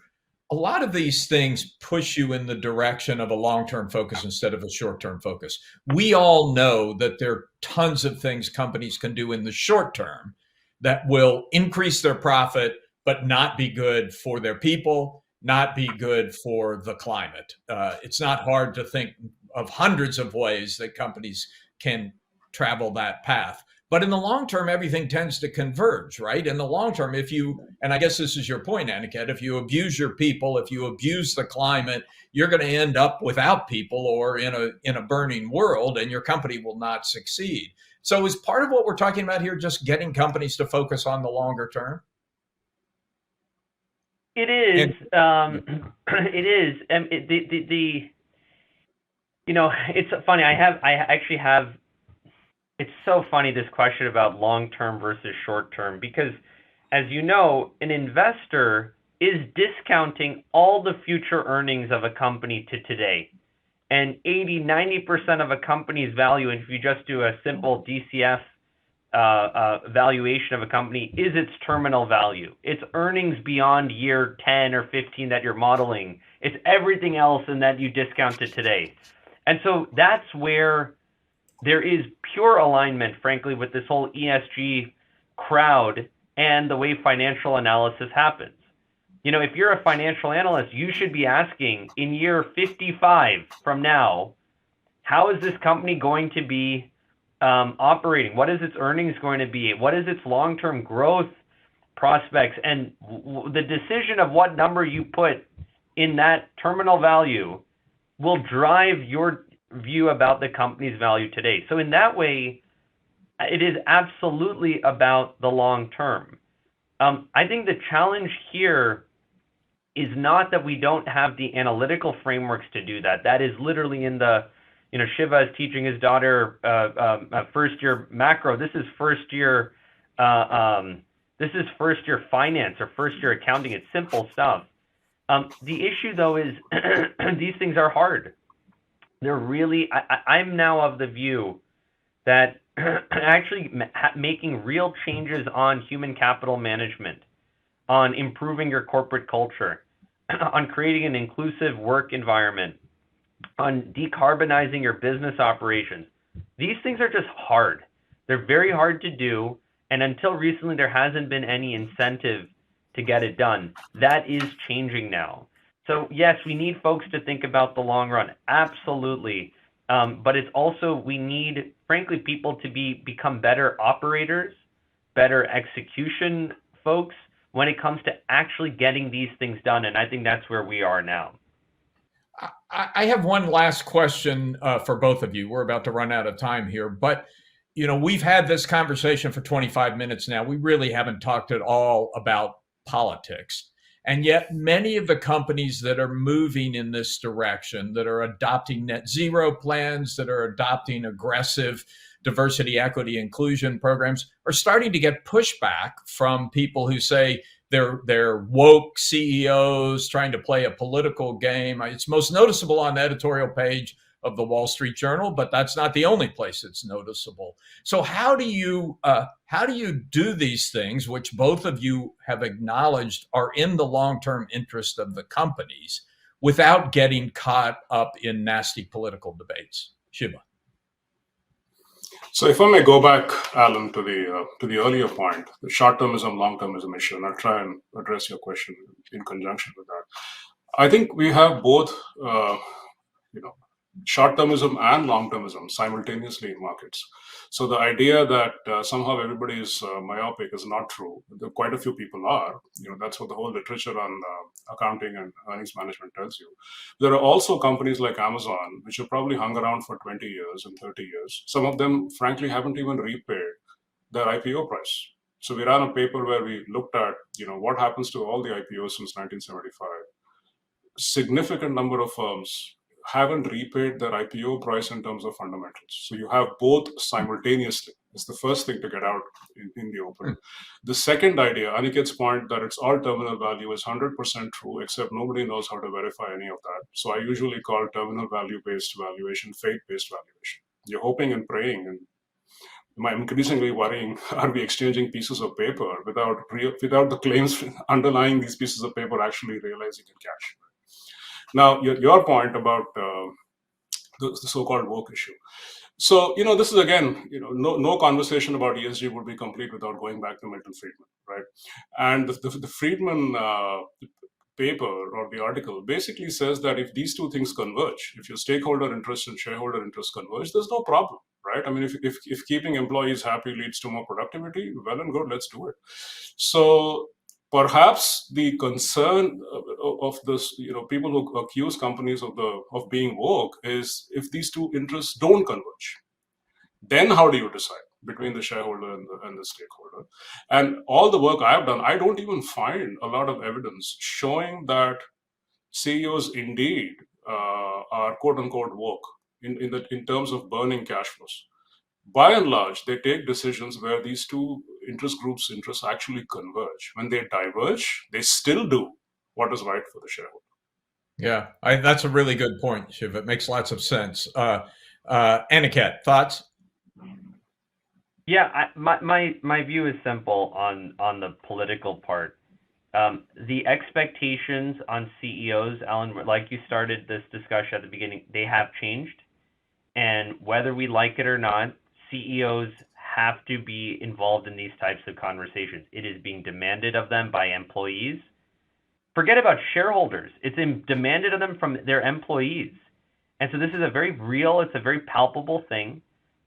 A lot of these things push you in the direction of a long-term focus instead of a short-term focus. We all know that there are tons of things companies can do in the short term that will increase their profit, but not be good for their people, not be good for the climate. It's not hard to think of hundreds of ways that companies can travel that path. But in the long term, everything tends to converge, right? In the long term, and I guess this is your point, Aniket, if you abuse your people, if you abuse the climate, you're going to end up without people or in a burning world, and your company will not succeed. So is part of what we're talking about here just getting companies to focus on the longer term? It is. It is. It's funny. It's so funny, this question about long-term versus short-term, because as you know, an investor is discounting all the future earnings of a company to today. And 80-90% of a company's value, and if you just do a simple DCF valuation of a company, is its terminal value. It's earnings beyond year 10 or 15 that you're modeling. It's everything else and that you discounted today. And so that's where there is pure alignment, frankly, with this whole ESG crowd and the way financial analysis happens. If you're a financial analyst, you should be asking in year 55 from now, how is this company going to be operating? What is its earnings going to be? What is its long-term growth prospects? And the decision of what number you put in that terminal value will drive your view about the company's value today. So in that way, it is absolutely about the long term. I think the challenge here is not that we don't have the analytical frameworks to do that. That is literally in the, Shiva is teaching his daughter first year macro. This is first year finance or first year accounting. It's simple stuff. The issue though is these things are hard. They're really, I'm now of the view that actually making real changes on human capital management, on improving your corporate culture, on creating an inclusive work environment, on decarbonizing your business operations. These things are just hard. They're very hard to do. And until recently, there hasn't been any incentive to get it done. That is changing now. So yes, we need folks to think about the long run. Absolutely. But it's also, we need, frankly, people to become better operators, better execution folks when it comes to actually getting these things done. And I think that's where we are now. I have one last question for both of you. We're about to run out of time here, but we've had this conversation for 25 minutes now. We really haven't talked at all about politics. And yet many of the companies that are moving in this direction, that are adopting net zero plans, that are adopting aggressive diversity, equity, inclusion programs, are starting to get pushback from people who say they're woke CEOs trying to play a political game. It's most noticeable on the editorial page of the Wall Street Journal, but that's not the only place it's noticeable. So how do you do these things, which both of you have acknowledged are in the long-term interest of the companies, without getting caught up in nasty political debates? Shiva. So if I may go back, Alan, to the earlier point, the short-termism, long-termism issue, and I'll try and address your question in conjunction with that. I think we have both, short-termism and long-termism simultaneously in markets. So the idea that somehow everybody is myopic is not true. Quite a few people are. That's what the whole literature on accounting and earnings management tells you. There are also companies like Amazon, which have probably hung around for 20 years and 30 years. Some of them, frankly, haven't even repaid their IPO price. So we ran a paper where we looked at, what happens to all the IPOs since 1975. Significant number of firms haven't repaid their IPO price in terms of fundamentals. So you have both simultaneously. It's the first thing to get out in the open. The second idea, Aniket's point that it's all terminal value, is 100% true, except nobody knows how to verify any of that. So I usually call terminal value-based valuation fate-based valuation. You're hoping and praying, and I'm increasingly worrying, are we exchanging pieces of paper without the claims underlying these pieces of paper actually realizing in cash? Now, your point about the so-called woke issue. So, this is again, no conversation about ESG would be complete without going back to Milton Friedman, right? And the Friedman paper or the article basically says that if these two things converge, if your stakeholder interest and shareholder interest converge, there's no problem, right? I mean, if keeping employees happy leads to more productivity, well and good, let's do it. So perhaps the concern of this, people who accuse companies of being woke is if these two interests don't converge, then how do you decide between the shareholder and the stakeholder? And all the work I have done, I don't even find a lot of evidence showing that CEOs indeed are quote unquote woke in terms of burning cash flows. By and large, they take decisions where these two interest groups' interests actually converge. When they diverge, they still do what is right for the shareholder. Yeah, that's a really good point, Shiv. It makes lots of sense. Aniket, thoughts? Yeah, my view is simple on the political part. The expectations on CEOs, Alan, like you started this discussion at the beginning, they have changed. And whether we like it or not, CEOs have to be involved in these types of conversations. It is being demanded of them by employees. Forget about shareholders. It's demanded of them from their employees. And so this is a very real, it's a very palpable thing.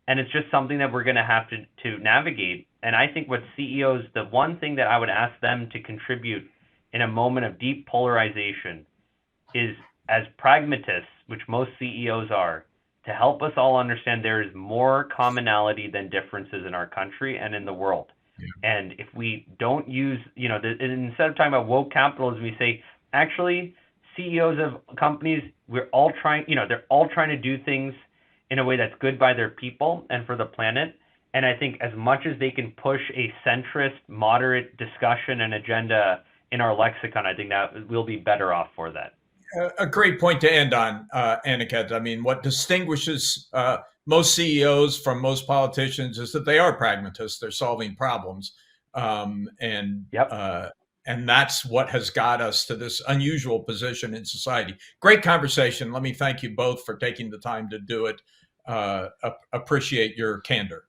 And it's just something that we're going to have to navigate. And I think what CEOs, the one thing that I would ask them to contribute in a moment of deep polarization is, as pragmatists, which most CEOs are, to help us all understand there is more commonality than differences in our country and in the world. Yeah. And if we don't use, instead of talking about woke capitalism, we say, actually, CEOs of companies, they're all trying to do things in a way that's good by their people and for the planet. And I think as much as they can push a centrist, moderate discussion and agenda in our lexicon, I think that we'll be better off for that. A great point to end on, Aniket. I mean, what distinguishes most CEOs from most politicians is that they are pragmatists. They're solving problems. And that's what has got us to this unusual position in society. Great conversation. Let me thank you both for taking the time to do it. Appreciate your candor.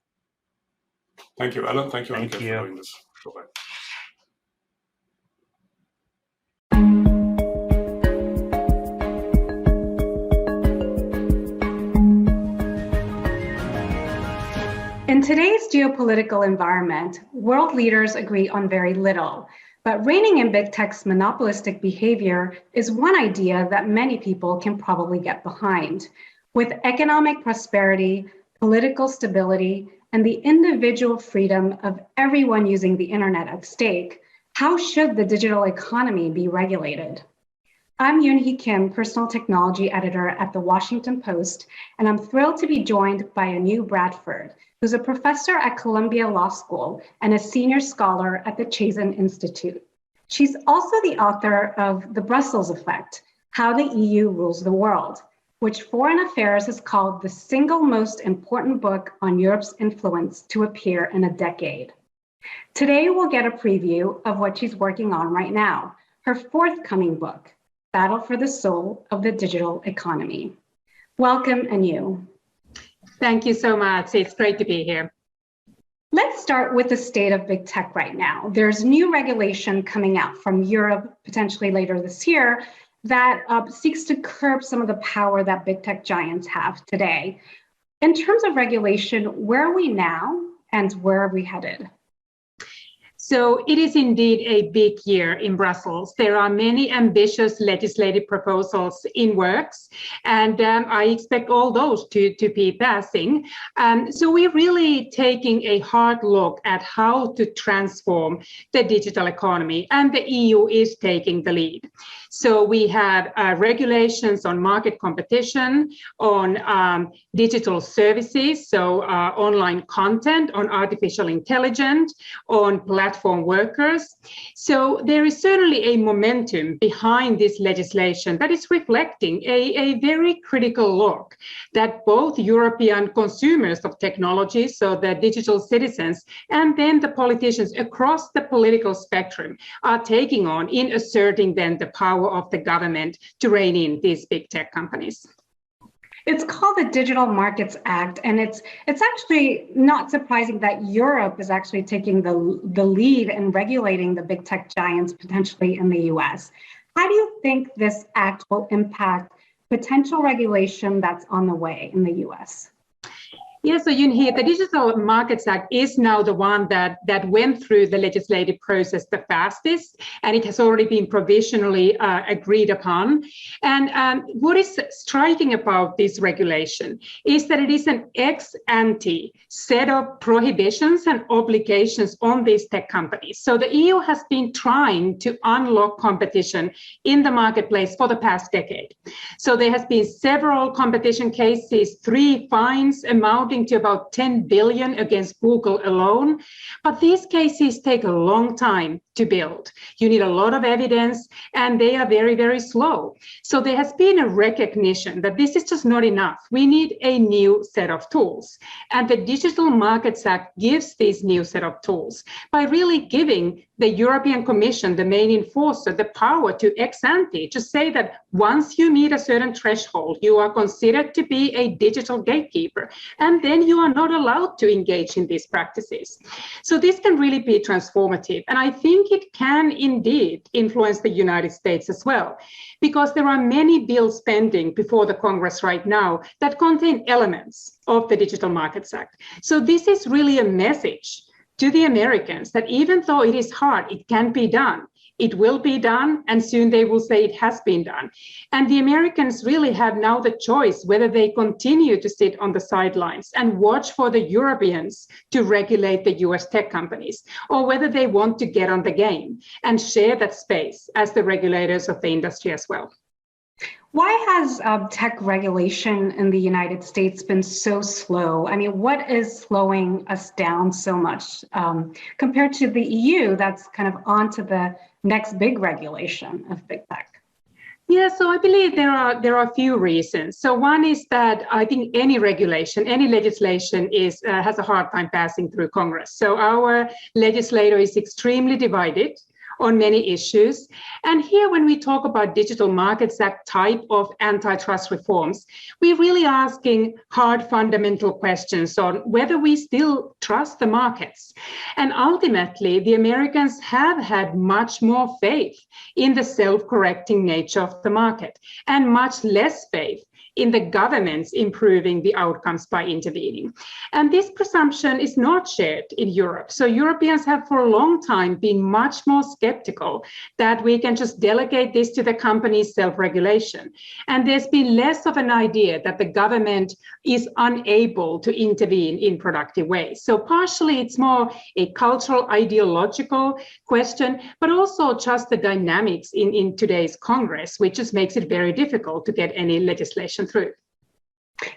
Thank you, Alan. Thank you, Aniket, for doing this. Bye-bye. In today's geopolitical environment, world leaders agree on very little, but reining in big tech's monopolistic behavior is one idea that many people can probably get behind. With economic prosperity, political stability, and the individual freedom of everyone using the internet at stake, how should the digital economy be regulated? I'm Yoon-hee Kim, personal technology editor at The Washington Post, and I'm thrilled to be joined by Anu Bradford, who's a professor at Columbia Law School and a senior scholar at the Chazen Institute. She's also the author of The Brussels Effect, How the EU Rules the World. which Foreign Affairs has called the single most important book on Europe's influence to appear in a decade. Today, we'll get a preview of what she's working on right now, her forthcoming book, Battle for the Soul of the Digital Economy. Welcome, Anu. Thank you so much. It's great to be here. Let's start with the state of big tech right now. There's new regulation coming out from Europe, potentially later this year, that seeks to curb some of the power that big tech giants have today. In terms of regulation, where are we now and where are we headed? So it is indeed a big year in Brussels. There are many ambitious legislative proposals in works, and I expect all those to be passing. So we're really taking a hard look at how to transform the digital economy, and the EU is taking the lead. So we have regulations on market competition, on digital services, so online content, on artificial intelligence, on platform workers. So there is certainly a momentum behind this legislation that is reflecting a very critical look that both European consumers of technology, so the digital citizens, and then the politicians across the political spectrum are taking on in asserting then the power of the government to rein in these big tech companies. It's called the Digital Markets Act, and it's actually not surprising that Europe is actually taking the lead in regulating the big tech giants potentially in the US. How do you think this act will impact potential regulation that's on the way in the US? Yeah, so the Digital Markets Act is now the one that went through the legislative process the fastest, and it has already been provisionally agreed upon. And what is striking about this regulation is that it is an ex-ante set of prohibitions and obligations on these tech companies. So the EU has been trying to unlock competition in the marketplace for the past decade. So there has been several competition cases, 3 fines amounting to about 10 billion against Google alone. But these cases take a long time to build. You need a lot of evidence, and they are very, very slow. So there has been a recognition that this is just not enough. We need a new set of tools. And the Digital Markets Act gives this new set of tools by really giving the European Commission, the main enforcer, the power to ex ante, to say that once you meet a certain threshold, you are considered to be a digital gatekeeper, and then you are not allowed to engage in these practices. So this can really be transformative. And I think it can indeed influence the United States as well, because there are many bills pending before the Congress right now that contain elements of the Digital Markets Act. So this is really a message to the Americans that even though it is hard, it can be done. It will be done, and soon they will say it has been done. And the Americans really have now the choice whether they continue to sit on the sidelines and watch for the Europeans to regulate the US tech companies, or whether they want to get on the game and share that space as the regulators of the industry as well. Why has tech regulation in the United States been so slow? I mean, what is slowing us down so much compared to the EU that's kind of on to the next big regulation of big tech? Yeah, so I believe there are a few reasons. So one is that I think any regulation, any legislation has a hard time passing through Congress. So our legislator is extremely divided on many issues. And here, when we talk about Digital Markets Act type of antitrust reforms, we're really asking hard fundamental questions on whether we still trust the markets. And ultimately, the Americans have had much more faith in the self-correcting nature of the market and much less faith in the governments improving the outcomes by intervening. And this presumption is not shared in Europe. So Europeans have for a long time been much more skeptical that we can just delegate this to the company's self-regulation. And there's been less of an idea that the government is unable to intervene in productive ways. So partially it's more a cultural, ideological question, but also just the dynamics in today's Congress, which just makes it very difficult to get any legislation through.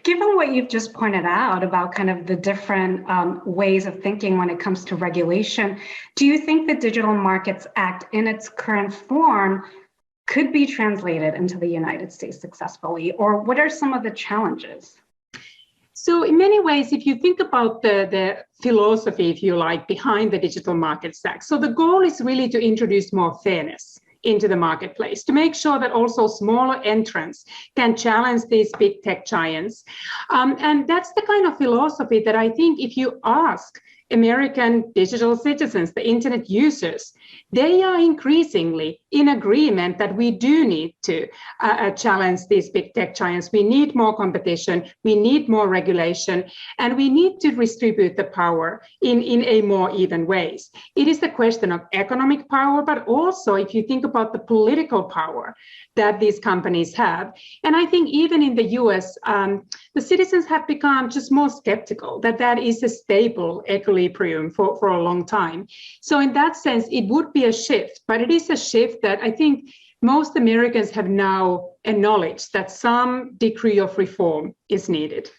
Given what you've just pointed out about kind of the different ways of thinking when it comes to regulation, do you think the Digital Markets Act in its current form could be translated into the United States successfully? Or what are some of the challenges? So in many ways, if you think about the philosophy, if you like, behind the digital market stack, so the goal is really to introduce more fairness into the marketplace, to make sure that also smaller entrants can challenge these big tech giants. And that's the kind of philosophy that I think if you ask American digital citizens, the internet users, they are increasingly in agreement that we do need to challenge these big tech giants. We need more competition, we need more regulation, and we need to distribute the power in a more even ways. It is the question of economic power, but also if you think about the political power that these companies have. And I think even in the US, the citizens have become just more skeptical that that is a stable equilibrium for a long time. So in that sense, it would be a shift, but it is a shift that I think most Americans have now acknowledged that some degree of reform is needed.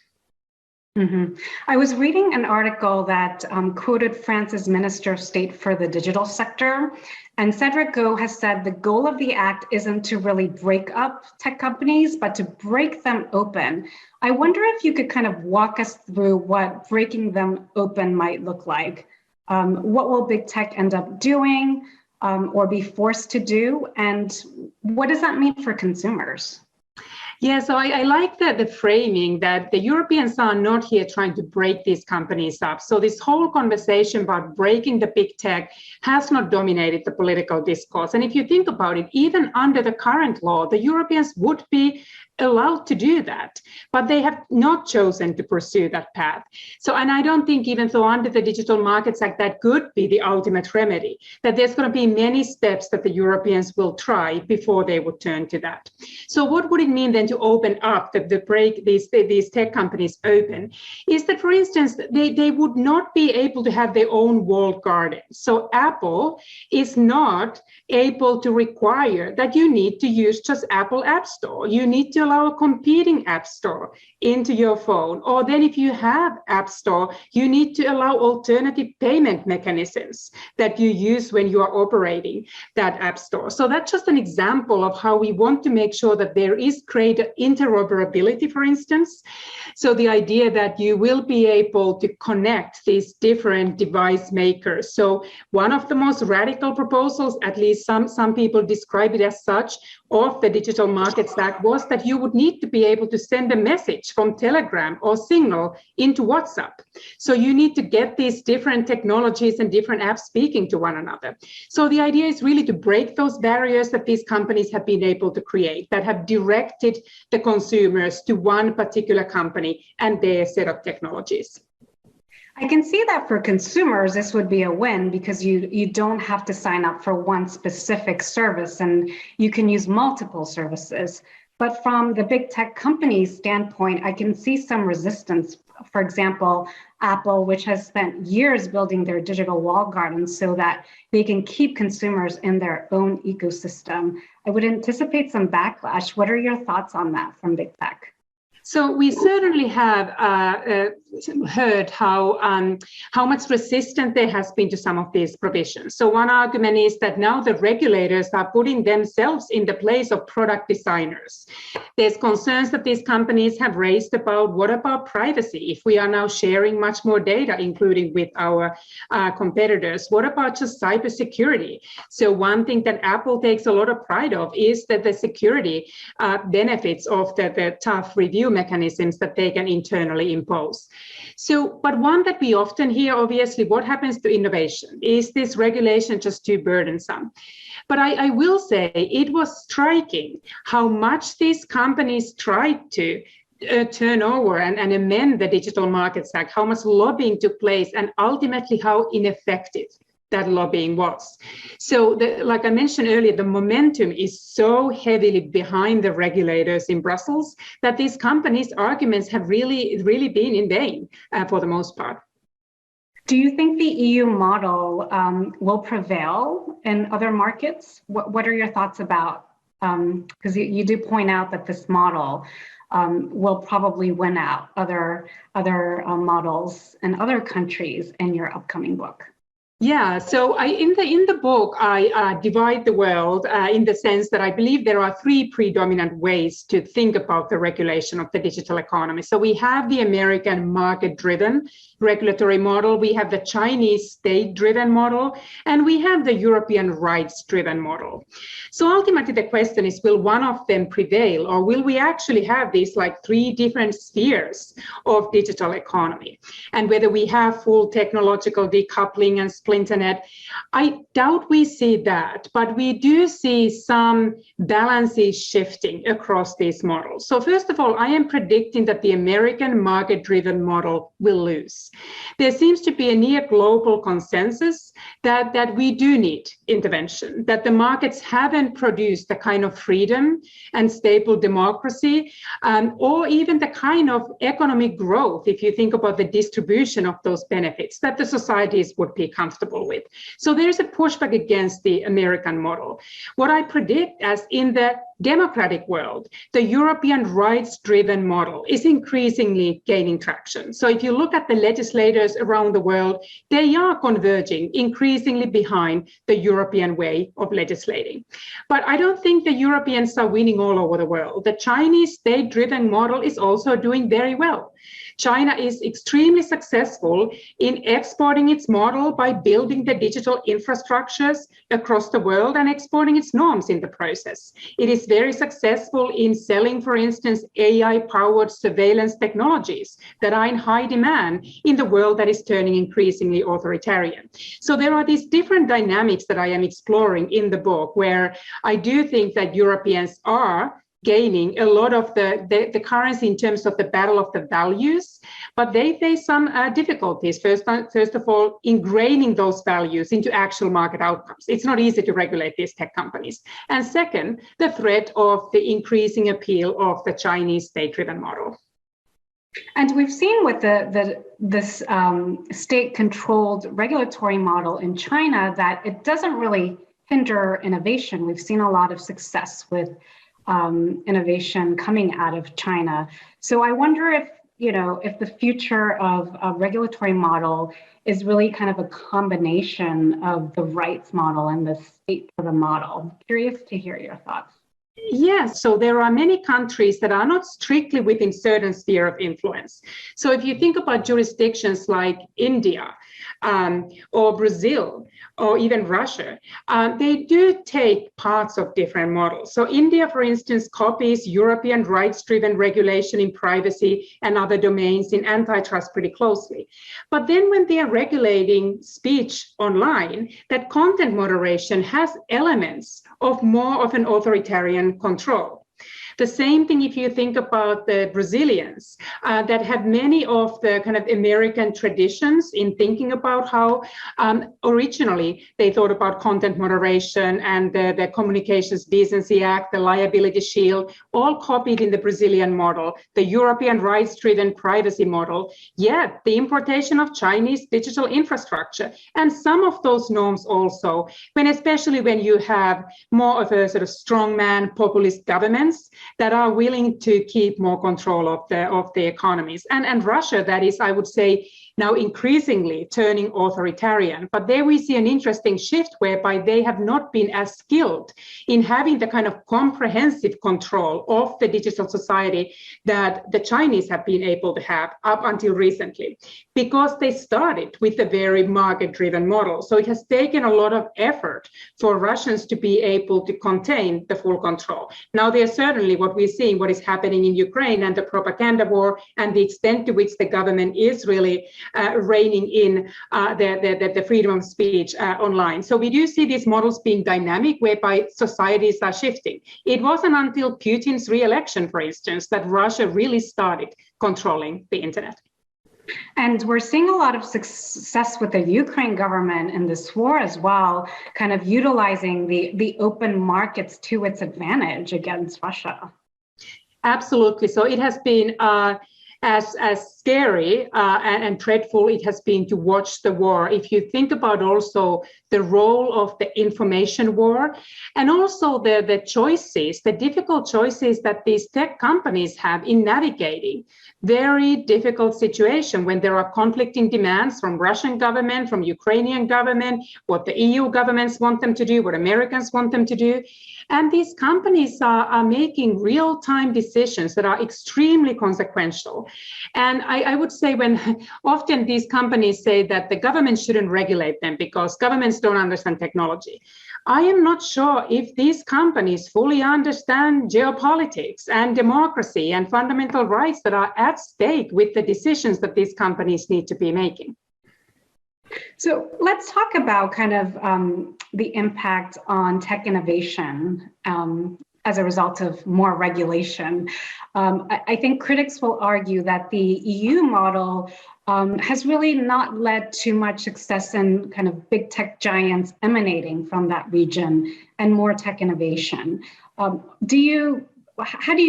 Mm-hmm. I was reading an article that quoted France's Minister of State for the digital sector, and Cedric Go has said the goal of the act isn't to really break up tech companies, but to break them open. I wonder if you could kind of walk us through what breaking them open might look like. What will big tech end up doing or be forced to do? And what does that mean for consumers? Yeah, so I like the framing that the Europeans are not here trying to break these companies up. So this whole conversation about breaking the big tech has not dominated the political discourse. And if you think about it, even under the current law, the Europeans would be allowed to do that, but they have not chosen to pursue that path. So, and I don't think even though under the Digital Markets Act, that could be the ultimate remedy, that there's going to be many steps that the Europeans will try before they would turn to that. So what would it mean then to open up, the break these tech companies open, is that, for instance, they would not be able to have their own walled garden. So Apple is not able to require that you need to use just Apple App Store. You need to allow a competing app store into your phone. Or then if you have App Store, you need to allow alternative payment mechanisms that you use when you are operating that app store. So that's just an example of how we want to make sure that there is greater interoperability, for instance. So the idea that you will be able to connect these different device makers. So one of the most radical proposals, at least some people describe it as such, of the Digital Markets Act was that you would need to be able to send a message from Telegram or Signal into WhatsApp. So you need to get these different technologies and different apps speaking to one another. So the idea is really to break those barriers that these companies have been able to create, that have directed the consumers to one particular company and their set of technologies. I can see that for consumers, this would be a win because you don't have to sign up for one specific service and you can use multiple services. But from the big tech companies' standpoint, I can see some resistance. For example, Apple, which has spent years building their digital walled gardens so that they can keep consumers in their own ecosystem. I would anticipate some backlash. What are your thoughts on that from big tech? So we certainly have heard how much resistance there has been to some of these provisions. So one argument is that now the regulators are putting themselves in the place of product designers. There's concerns that these companies have raised about what about privacy if we are now sharing much more data, including with our competitors? What about just cybersecurity? So one thing that Apple takes a lot of pride of is that the security benefits of the tough review mechanisms that they can internally impose. So, but one that we often hear, obviously, what happens to innovation? Is this regulation just too burdensome? But I will say it was striking how much these companies tried to turn over and amend the Digital Markets Act, how much lobbying took place, and ultimately how ineffective that lobbying was. So like I mentioned earlier, the momentum is so heavily behind the regulators in Brussels that these companies' arguments have really been in vain for the most part. Do you think the EU model will prevail in other markets? What are your thoughts about, because you do point out that this model will probably win out other models in other countries in your upcoming book? Yeah, so in the book, I divide the world in the sense that I believe there are three predominant ways to think about the regulation of the digital economy. So we have the American market-driven regulatory model, we have the Chinese state-driven model, and we have the European rights-driven model. So ultimately the question is, will one of them prevail, or will we actually have these like three different spheres of digital economy? And whether we have full technological decoupling and internet, I doubt we see that, but we do see some balances shifting across these models. So first of all, I am predicting that the American market-driven model will lose. There seems to be a near global consensus that we do need intervention, that the markets haven't produced the kind of freedom and stable democracy, or even the kind of economic growth, if you think about the distribution of those benefits, that the societies would be comfortable with. So there's a pushback against the American model. What I predict, as in the democratic world, the European rights-driven model is increasingly gaining traction. So if you look at the legislators around the world, they are converging increasingly behind the European way of legislating. But I don't think the Europeans are winning all over the world. The Chinese state-driven model is also doing very well. China is extremely successful in exporting its model by building the digital infrastructures across the world and exporting its norms in the process. It is very successful in selling, for instance, AI-powered surveillance technologies that are in high demand in the world that is turning increasingly authoritarian. So there are these different dynamics that I am exploring in the book, where I do think that Europeans are gaining a lot of the currency in terms of the battle of the values, but they face some difficulties. First of all, ingraining those values into actual market outcomes. It's not easy to regulate these tech companies. And second, the threat of the increasing appeal of the Chinese state-driven model. And we've seen with this state-controlled regulatory model in China that it doesn't really hinder innovation. We've seen a lot of success with innovation coming out of China. So I wonder if the future of a regulatory model is really kind of a combination of the rights model and the state-driven model. Curious to hear your thoughts. Yes, so there are many countries that are not strictly within certain sphere of influence. So if you think about jurisdictions like India, or Brazil, or even Russia, they do take parts of different models. So India, for instance, copies European rights-driven regulation in privacy and other domains in antitrust pretty closely. But then when they are regulating speech online, that content moderation has elements of more of an authoritarian control. The same thing if you think about the Brazilians that have many of the kind of American traditions in thinking about how originally they thought about content moderation and the Communications Decency Act, the Liability Shield, all copied in the Brazilian model, the European rights-driven privacy model, yet the importation of Chinese digital infrastructure and some of those norms also, especially when you have more of a sort of strongman populist governments that are willing to keep more control of the economies. And Russia, that is, I would say, now increasingly turning authoritarian. But there we see an interesting shift whereby they have not been as skilled in having the kind of comprehensive control of the digital society that the Chinese have been able to have up until recently, because they started with a very market-driven model. So it has taken a lot of effort for Russians to be able to contain the full control. Now there's certainly what we're seeing, what is happening in Ukraine and the propaganda war and the extent to which the government is really reining in the freedom of speech online. So we do see these models being dynamic, whereby societies are shifting. It wasn't until Putin's re-election, for instance, that Russia really started controlling the internet. And we're seeing a lot of success with the Ukraine government in this war as well, kind of utilizing the open markets to its advantage against Russia. Absolutely. So it has been as scary and dreadful it has been to watch the war. If you think about also the role of the information war, and also the choices, the difficult choices that these tech companies have in navigating very difficult situation when there are conflicting demands from Russian government, from Ukrainian government, what the EU governments want them to do, what Americans want them to do. And these companies are making real-time decisions that are extremely consequential. And I would say when often these companies say that the government shouldn't regulate them because governments don't understand technology. I am not sure if these companies fully understand geopolitics and democracy and fundamental rights that are at stake with the decisions that these companies need to be making. So let's talk about kind of the impact on tech innovation as a result of more regulation. I think critics will argue that the EU model has really not led to much success in kind of big tech giants emanating from that region and more tech innovation. How do you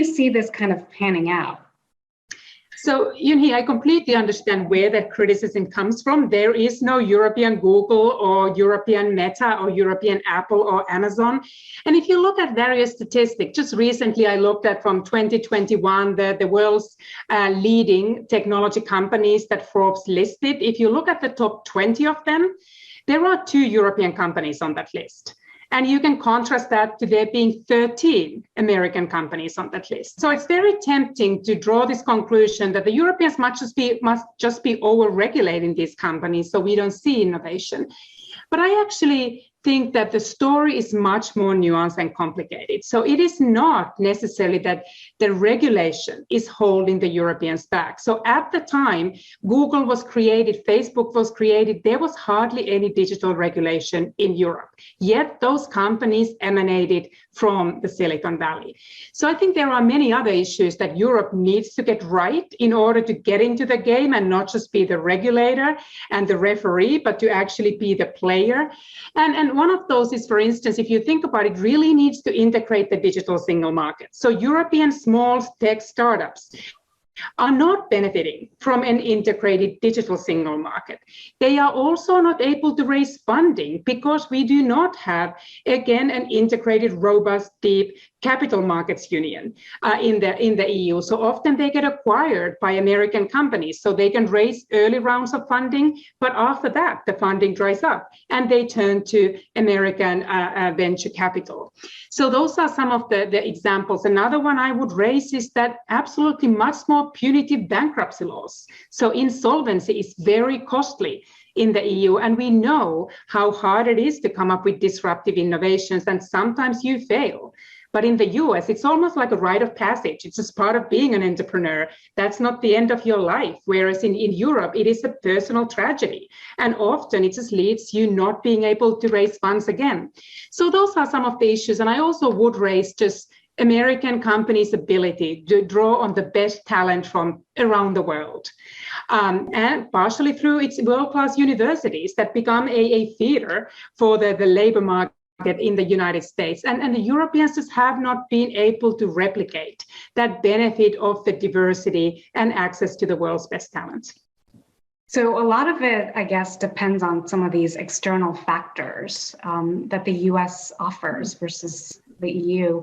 see this kind of panning out? So, Yunhee, I completely understand where that criticism comes from. There is no European Google or European Meta or European Apple or Amazon. And if you look at various statistics, just recently I looked at from 2021, the world's leading technology companies that Forbes listed. If you look at the top 20 of them, there are 2 European companies on that list. And you can contrast that to there being 13 American companies on that list. So it's very tempting to draw this conclusion that the Europeans must just be over-regulating these companies so we don't see innovation. But I actually think that the story is much more nuanced and complicated. So it is not necessarily that the regulation is holding the Europeans back. So at the time Google was created, Facebook was created, there was hardly any digital regulation in Europe. Yet those companies emanated from the Silicon Valley. So I think there are many other issues that Europe needs to get right in order to get into the game and not just be the regulator and the referee, but to actually be the player. And one of those is, for instance, if you think about it, really needs to integrate the digital single market. So European small tech startups are not benefiting from an integrated digital single market. They are also not able to raise funding because we do not have, again, an integrated, robust, deep capital markets union in the EU. So often they get acquired by American companies so they can raise early rounds of funding, but after that, the funding dries up and they turn to American venture capital. So those are some of the examples. Another one I would raise is that absolutely much more punitive bankruptcy laws. So insolvency is very costly in the EU, and we know how hard it is to come up with disruptive innovations, and sometimes you fail. But in the US, it's almost like a rite of passage. It's just part of being an entrepreneur. That's not the end of your life. Whereas in Europe, it is a personal tragedy. And often it just leads you not being able to raise funds again. So those are some of the issues. And I also would raise just American companies' ability to draw on the best talent from around the world. And partially through its world-class universities that become a theater for the labor market in the United States. And the Europeans just have not been able to replicate that benefit of the diversity and access to the world's best talent. So a lot of it, I guess, depends on some of these external factors that the US offers versus the EU.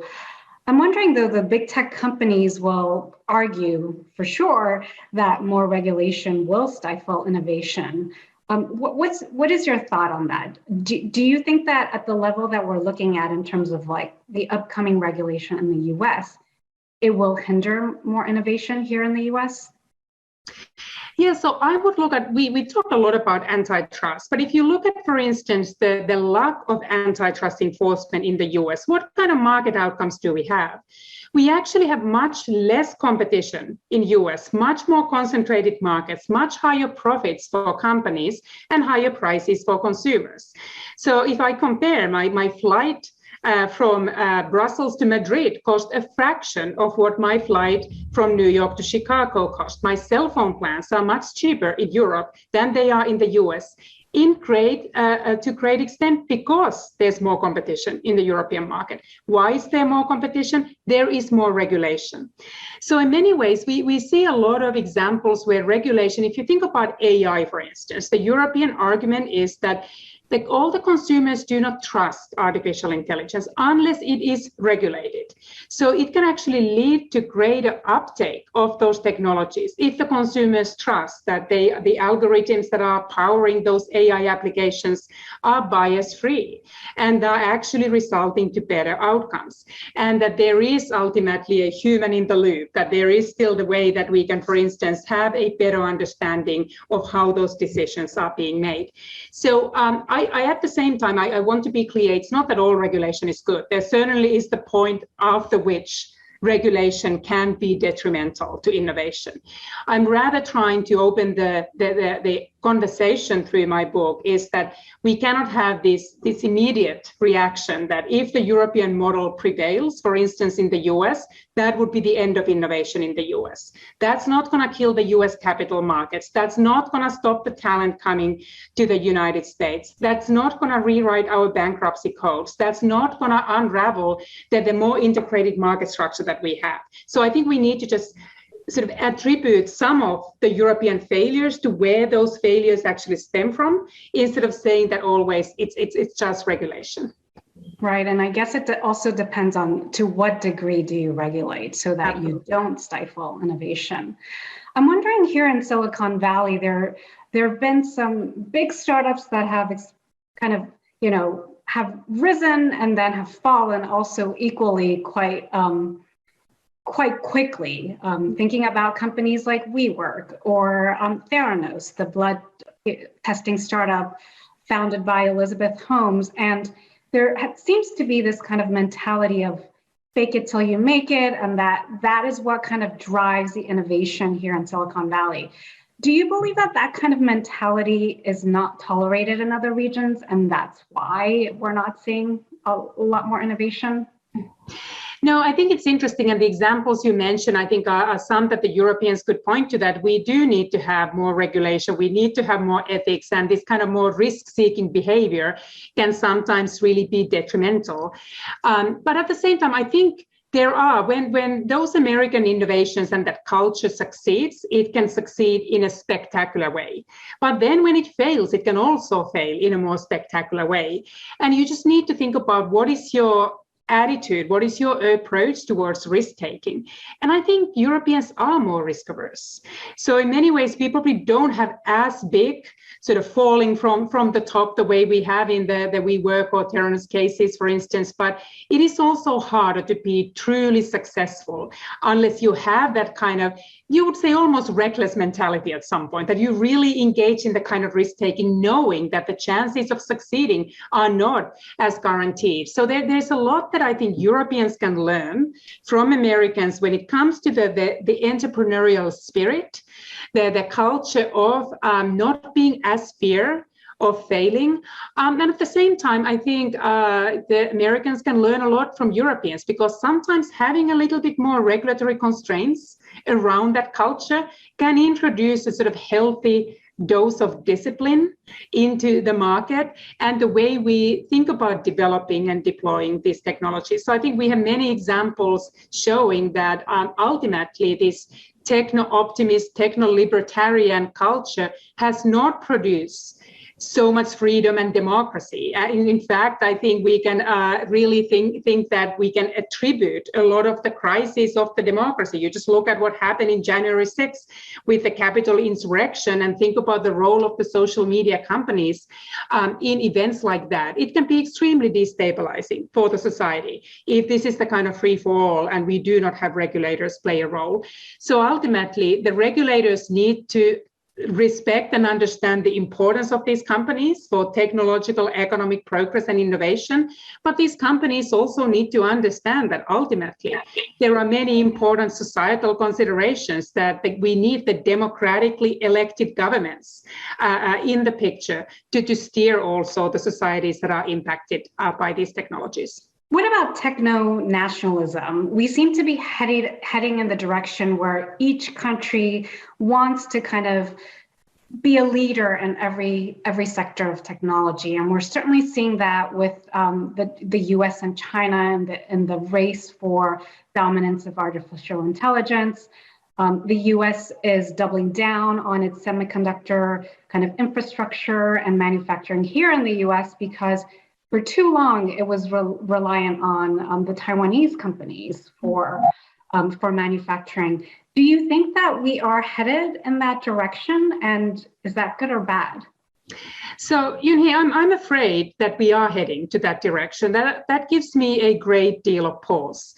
I'm wondering, though, the big tech companies will argue for sure that more regulation will stifle innovation. What is your thought on that? Do you think that at the level that we're looking at in terms of like the upcoming regulation in the US, it will hinder more innovation here in the US? Yeah, so I would look at, we talked a lot about antitrust, but if you look at, for instance, the lack of antitrust enforcement in the US, what kind of market outcomes do we have? We actually have much less competition in US, much more concentrated markets, much higher profits for companies and higher prices for consumers. So if I compare my flight from Brussels to Madrid cost a fraction of what my flight from New York to Chicago cost. My cell phone plans are much cheaper in Europe than they are in the US to great extent because there's more competition in the European market. Why is there more competition? There is more regulation. So in many ways, we see a lot of examples where regulation, if you think about AI, for instance, the European argument is that like all the consumers do not trust artificial intelligence unless it is regulated. So it can actually lead to greater uptake of those technologies if the consumers trust that the algorithms that are powering those AI applications are bias-free and are actually resulting to better outcomes. And that there is ultimately a human in the loop, that there is still the way that we can, for instance, have a better understanding of how those decisions are being made. So I at the same time, I want to be clear, it's not that all regulation is good. There certainly is the point after which regulation can be detrimental to innovation. I'm rather trying to open the conversation through my book is that we cannot have this immediate reaction that if the European model prevails, for instance, in the US, that would be the end of innovation in the US. That's not going to kill the US capital markets. That's not going to stop the talent coming to the United States. That's not going to rewrite our bankruptcy codes. That's not going to unravel the more integrated market structure that we have. So I think we need to just sort of attribute some of the European failures to where those failures actually stem from, instead of saying that always it's just regulation. Right, and I guess it also depends on to what degree do you regulate so that you don't stifle innovation. I'm wondering here in Silicon Valley, there have been some big startups that have kind of, have risen and then have fallen also equally quite quickly, thinking about companies like WeWork or Theranos, the blood testing startup founded by Elizabeth Holmes. And there seems to be this kind of mentality of fake it till you make it, and that is what kind of drives the innovation here in Silicon Valley. Do you believe that kind of mentality is not tolerated in other regions, and that's why we're not seeing a lot more innovation? No, I think it's interesting. And the examples you mentioned, I think, are some that the Europeans could point to, that we do need to have more regulation. We need to have more ethics, and this kind of more risk-seeking behavior can sometimes really be detrimental. But at the same time, I think there are, when those American innovations and that culture succeeds, it can succeed in a spectacular way. But then when it fails, it can also fail in a more spectacular way. And you just need to think about what is your attitude, what is your approach towards risk-taking? And I think Europeans are more risk-averse. So in many ways, we probably don't have as big sort of falling from the top the way we have in the WeWork or Theranos cases, for instance. But it is also harder to be truly successful unless you have that kind of, you would say, almost reckless mentality at some point, that you really engage in the kind of risk-taking, knowing that the chances of succeeding are not as guaranteed. So there's a lot that I think Europeans can learn from Americans when it comes to the entrepreneurial spirit, the culture of not being as fear of failing. And at the same time, I think the Americans can learn a lot from Europeans, because sometimes having a little bit more regulatory constraints around that culture can introduce a sort of healthy dose of discipline into the market and the way we think about developing and deploying these technologies. So I think we have many examples showing that ultimately this techno-optimist, techno-libertarian culture has not produced so much freedom and democracy. In fact, I think we can really think that we can attribute a lot of the crisis of the democracy. You just look at what happened in January 6th with the Capitol insurrection and think about the role of the social media companies in events like that. It can be extremely destabilizing for the society if this is the kind of free for all and we do not have regulators play a role. So ultimately, the regulators need to respect and understand the importance of these companies for technological, economic progress and innovation. But these companies also need to understand that ultimately there are many important societal considerations that we need the democratically elected governments in the picture to steer also the societies that are impacted by these technologies. What about techno-nationalism? We seem to be heading in the direction where each country wants to kind of be a leader in every sector of technology. And we're certainly seeing that with the US and China and the race for dominance of artificial intelligence. The US is doubling down on its semiconductor kind of infrastructure and manufacturing here in the US because for too long it was reliant on the Taiwanese companies for manufacturing. Do you think that we are headed in that direction, and is that good or bad? So, Yunhee, I'm afraid that we are heading to that direction. That gives me a great deal of pause.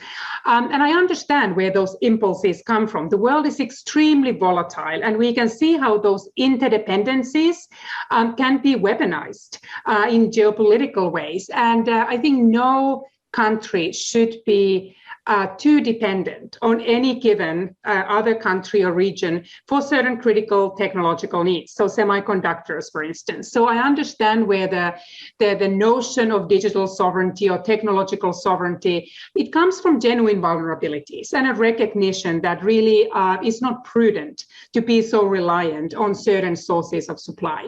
And I understand where those impulses come from. The world is extremely volatile, and we can see how those interdependencies can be weaponized in geopolitical ways. And I think no country should be too dependent on any given other country or region for certain critical technological needs. So semiconductors, for instance. So I understand where the notion of digital sovereignty or technological sovereignty, it comes from genuine vulnerabilities and a recognition that really is not prudent to be so reliant on certain sources of supply.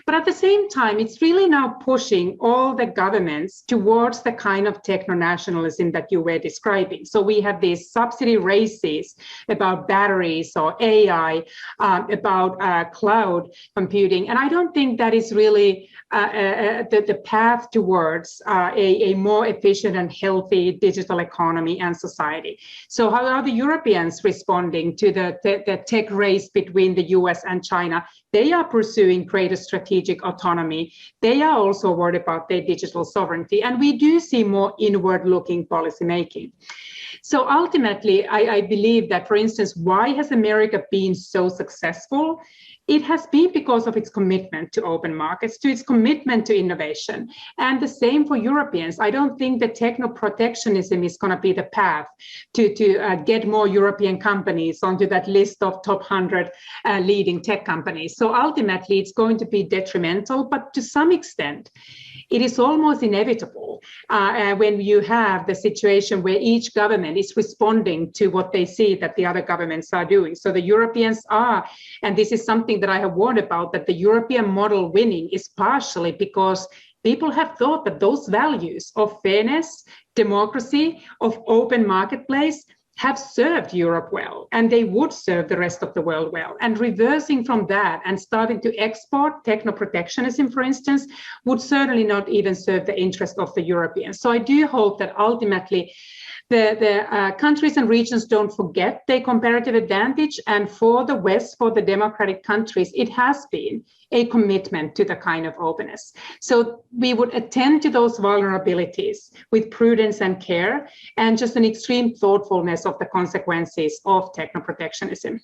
But at the same time, it's really now pushing all the governments towards the kind of techno-nationalism that you were describing. So we have these subsidy races about batteries or AI, about cloud computing. And I don't think that is really the path towards a more efficient and healthy digital economy and society. So how are the Europeans responding to the tech race between the US and China? They are pursuing greater strategic autonomy. They are also worried about their digital sovereignty. And we do see more inward-looking policymaking. So ultimately, I believe that, for instance, why has America been so successful? It has been because of its commitment to open markets, to its commitment to innovation. And the same for Europeans. I don't think that techno-protectionism is going to be the path to get more European companies onto that list of top 100 leading tech companies. So ultimately, it's going to be detrimental, but to some extent, it is almost inevitable when you have the situation where each government is responding to what they see that the other governments are doing. So the Europeans are, and this is something that I have warned about, that the European model winning is partially because people have thought that those values of fairness, democracy, of open marketplace have served Europe well, and they would serve the rest of the world well. And reversing from that and starting to export techno-protectionism, for instance, would certainly not even serve the interest of the Europeans. So I do hope that ultimately the countries and regions don't forget their comparative advantage. And for the West, for the democratic countries, it has been a commitment to the kind of openness. So we would attend to those vulnerabilities with prudence and care, and just an extreme thoughtfulness of the consequences of techno-protectionism.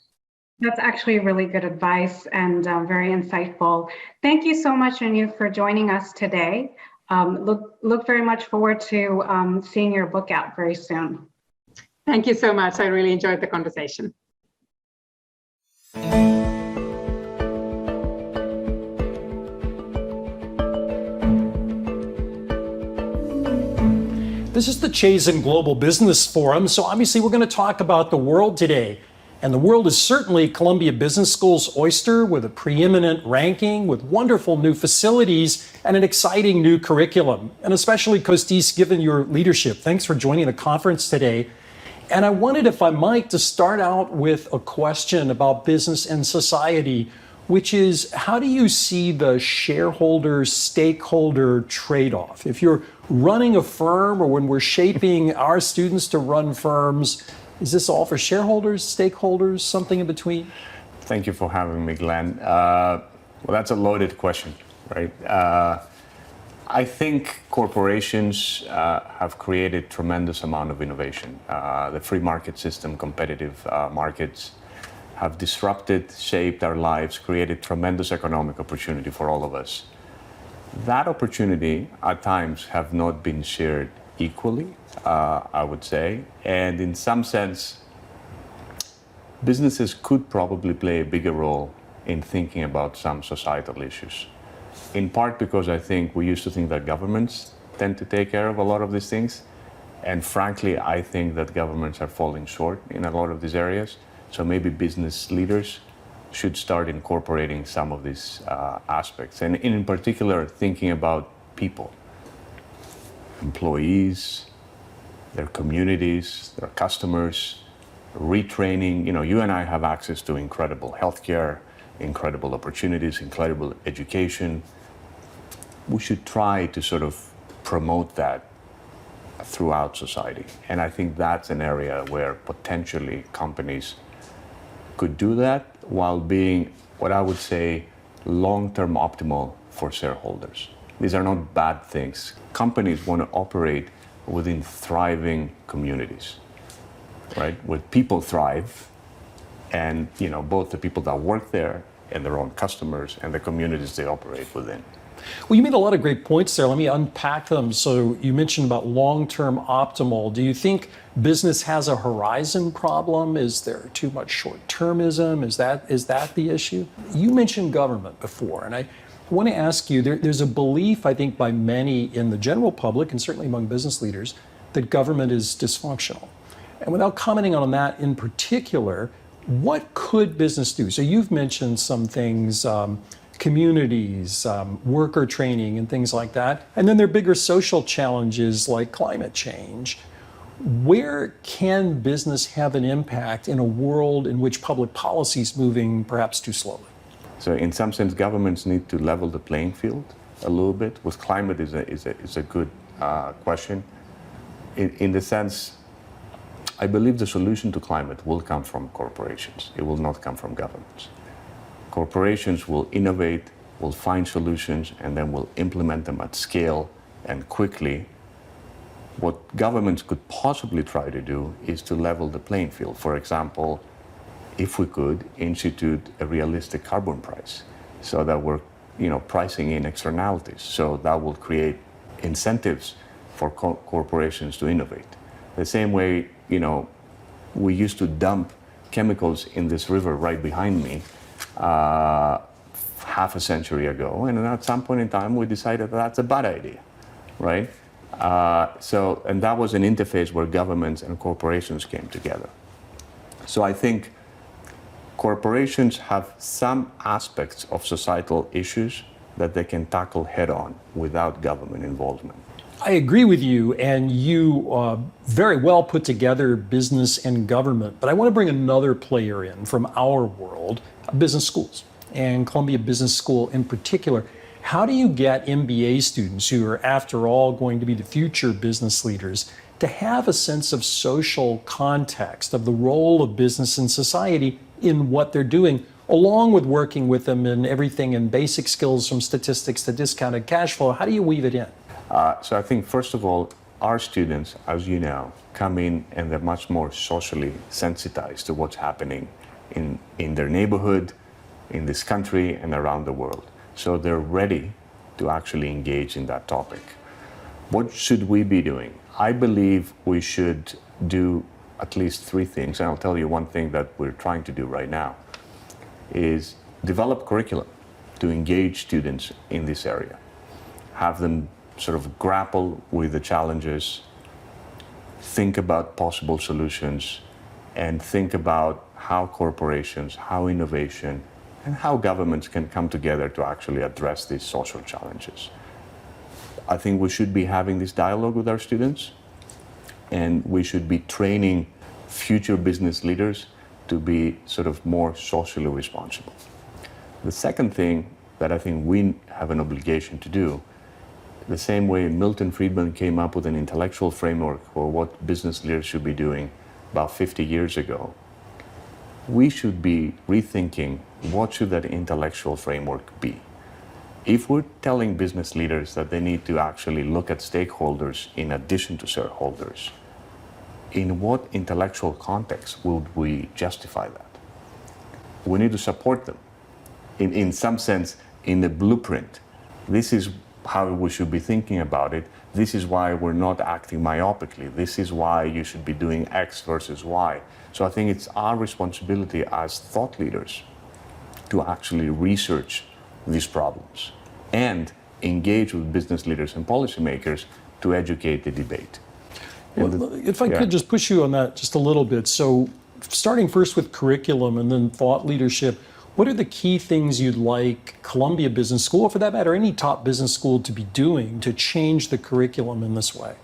That's actually really good advice and very insightful. Thank you so much, Anu, for joining us today. Look very much forward to seeing your book out very soon. Thank you so much. I really enjoyed the conversation. This is the Chazen Global Business Forum. So obviously we're going to talk about the world today. And the world is certainly Columbia Business School's oyster, with a preeminent ranking, with wonderful new facilities, and an exciting new curriculum. And especially, Costis, given your leadership, thanks for joining the conference today. And I wanted, if I might, to start out with a question about business and society, which is, how do you see the shareholder-stakeholder trade-off? If you're running a firm, or when we're shaping our students to run firms, is this all for shareholders, stakeholders, something in between? Thank you for having me, Glenn. Well, that's a loaded question, right? I think corporations have created tremendous amount of innovation. The free market system, competitive markets have disrupted, shaped our lives, created tremendous economic opportunity for all of us. That opportunity at times have not been shared equally, I would say. And in some sense, businesses could probably play a bigger role in thinking about some societal issues. In part because I think we used to think that governments tend to take care of a lot of these things. And frankly, I think that governments are falling short in a lot of these areas. So maybe business leaders should start incorporating some of these aspects. And in particular, thinking about people, employees, their communities, their customers, retraining. You and I have access to incredible healthcare, incredible opportunities, incredible education. We should try to sort of promote that throughout society. And I think that's an area where potentially companies could do that while being, what I would say, long-term optimal for shareholders. These are not bad things. Companies want to operate within thriving communities, right? Where people thrive, and both the people that work there and their own customers and the communities they operate within. Well, you made a lot of great points there. Let me unpack them. So you mentioned about long-term optimal. Do you think business has a horizon problem? Is there too much short-termism? Is that the issue? You mentioned government before, and I want to ask you, there's a belief, I think, by many in the general public, and certainly among business leaders, that government is dysfunctional. And without commenting on that in particular, what could business do? So you've mentioned some things, communities, worker training and things like that. And then there are bigger social challenges like climate change. Where can business have an impact in a world in which public policy is moving perhaps too slowly? So in some sense, governments need to level the playing field a little bit. With climate is a good question. In the sense, I believe the solution to climate will come from corporations. It will not come from governments. Corporations will innovate, will find solutions, and then will implement them at scale and quickly. What governments could possibly try to do is to level the playing field. For example, if we could institute a realistic carbon price so that we're pricing in externalities. So that will create incentives for corporations to innovate. The same way, we used to dump chemicals in this river right behind me half a century ago, and at some point in time we decided that's a bad idea, right? And that was an interface where governments and corporations came together. So I think corporations have some aspects of societal issues that they can tackle head on without government involvement. I agree with you, and you very well put together business and government, but I want to bring another player in from our world, business schools, and Columbia Business School in particular. How do you get MBA students, who are after all going to be the future business leaders, to have a sense of social context of the role of business in society in what they're doing, along with working with them in everything in basic skills from statistics to discounted cash flow? How do you weave it in? So I think, first of all, our students, as you know, come in and they're much more socially sensitized to what's happening in their neighborhood, in this country, and around the world. So they're ready to actually engage in that topic. What should we be doing? I believe we should do at least three things, and I'll tell you one thing that we're trying to do right now, is develop curriculum to engage students in this area. Have them sort of grapple with the challenges, think about possible solutions, and think about how corporations, how innovation, and how governments can come together to actually address these social challenges. I think we should be having this dialogue with our students, and we should be training future business leaders to be sort of more socially responsible. The second thing that I think we have an obligation to do, the same way Milton Friedman came up with an intellectual framework for what business leaders should be doing about 50 years ago, we should be rethinking what should that intellectual framework be. If we're telling business leaders that they need to actually look at stakeholders in addition to shareholders, in what intellectual context would we justify that? We need to support them. In some sense, in the blueprint. This is how we should be thinking about it. This is why we're not acting myopically. This is why you should be doing X versus Y. So I think it's our responsibility as thought leaders to actually research these problems and engage with business leaders and policymakers to educate the debate. Well, if I could just push you on that just a little bit. So starting first with curriculum and then thought leadership, what are the key things you'd like Columbia Business School, or for that matter, any top business school, to be doing to change the curriculum in this way?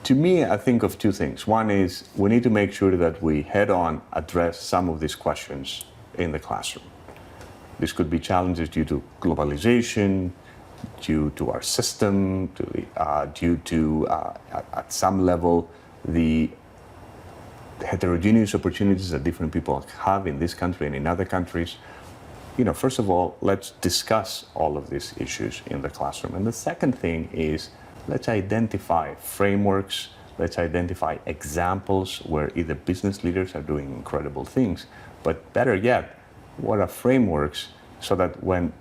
To me, I think of two things. One is we need to make sure that we head on address some of these questions in the classroom. This could be challenges due to globalization, due to our system, due to, at some level, the heterogeneous opportunities that different people have in this country and in other countries. First of all, let's discuss all of these issues in the classroom. And the second thing is, let's identify frameworks, let's identify examples where either business leaders are doing incredible things, but better yet, what are frameworks so that when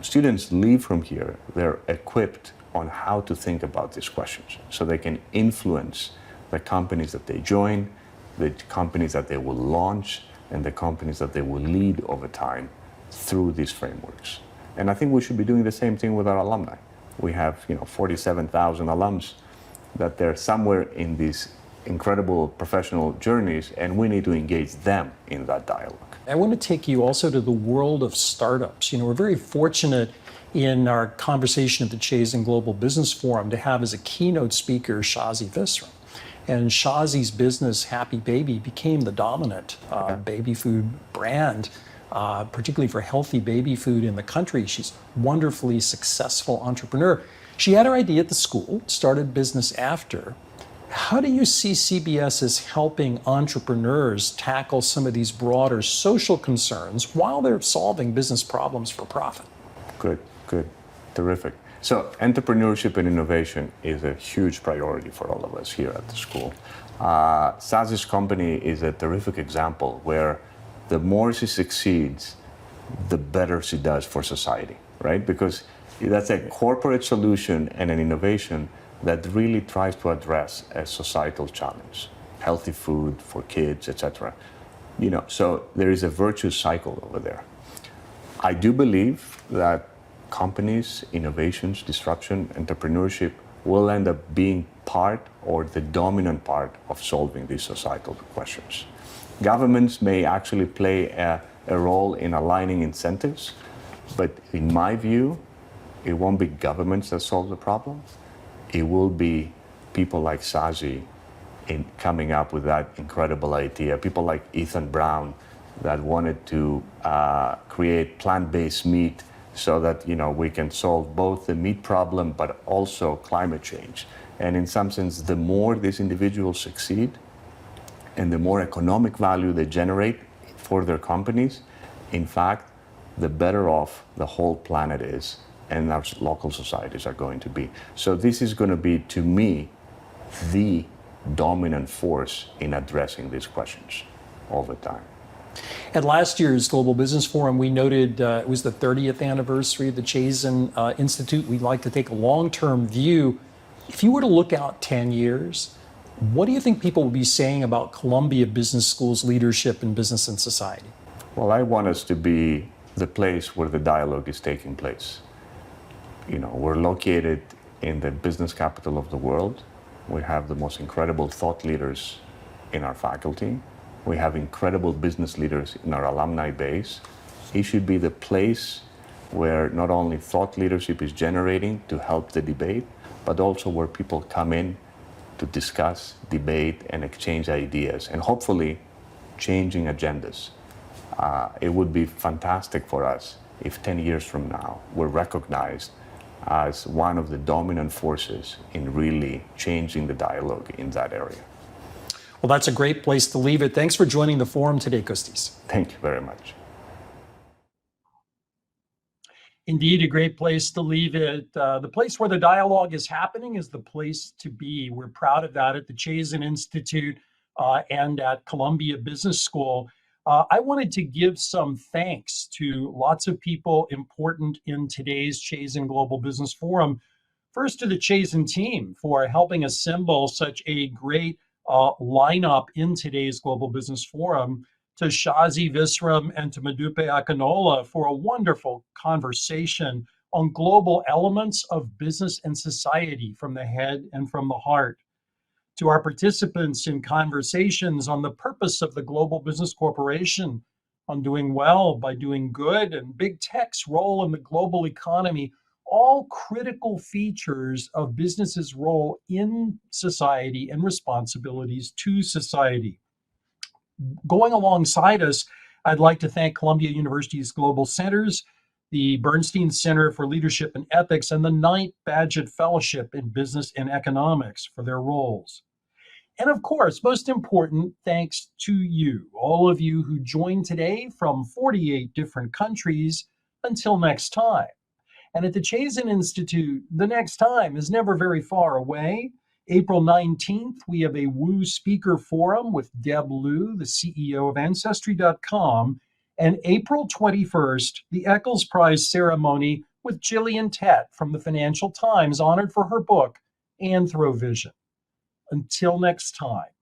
students leave from here, they're equipped on how to think about these questions so they can influence the companies that they join, the companies that they will launch, and the companies that they will lead over time through these frameworks. And I think we should be doing the same thing with our alumni. We have 47,000 alums that they're somewhere in these incredible professional journeys, and we need to engage them in that dialogue. I want to take you also to the world of startups. We're very fortunate in our conversation at the Chazen Global Business Forum to have as a keynote speaker Shazi Visram. And Shazi's business, Happy Baby, became the dominant baby food brand, particularly for healthy baby food in the country. She's a wonderfully successful entrepreneur. She had her idea at the school, started business after. How do you see CBS as helping entrepreneurs tackle some of these broader social concerns while they're solving business problems for profit? Good. Terrific. So entrepreneurship and innovation is a huge priority for all of us here at the school. Shazi's company is a terrific example where the more she succeeds, the better she does for society, right? Because that's a corporate solution and an innovation that really tries to address a societal challenge, healthy food for kids, etc. So there is a virtuous cycle over there. I do believe that companies, innovations, disruption, entrepreneurship will end up being part or the dominant part of solving these societal questions. Governments may actually play a role in aligning incentives, but in my view, it won't be governments that solve the problem. It will be people like Shazi in coming up with that incredible idea, people like Ethan Brown that wanted to create plant-based meat so that we can solve both the meat problem but also climate change. And in some sense, the more these individuals succeed and the more economic value they generate for their companies, in fact, the better off the whole planet is and our local societies are going to be. So this is going to be, to me, the dominant force in addressing these questions over time. At last year's Global Business Forum, we noted it was the 30th anniversary of the Chazen Institute. We'd like to take a long-term view. If you were to look out 10 years, what do you think people will be saying about Columbia Business School's leadership in business and society? Well, I want us to be the place where the dialogue is taking place. We're located in the business capital of the world. We have the most incredible thought leaders in our faculty. We have incredible business leaders in our alumni base. It should be the place where not only thought leadership is generating to help the debate, but also where people come in to discuss, debate, and exchange ideas, and hopefully changing agendas. It would be fantastic for us if 10 years from now we're recognized as one of the dominant forces in really changing the dialogue in that area. Well, that's a great place to leave it. Thanks for joining the forum today, Costis. Thank you very much. Indeed, a great place to leave it. The place where the dialogue is happening is the place to be. We're proud of that at the Chazen Institute and at Columbia Business School. I wanted to give some thanks to lots of people important in today's Chazen Global Business Forum. First, to the Chazen team for helping assemble such a great lineup in today's Global Business Forum, to Shazi Visram and to Modupe Akinola for a wonderful conversation on global elements of business and society from the head and from the heart. To our participants in conversations on the purpose of the Global Business Corporation, on doing well by doing good, and big tech's role in the global economy, all critical features of business's role in society and responsibilities to society. Going alongside us, I'd like to thank Columbia University's Global Centers, the Bernstein Center for Leadership and Ethics, and the 9th Badgett Fellowship in Business and Economics for their roles. And of course, most important, thanks to you, all of you who joined today from 48 different countries. Until next time. And at the Chazen Institute, the next time is never very far away. April 19th, we have a WOO Speaker Forum with Deb Liu, the CEO of Ancestry.com, and April 21st, the Eccles Prize ceremony with Gillian Tett from the Financial Times, honored for her book, Anthrovision. Until next time.